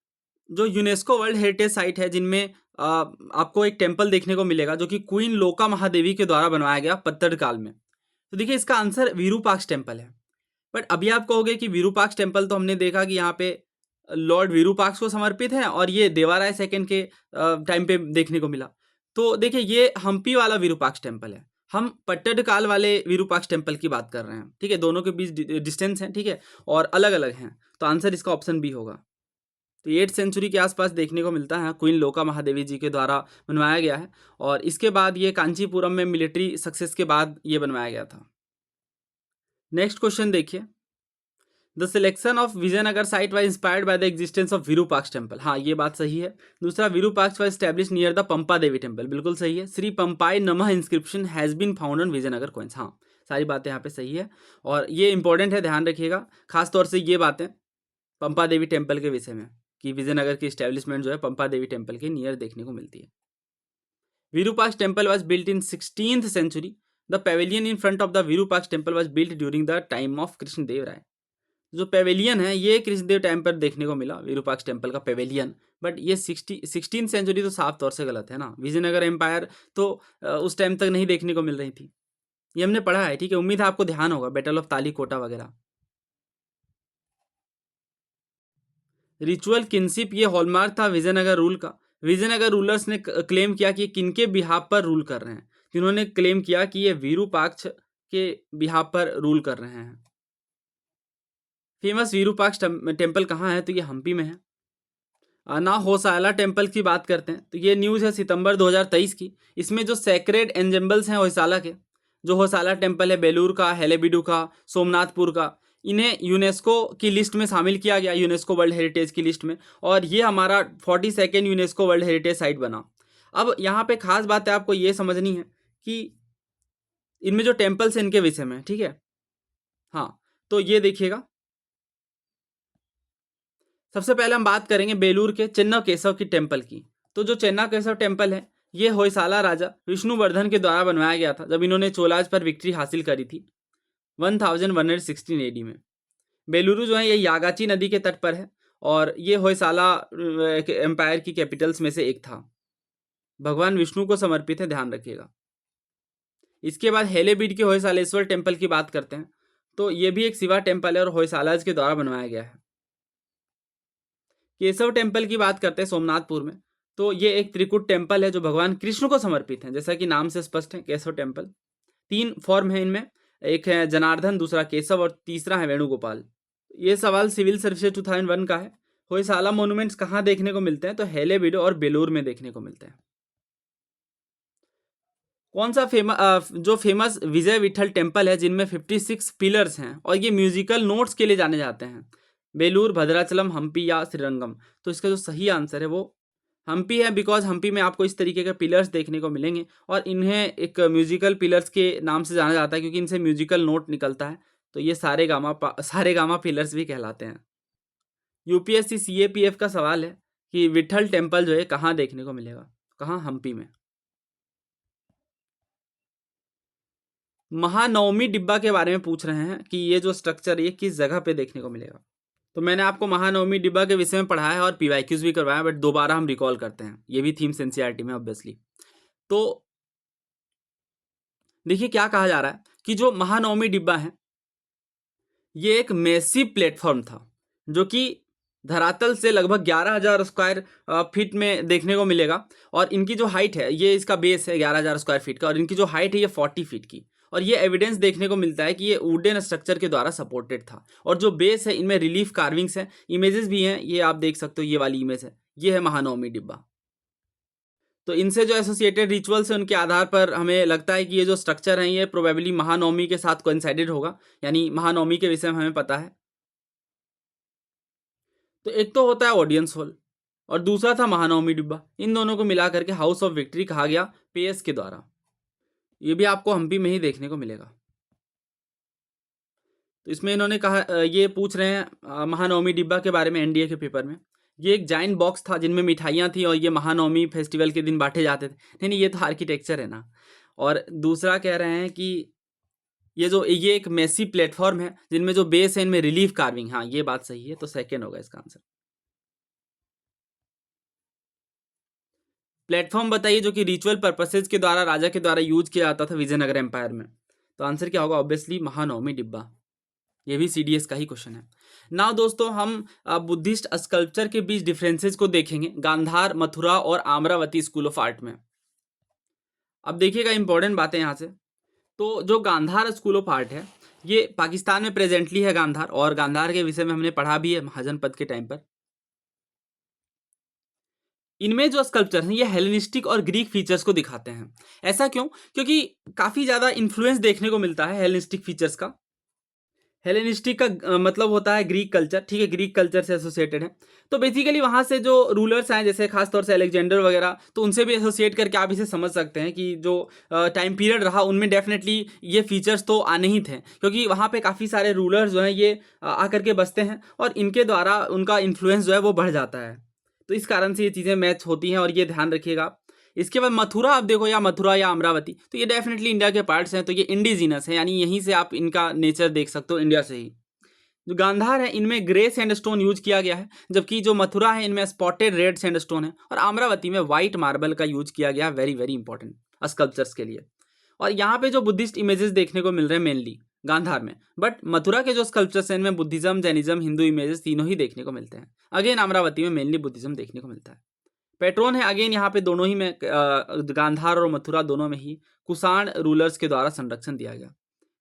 जो यूनेस्को वर्ल्ड हेरिटेज साइट है जिनमें आपको एक टेम्पल देखने को मिलेगा जो कि क्वीन लोका महादेवी के द्वारा बनवाया गया पत्तड़ काल में। तो देखिए इसका आंसर विरूपाक्ष टेम्पल है। बट अभी आप कहोगे कि विरूपाक्ष टेम्पल तो हमने देखा कि यहाँ पे लॉर्ड विरूपाक्ष को समर्पित है और ये देवाराय सेकंड के टाइम पे देखने को मिला। तो देखिए ये हम्पी वाला विरूपाक्ष टेम्पल है, हम पट्टडकाल वाले विरूपाक्ष टेम्पल की बात कर रहे हैं। ठीक है, दोनों के बीच डिस्टेंस है, ठीक है, और अलग अलग हैं। तो आंसर इसका ऑप्शन बी होगा। तो 8th सेंचुरी के आसपास देखने को मिलता है, क्वीन लोका महादेवी जी के द्वारा बनवाया गया है और इसके बाद ये कांचीपुरम में मिलिट्री सक्सेस के बाद ये बनवाया गया था। नेक्स्ट क्वेश्चन देखिए, the selection of Vijayanagar site was inspired by the existence of Virupaksha temple. हाँ ये बात सही है। दूसरा, Virupaksha was establish near the Pampa Devi temple, बिल्कुल सही है। श्री पंपाई नमः inscription has been found on Vijayanagar coins, हाँ सारी बातें यहाँ पे सही है और ये इंपॉर्टेंट है, ध्यान रखिएगा खासतौर से ये बातें पंपा देवी टेम्पल के विषय में कि विजयनगर की स्टैब्लिशमेंट जो है पंपा देवी टेम्पल के नियर देखने को मिलती है। Virupaksha temple was built in 16th century. The pavilion in front of the Virupaksha temple was built during the time of Krishnadeva Raya. जो पेवेलियन है ये कृष्णदेव टाइम पर देखने को मिला, विरूपाक्ष टेम्पल का पेवेलियन। बट ये 16th सेंचुरी तो साफ तौर से गलत है ना, विजयनगर एम्पायर तो उस टाइम तक नहीं देखने को मिल रही थी, ये हमने पढ़ा है। ठीक है, उम्मीद है आपको ध्यान होगा, बैटल ऑफ तालीकोटा वगैरह। रिचुअल किनशिप ये हॉलमार्क था विजयनगर रूल का। विजयनगर रूलर्स ने क्लेम किया कि किनके बिहाफ पर रूल कर रहे हैं, जिन्होंने क्लेम किया कि ये विरूपाक्ष के बिहाफ पर रूल कर रहे हैं। फेमस विरूपाक्ष टेम्पल कहाँ है, तो ये हम्पी में है। ना होसाला टेम्पल की बात करते हैं तो ये न्यूज़ है सितंबर 2023 की। इसमें जो सेक्रेड एंजेबल्स हैं होसाला के, जो होसाला टेम्पल है बेलूर का, हेलेबिडू का, सोमनाथपुर का, इन्हें यूनेस्को की लिस्ट में शामिल किया गया, यूनेस्को वर्ल्ड हेरिटेज की लिस्ट में, और ये हमारा 42nd UNESCO world heritage site बना। अब यहाँ पे खास बात है आपको ये समझनी है कि इनमें जो टेम्पल्स हैं इनके विषय में, ठीक है। हाँ, तो ये देखिएगा, सबसे पहले हम बात करेंगे बेलूर के चिन्ना केशव की टेम्पल की। तो जो चिन्ना केशव टेम्पल है ये होयसाला राजा विष्णुवर्धन के द्वारा बनवाया गया था जब इन्होंने चोलाज पर विक्ट्री हासिल करी थी 1116 एडी में। बेलूरू जो है ये यागाची नदी के तट पर है और ये होयसाला एम्पायर की कैपिटल्स में से एक था। भगवान विष्णु को समर्पित है, ध्यान रखिएगा। इसके बाद हेलेबीड के होयसालेश्वर टेम्पल की बात करते हैं तो ये भी एक शिवा टेम्पल है और होयसालाज के द्वारा बनवाया गया है। केशव टेम्पल की बात करते हैं सोमनाथपुर में, तो ये एक त्रिकुट टेम्पल है जो भगवान कृष्ण को समर्पित है, जैसा कि नाम से स्पष्ट है। केशव टेम्पल 3 फॉर्म है इनमें, एक है जनार्दन, दूसरा केशव और तीसरा है वेणुगोपाल। ये सवाल सिविल सर्विसेज 2001 का है। होयसाला मोन्यूमेंट्स कहाँ देखने को मिलते हैं, तो हेलेबीडो और बेलूर में देखने को मिलते हैं। कौन सा जो फेमस विजय विठल टेम्पल है जिनमें 56 पिलर्स हैं और ये म्यूजिकल नोट्स के लिए जाने जाते हैं, बेलूर, भद्राचलम, हम्पी या श्रीरंगम? तो इसका जो सही आंसर है वो हम्पी है, बिकॉज हम्पी में आपको इस तरीके के पिलर्स देखने को मिलेंगे और इन्हें एक म्यूजिकल पिलर्स के नाम से जाना जाता है क्योंकि इनसे म्यूजिकल नोट निकलता है। तो ये सारे गामा पिलर्स भी कहलाते हैं। यूपीएससी सीएपीएफ का सवाल है कि विठल टेम्पल जो है कहाँ देखने को मिलेगा, कहाँ? हम्पी में। महानवमी डिब्बा के बारे में पूछ रहे हैं कि ये जो स्ट्रक्चर ये किस जगह पे देखने को मिलेगा। तो मैंने आपको महानवमी डिब्बा के विषय में पढ़ाया है और पीवाईक्यूज भी करवाया, बट दोबारा हम रिकॉल करते हैं, ये भी थीम्स एनसीईआरटी में ऑब्वियसली। तो देखिए क्या कहा जा रहा है कि जो महानवमी डिब्बा है ये एक मैसिव प्लेटफॉर्म था जो कि धरातल से लगभग 11,000 स्क्वायर फीट में देखने को मिलेगा और इनकी जो हाइट है, ये इसका बेस है 11,000 स्क्वायर फीट का और इनकी जो हाइट है ये 40 फीट की। और ये एविडेंस देखने को मिलता है कि ये वुडन स्ट्रक्चर के द्वारा सपोर्टेड था और जो बेस है इनमें रिलीफ कार्विंग्स हैं, इमेजेस भी हैं, ये आप देख सकते हो, ये वाली इमेज है, ये है महानवमी डिब्बा। तो इनसे जो एसोसिएटेड रिचुअल्स है उनके आधार पर हमें लगता है कि ये जो स्ट्रक्चर है ये प्रोबेबली महानवमी के साथ कोइंसाइडेड होगा, यानी महानवमी के विषय में हमें पता है। तो एक तो होता है ऑडियंस हॉल और दूसरा था महानवमी डिब्बा, इन दोनों को मिला करके हाउस ऑफ विक्ट्री कहा गया पेयस के द्वारा। ये भी आपको हम्पी में ही देखने को मिलेगा। तो इसमें इन्होंने कहा, ये पूछ रहे हैं महानवमी डिब्बा के बारे में एनडीए के पेपर में। ये एक जाइंट बॉक्स था जिनमें मिठाइयाँ थी और ये महानवमी फेस्टिवल के दिन बांटे जाते थे। नहीं, ये तो आर्किटेक्चर है ना। और दूसरा कह रहे हैं कि ये एक मेसी प्लेटफॉर्म है जिनमें जो बेस है इनमें रिलीफ कार्विंग, हाँ ये बात सही है, तो सेकेंड होगा इसका आंसर। प्लेटफॉर्म बताइए जो कि रिचुअल पर्पसेज के द्वारा राजा के द्वारा यूज किया जाता था विजयनगर एम्पायर में। तो आंसर क्या होगा? ऑब्वियसली महानवमी डिब्बा। ये भी सीडीएस का ही क्वेश्चन है। नाउ दोस्तों हम बुद्धिस्ट स्कल्पचर के बीच डिफरेंसेस को देखेंगे गांधार, मथुरा और आम्रावती स्कूल ऑफ आर्ट में। अब देखिएगा इंपॉर्टेंट बातें यहाँ से। तो जो गांधार स्कूल ऑफ आर्ट है ये पाकिस्तान में प्रेजेंटली है गांधार, और गांधार के विषय में हमने पढ़ा भी है महाजनपद के टाइम पर। इनमें जो स्कल्पचर हैं ये हेलेनिस्टिक और ग्रीक फीचर्स को दिखाते हैं। ऐसा क्यों? क्योंकि काफ़ी ज़्यादा इन्फ्लुएंस देखने को मिलता है हेलेनिस्टिक फीचर्स का। हेलेनिस्टिक का मतलब होता है ग्रीक कल्चर, ठीक है, ग्रीक कल्चर से एसोसिएटेड है। तो बेसिकली वहाँ से जो रूलर्स आए जैसे खासतौर से अलेक्जेंडर वगैरह, तो उनसे भी एसोसिएट करके आप इसे समझ सकते हैं कि जो टाइम पीरियड रहा उनमें डेफिनेटली ये फीचर्स तो आने ही थे, क्योंकि वहाँ पे काफ़ी सारे रूलर्स जो हैं ये आकर के बसते हैं और इनके द्वारा उनका इन्फ्लुएंस जो है वो बढ़ जाता है। तो इस कारण से ये चीज़ें मैच होती हैं और ये ध्यान रखिएगा आप। इसके बाद मथुरा आप देखो, या मथुरा या अमरावती, तो ये डेफिनेटली इंडिया के पार्ट्स हैं, तो ये इंडिजीनस है, यानी यहीं से आप इनका नेचर देख सकते हो, इंडिया से ही। जो गांधार है इनमें ग्रे सैंडस्टोन यूज किया गया है, जबकि जो मथुरा है इनमें स्पॉटेड रेड सैंडस्टोन है, और अमरावती में व्हाइट मार्बल का यूज किया गया है, वेरी वेरी इंपॉर्टेंट स्कल्पचर्स के लिए। और यहाँ पे जो बुद्धिस्ट इमेजेस देखने को मिल रहे हैं मेनली गांधार में, बट मथुरा के जो स्कल्पचर्स हैं इनमें बुद्धिज्म, जैनिज्म, हिंदू इमेजेस तीनों ही देखने को मिलते हैं। अगेन अमरावती में मेनली बुद्धिज्म देखने को मिलता है। पैट्रोन है अगेन यहाँ पे दोनों ही में, गांधार और मथुरा दोनों में ही कुषाण रूलर्स के द्वारा संरक्षण दिया गया,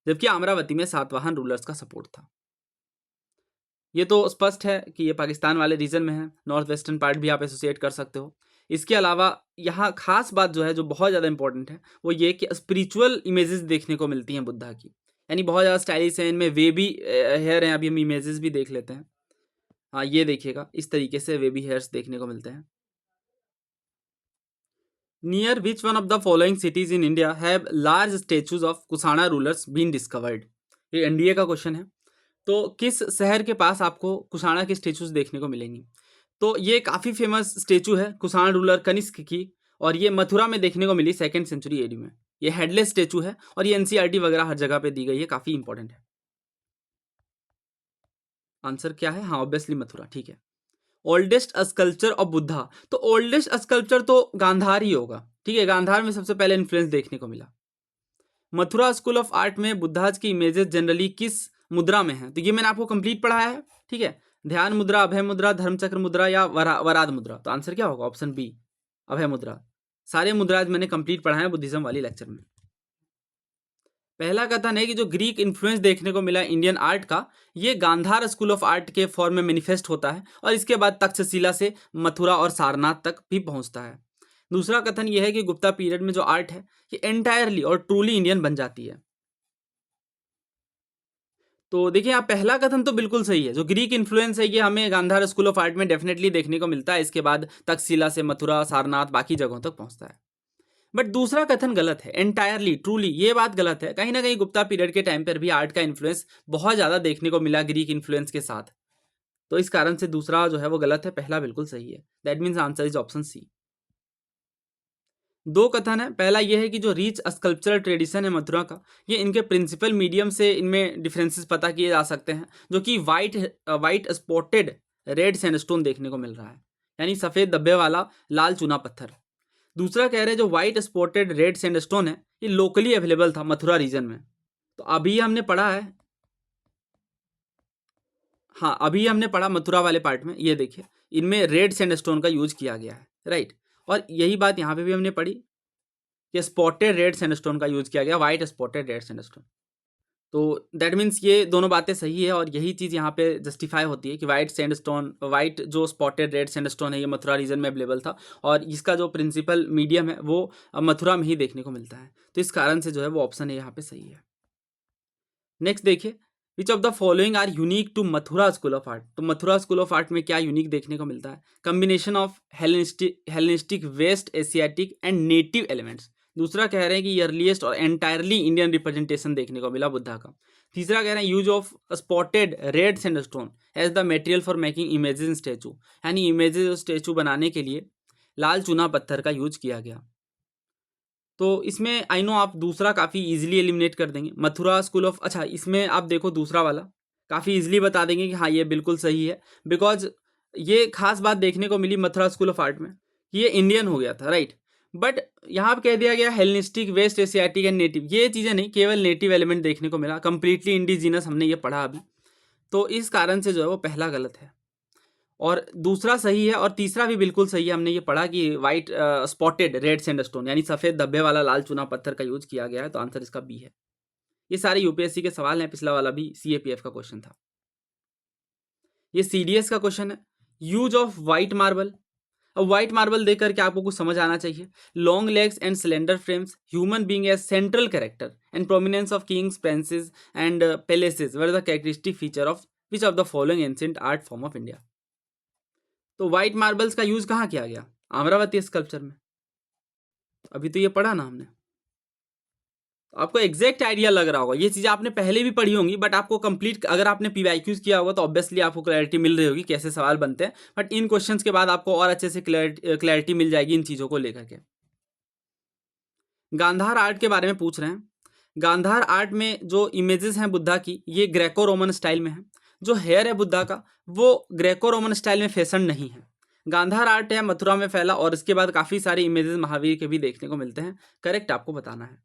जबकि अमरावती में सातवाहन रूलर्स का सपोर्ट था। ये तो स्पष्ट है कि ये पाकिस्तान वाले रीजन में है, नॉर्थ वेस्टर्न पार्ट भी आप एसोसिएट कर सकते हो। इसके अलावा यहाँ खास बात जो है जो बहुत ज़्यादा इंपॉर्टेंट है वो ये कि स्पिरिचुअल इमेजेस देखने को मिलती हैं बुद्धा की, यानी बहुत ज़्यादा स्टाइलिश है, इनमें वे भी हेयर हैं। अभी हम इमेजेस भी देख लेते हैं। हाँ, ये देखिएगा, इस तरीके से वे भी हेयर्स देखने को मिलते हैं। Near which one of the following cities in India have large statues of Kushana rulers been discovered? ये एनडीए का क्वेश्चन है। तो किस शहर के पास आपको कुषाणा के स्टेचूज देखने को मिलेंगी? तो ये काफ़ी फेमस स्टेचू है कुषाण रूलर कनिष्क की, और ये मथुरा में देखने को मिली 2nd सेंचुरी एडी में। ये हेडलेस स्टेचू है और ये एनसीईआरटी वगैरह हर जगह पे दी गई है, काफ़ी इंपॉर्टेंट है। आंसर क्या है? हाँ, ऑब्वियसली मथुरा, ठीक है। ओल्डेस्ट स्कल्पचर ऑफ बुद्धा, तो ओल्डेस्ट स्कल्पचर तो गांधार ही होगा, ठीक है। गांधार में सबसे पहले इन्फ्लुएंस देखने को मिला। मथुरा स्कूल ऑफ आर्ट में बुद्धाज की इमेजेस जनरली किस मुद्रा में है? तो ये मैंने आपको कंप्लीट पढ़ाया है, ठीक है। ध्यान मुद्रा, अभय मुद्रा, धर्मचक्र मुद्रा या वराद मुद्रा? तो आंसर क्या होगा? ऑप्शन बी, अभय मुद्रा। सारे मुद्राज मैंने कंप्लीट पढ़ाए हैं बुद्धिज्म वाली लेक्चर में। पहला कथन है कि जो ग्रीक इन्फ्लुएंस देखने को मिला इंडियन आर्ट का, ये गांधार स्कूल ऑफ आर्ट के फॉर्म में मैनिफेस्ट होता है और इसके बाद तक्षशिला से मथुरा और सारनाथ तक भी पहुंचता है। दूसरा कथन यह है कि गुप्ता पीरियड में जो आर्ट है ये एंटायरली और ट्रूली इंडियन बन जाती है। तो देखिए, आप पहला कथन तो बिल्कुल सही है, जो ग्रीक इन्फ्लुएंस है ये हमें गांधार स्कूल ऑफ आर्ट में डेफिनेटली देखने को मिलता है, इसके बाद तक्षशिला से मथुरा, सारनाथ, बाकी जगहों तक पहुंचता है। बट दूसरा कथन गलत है, एंटायरली ट्रूली, ये बात गलत है। कहीं ना कहीं गुप्ता पीरियड के टाइम पर भी आर्ट का इन्फ्लुएंस बहुत ज़्यादा देखने को मिला ग्रीक इन्फ्लुएंस के साथ, तो इस कारण से दूसरा जो है वो गलत है, पहला बिल्कुल सही है। That means answer is option C. दो कथन है। पहला यह है कि जो रिच स्कल्पचरल ट्रेडिशन है मथुरा का, ये इनके प्रिंसिपल मीडियम से इनमें डिफरेंसेस पता किए जा सकते हैं, जो कि वाइट स्पॉटेड रेड सैंडस्टोन देखने को मिल रहा है, यानी सफ़ेद धब्बे वाला लाल चूना पत्थर। दूसरा कह रहे हैं जो वाइट स्पॉटेड रेड सैंडस्टोन है ये लोकली अवेलेबल था मथुरा रीजन में। तो अभी हमने पढ़ा है, हाँ अभी हमने पढ़ा मथुरा वाले पार्ट में, ये देखिए इनमें रेड सैंडस्टोन का यूज किया गया है, राइट। और यही बात यहाँ पे भी हमने पढ़ी कि स्पॉटेड रेड सैंडस्टोन का यूज किया गया, वाइट स्पॉटेड रेड सैंडस्टोन। तो दैट मीन्स ये दोनों बातें सही है और यही चीज़ यहाँ पे जस्टिफाई होती है कि वाइट जो स्पॉटेड रेड सैंडस्टोन है ये मथुरा रीजन में अवेलेबल था और इसका जो प्रिंसिपल मीडियम है वो मथुरा में ही देखने को मिलता है। तो इस कारण से जो है वो ऑप्शन है यहाँ पे सही है। नेक्स्ट देखिए, which of the following are unique to Mathura school of art? तो मथुरा स्कूल ऑफ आर्ट में क्या यूनिक देखने को मिलता है? Combination of Hellenistic, west Asiatic and native elements. दूसरा कह रहे हैं कि अर्लीस्ट और एंटायरली इंडियन रिप्रेजेंटेशन देखने को मिला बुद्धा का। तीसरा कह रहे हैं use of spotted red sandstone as the material for making images in statue, यानी इमेजेस स्टेचू बनाने के लिए लाल चूना पत्थर का यूज किया गया। तो इसमें आई नो आप दूसरा काफ़ी इजीली एलिमिनेट कर देंगे, मथुरा स्कूल ऑफ, अच्छा इसमें आप देखो दूसरा वाला काफ़ी इजीली बता देंगे कि हाँ ये बिल्कुल सही है, बिकॉज ये खास बात देखने को मिली मथुरा स्कूल ऑफ आर्ट में, ये इंडियन हो गया था, राइट। बट यहाँ पे कह दिया गया Hellenistic, west Asiatic and native, ये चीज़ें नहीं, केवल नेटिव एलिमेंट देखने को मिला, कंप्लीटली इंडिजीनस हमने ये पढ़ा अभी। तो इस कारण से जो है वो पहला गलत है और दूसरा सही है और तीसरा भी बिल्कुल सही है। हमने ये पढ़ा कि वाइट स्पॉटेड रेड सैंडस्टोन यानी सफ़ेद धब्बे वाला लाल चूना पत्थर का यूज किया गया है, तो आंसर इसका बी है। ये सारे यूपीएससी के सवाल हैं, पिछला वाला भी सीएपीएफ का क्वेश्चन था। ये सीडीएस का क्वेश्चन है, यूज ऑफ वाइट मार्बल। अब वाइट मार्बल देख करके आपको कुछ समझ आना चाहिए। Long legs and cylinder frames, human being as central character and prominence of kings, princes and palaces were the characteristic feature of which of the following ancient art form of India? तो white marbles का use कहाँ किया गया? Amravati sculpture में, अभी तो ये पढ़ा ना हमने। तो आपको एग्जैक्ट आइडिया लग रहा होगा, ये चीज़ें आपने पहले भी पढ़ी होंगी, बट आपको कंप्लीट अगर आपने पीवाईक्यूज किया होगा तो ऑब्वियसली आपको क्लैरिटी मिल रही होगी कैसे सवाल बनते हैं, बट इन क्वेश्चंस के बाद आपको और अच्छे से क्लैरिटी मिल जाएगी इन चीज़ों को लेकर के। गांधार आर्ट के बारे में पूछ रहे हैं। गांधार आर्ट में जो इमेजेस हैं बुद्धा की, ये ग्रेको रोमन स्टाइल में है। जो हेयर है बुद्धा का वो ग्रेको रोमन स्टाइल में फैशन नहीं है। गांधार आर्ट है मथुरा में फैला और इसके बाद काफ़ी सारे इमेजेस महावीर के भी देखने को मिलते हैं। करेक्ट आपको बताना है।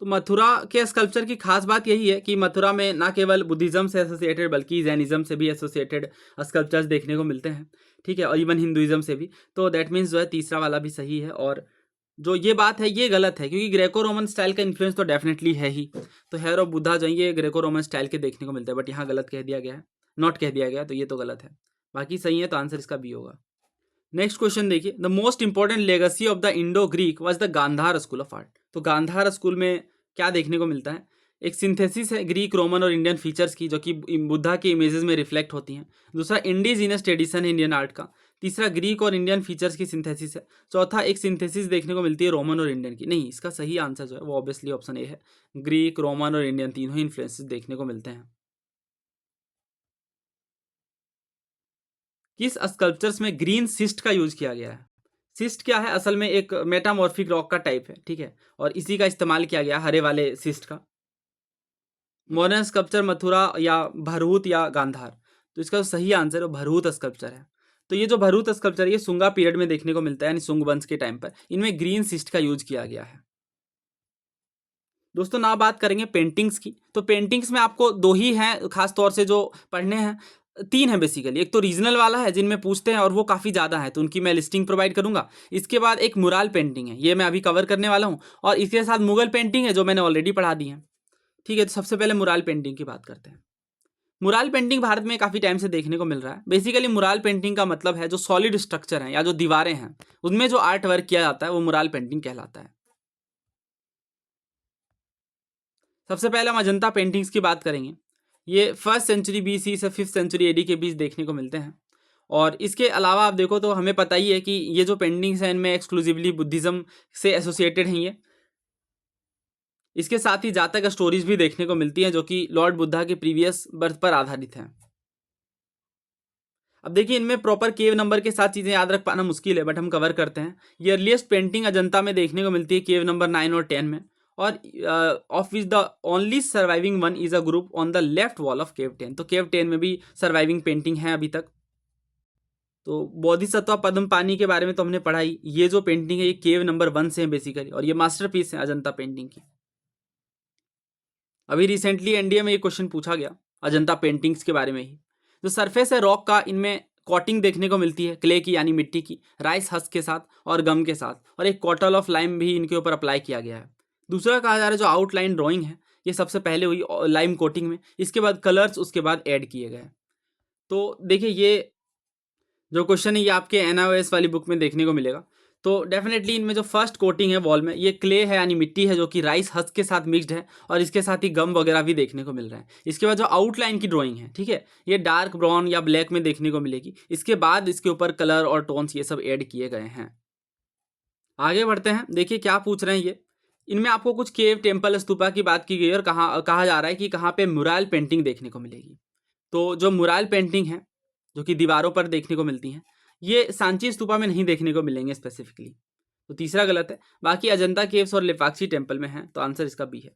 तो मथुरा के स्कल्पचर की खास बात यही है कि मथुरा में ना केवल बुद्धिज़्म से एसोसिएटेड बल्कि जैनिज़्म से भी एसोसिएटेड स्कल्पचर्स देखने को मिलते हैं, ठीक है, और इवन हिंदुइज्म से भी। तो दैट मीन्स जो है तीसरा वाला भी सही है और जो ये बात है ये गलत है, क्योंकि ग्रेको रोमन स्टाइल का इन्फ्लुएंस तो डेफिनेटली है ही। तो हेयर ऑफ बुद्धा जो है ये ग्रेको रोमन स्टाइल के देखने को मिलता है, बट यहाँ गलत कह दिया गया है। नॉट कह दिया गया, तो ये तो गलत है, बाकी सही है, तो आंसर इसका बी होगा। नेक्स्ट क्वेश्चन देखिए, the most important legacy of the Indo Greek was the Gandhara school of art. तो गांधार स्कूल में क्या देखने को मिलता है? एक सिंथेसिस है ग्रीक, रोमन और इंडियन फीचर्स की, जो कि बुद्धा के इमेजेस में रिफ्लेक्ट होती हैं। दूसरा इंडिजीनियस ट्रेडिशन है इंडियन आर्ट का। तीसरा ग्रीक और इंडियन फीचर्स की सिंथेसिस है। चौथा एक सिंथेसिस देखने को मिलती है रोमन और इंडियन की। नहीं, इसका सही आंसर जो है वो ऑब्वियसली ऑप्शन ए है, ग्रीक, रोमन और इंडियन तीनों ही इन्फ्लुएंसेस देखने को मिलते हैं। किस स्कल्पचर्स में ग्रीन सिस्ट का यूज किया गया है? सिस्ट क्या है? असल में एक मेटामॉर्फिक रॉक का टाइप है, ठीक है, और इसी का इस्तेमाल किया गया हरे वाले सिस्ट का। मॉडर्न स्कल्पचर मथुरा या भरहूत या गांधार? तो इसका जो सही आंसर है भरहूत स्कल्पचर है। तो ये जो भरहूत स्कल्पचर है ये सुंगा पीरियड में देखने को मिलता है, यानी सुंग वंश के टाइम पर इनमें ग्रीन सिस्ट का यूज किया गया है। दोस्तों ना बात करेंगे पेंटिंग्स की, तो पेंटिंग्स में आपको दो ही हैं खास तौर से जो पढ़ने हैं, तीन है बेसिकली। एक तो रीजनल वाला है जिनमें पूछते हैं और वो काफ़ी ज़्यादा है, तो उनकी मैं लिस्टिंग प्रोवाइड करूंगा। इसके बाद एक मुराल पेंटिंग है, ये मैं अभी कवर करने वाला हूँ, और इसके साथ मुगल पेंटिंग है जो मैंने ऑलरेडी पढ़ा दी है। ठीक है, तो सबसे पहले मुराल पेंटिंग की बात करते हैं। मुराल पेंटिंग भारत में काफ़ी टाइम से देखने को मिल रहा है। बेसिकली मुराल पेंटिंग का मतलब है जो सॉलिड स्ट्रक्चर है या जो दीवारें हैं उनमें जो आर्ट वर्क किया जाता है वो मुराल पेंटिंग कहलाता है। सबसे पहले हम अजंता पेंटिंग्स की बात करेंगे। ये 1st सेंचुरी BC से 5th सेंचुरी AD के बीच देखने को मिलते हैं। और इसके अलावा आप देखो तो हमें पता ही है कि ये जो पेंटिंग्स हैं इनमें एक्सक्लूसिवली बुद्धिज़्म से एसोसिएटेड हैं ये। इसके साथ ही जातक स्टोरीज भी देखने को मिलती हैं जो कि लॉर्ड बुद्धा के प्रीवियस बर्थ पर आधारित हैं। अब देखिए इनमें प्रॉपर केव नंबर के साथ चीज़ें याद रख पाना मुश्किल है, बट हम कवर करते हैं। ये अर्लीस्ट पेंटिंग अजंता में देखने को मिलती है केव नंबर 9 और 10 में, और of which the only surviving one is a group on the left wall of cave 10। तो केव 10 में भी सर्वाइविंग पेंटिंग है अभी तक। तो बोधिसत्व पद्म पानी के बारे में तो हमने पढ़ा ही। ये जो पेंटिंग है ये केव नंबर 1 से है बेसिकली, और ये मास्टरपीस है अजंता पेंटिंग की। अभी रिसेंटली एनडीए में ये क्वेश्चन पूछा गया अजंता पेंटिंग्स के बारे में ही। जो सरफेस है रॉक का, इनमें कॉटिंग देखने को मिलती है क्ले की यानी मिट्टी की, राइस हस्क के साथ और गम के साथ, और एक कॉटल ऑफ लाइम भी इनके ऊपर अप्लाई किया गया है। दूसरा कहा जा रहा है जो आउटलाइन ड्राइंग है ये सबसे पहले हुई लाइम कोटिंग में, इसके बाद कलर्स उसके बाद ऐड किए गए। तो देखिए ये जो क्वेश्चन है ये आपके NIOS वाली बुक में देखने को मिलेगा। तो डेफिनेटली इनमें जो फर्स्ट कोटिंग है वॉल में ये क्ले है यानी मिट्टी है जो कि राइस हस्क के साथ मिक्स्ड है, और इसके साथ ही गम वगैरह भी देखने को मिल रहा है। इसके बाद जो आउटलाइन की ड्राइंग है, ठीक है, ये डार्क ब्राउन या ब्लैक में देखने को मिलेगी। इसके बाद इसके ऊपर कलर और टोन्स ये सब ऐड किए गए हैं। आगे बढ़ते हैं, देखिए क्या पूछ रहे हैं ये। इनमें आपको कुछ केव, टेम्पल, स्तूपा की बात की गई और कहा जा रहा है कि कहाँ पे मुराल पेंटिंग देखने को मिलेगी। तो जो मुराल पेंटिंग है जो कि दीवारों पर देखने को मिलती हैं ये सांची स्तूपा में नहीं देखने को मिलेंगे स्पेसिफिकली, तो तीसरा गलत है। बाकी अजंता केव्स और लेपाक्षी टेम्पल में है, तो आंसर इसका बी है।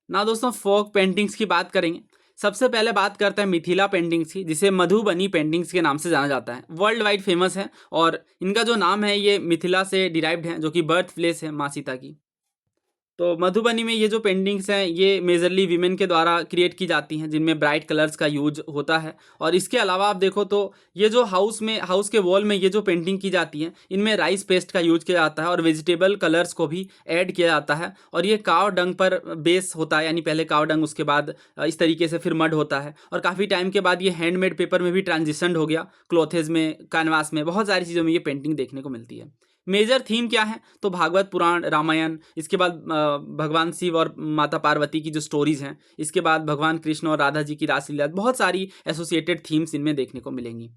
ना दोस्तों फोक पेंटिंग्स की बात करेंगे। सबसे पहले बात करते हैं मिथिला पेंटिंग्स की, जिसे मधुबनी पेंटिंग्स के नाम से जाना जाता है, वर्ल्ड वाइड फेमस है, और इनका जो नाम है ये मिथिला से डिराइव्ड है जो कि बर्थ प्लेस है माँ सीता की। तो मधुबनी में ये जो पेंटिंग्स हैं ये मेजरली वीमेन के द्वारा क्रिएट की जाती हैं जिनमें ब्राइट कलर्स का यूज होता है। और इसके अलावा आप देखो तो ये जो हाउस के वॉल में ये जो पेंटिंग की जाती है इनमें राइस पेस्ट का यूज किया जाता है और वेजिटेबल कलर्स को भी ऐड किया जाता है। और ये काव डंग पर बेस होता है, यानी पहले काव डंग उसके बाद इस तरीके से फिर मड होता है, और काफ़ी टाइम के बाद ये हैंडमेड पेपर में भी ट्रांजिशन हो गया, क्लॉथेज में, कैनवास में, बहुत सारी चीज़ों में ये पेंटिंग देखने को मिलती है। मेजर थीम क्या है? तो भागवत पुराण, रामायण, इसके बाद भगवान शिव और माता पार्वती की जो स्टोरीज हैं, इसके बाद भगवान कृष्ण और राधा जी की रासलीला, बहुत सारी एसोसिएटेड थीम्स इनमें देखने को मिलेंगी।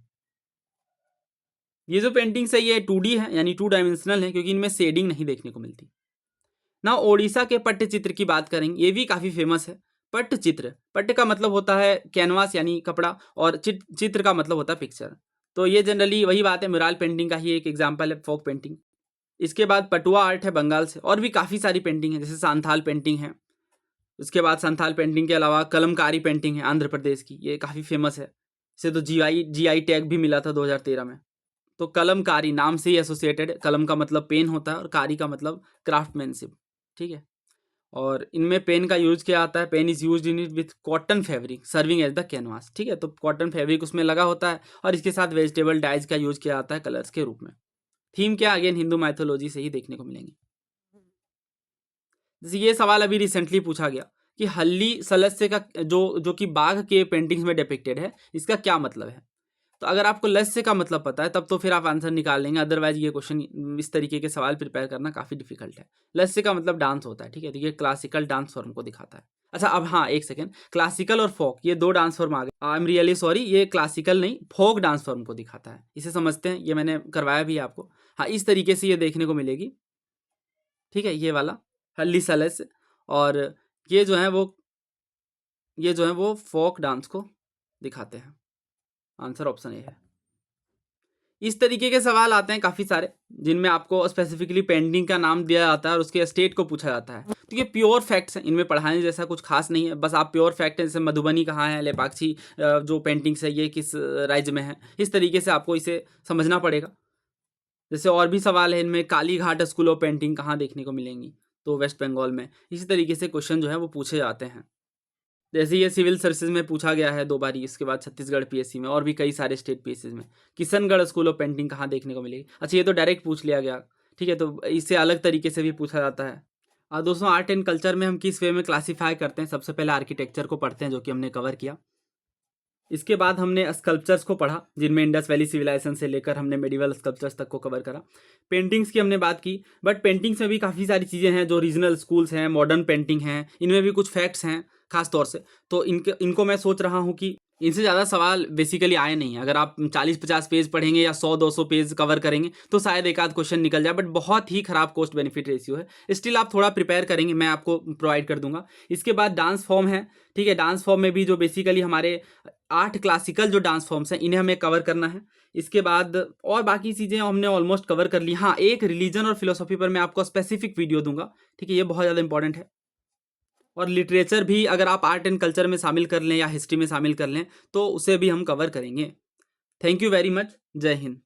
ये जो पेंटिंग्स है ये 2D है यानी 2 डायमेंशनल है क्योंकि इनमें शेडिंग नहीं देखने को मिलती। ना ओडिशा के पट्टचित्र की बात करेंगे, ये भी काफ़ी फेमस है। पट्टचित्र, पट्ट का मतलब होता है कैनवास यानी कपड़ा, और चित्र का मतलब होता है पिक्चर। तो ये जनरली वही बात है, मुराल पेंटिंग का ही एक एग्जाम्पल है फोक पेंटिंग। इसके बाद पटुआ आर्ट है बंगाल से, और भी काफ़ी सारी पेंटिंग है जैसे सांथाल पेंटिंग है। उसके बाद सांथाल पेंटिंग के अलावा कलमकारी पेंटिंग है आंध्र प्रदेश की, ये काफ़ी फेमस है। इसे तो GI टैग भी मिला था 2013 में। तो कलमकारी नाम से ही एसोसिएटेड, कलम का मतलब पेन होता है और कारी का मतलब क्राफ्टमैनशिप, ठीक है। और इनमें पेन का यूज किया जाता है, pen is use in it with cotton fabric serving as the canvas, ठीक है। तो कॉटन फैब्रिक उसमें लगा होता है और इसके साथ वेजिटेबल डाइज का यूज किया जाता है कलर्स के रूप में। थीम क्या? अगेन हिंदू माइथोलॉजी से ही देखने को मिलेंगे। जैसे ये सवाल अभी रिसेंटली पूछा गया कि हल्ली सलस्य का जो कि बाघ के पेंटिंग्स में डिपिक्टेड है, इसका क्या मतलब है। तो अगर आपको लस्य का मतलब पता है तब तो फिर आप आंसर निकाल लेंगे, अदरवाइज ये क्वेश्चन इस तरीके के सवाल प्रिपेयर करना काफ़ी डिफिकल्ट है। लस्य का मतलब डांस होता है, ठीक है, तो ये क्लासिकल डांस फॉर्म को दिखाता है। अच्छा अब हाँ एक सेकेंड, क्लासिकल और फोक ये दो डांस फॉर्म आ गए। आई एम रियली सॉरी, ये क्लासिकल नहीं फोक डांस फॉर्म को दिखाता है, इसे समझते हैं, ये मैंने करवाया भी है आपको। हाँ इस तरीके से ये देखने को मिलेगी, ठीक है, ये वाला हल्ली सलस्य, और ये जो है वो फोक डांस को दिखाते हैं। आंसर ऑप्शन ए है। इस तरीके के सवाल आते हैं काफ़ी सारे, जिनमें आपको स्पेसिफिकली पेंटिंग का नाम दिया जाता है और उसके स्टेट को पूछा जाता है। तो ये प्योर फैक्ट्स हैं, इनमें पढ़ाने जैसा कुछ खास नहीं है, बस आप प्योर फैक्ट है, जैसे मधुबनी कहाँ है, लेपाक्षी जो पेंटिंग्स है ये किस राज्य में है, इस तरीके से आपको इसे समझना पड़ेगा। जैसे और भी सवाल है इनमें, Kali Ghat school of painting कहाँ देखने को मिलेंगी, तो वेस्ट बंगाल में। इसी तरीके से क्वेश्चन जो है वो पूछे जाते हैं। जैसे ये सिविल सर्विसेज में पूछा गया है 2 बारी, इसके बाद छत्तीसगढ़ पीएससी में और भी कई सारे स्टेट पीएससी में, किशनगढ़ स्कूल ऑफ पेंटिंग कहाँ देखने को मिलेगी। अच्छा ये तो डायरेक्ट पूछ लिया गया, ठीक है, तो इससे अलग तरीके से भी पूछा जाता है। दोस्तों आर्ट एंड कल्चर में हम किस वे में क्लासीफाई करते हैं, सबसे पहले आर्किटेक्चर को पढ़ते हैं जो कि हमने कवर किया। इसके बाद हमने स्कल्पचर्स को पढ़ा, जिनमें इंडस वैली सिविलाइजेशन से लेकर हमने मेडिवल स्कल्पचर्स तक को कवर करा। पेंटिंग्स की हमने बात की, बट पेंटिंग्स में भी काफ़ी सारी चीज़ें हैं, जो रीजनल स्कूल्स हैं, मॉडर्न पेंटिंग हैं, इनमें भी कुछ फैक्ट्स हैं खास तौर से। तो इनको मैं सोच रहा हूँ कि इनसे ज़्यादा सवाल बेसिकली आए नहीं हैं। अगर आप 40-50 पेज पढ़ेंगे या 100-200 पेज कवर करेंगे तो शायद एक आध क्वेश्चन निकल जाए, बट बहुत ही खराब कॉस्ट बेनिफिट रेशियो है। स्टिल आप थोड़ा प्रिपेयर करेंगे, मैं आपको प्रोवाइड कर दूंगा। इसके बाद डांस फॉर्म है, ठीक है, डांस फॉर्म में भी जो बेसिकली हमारे 8 क्लासिकल जो डांस फॉर्म्स हैं इन्हें हमें कवर करना है। इसके बाद और बाकी चीज़ें हमने ऑलमोस्ट कवर कर ली। हाँ एक रिलीजन और फिलोसॉफी पर मैं आपको स्पेसिफिक वीडियो दूंगा, ठीक है, ये बहुत ज़्यादा इंपॉर्टेंट है। और लिटरेचर भी अगर आप आर्ट एंड कल्चर में शामिल कर लें या हिस्ट्री में शामिल कर लें तो उसे भी हम कवर करेंगे। थैंक यू वेरी मच, जय हिंद।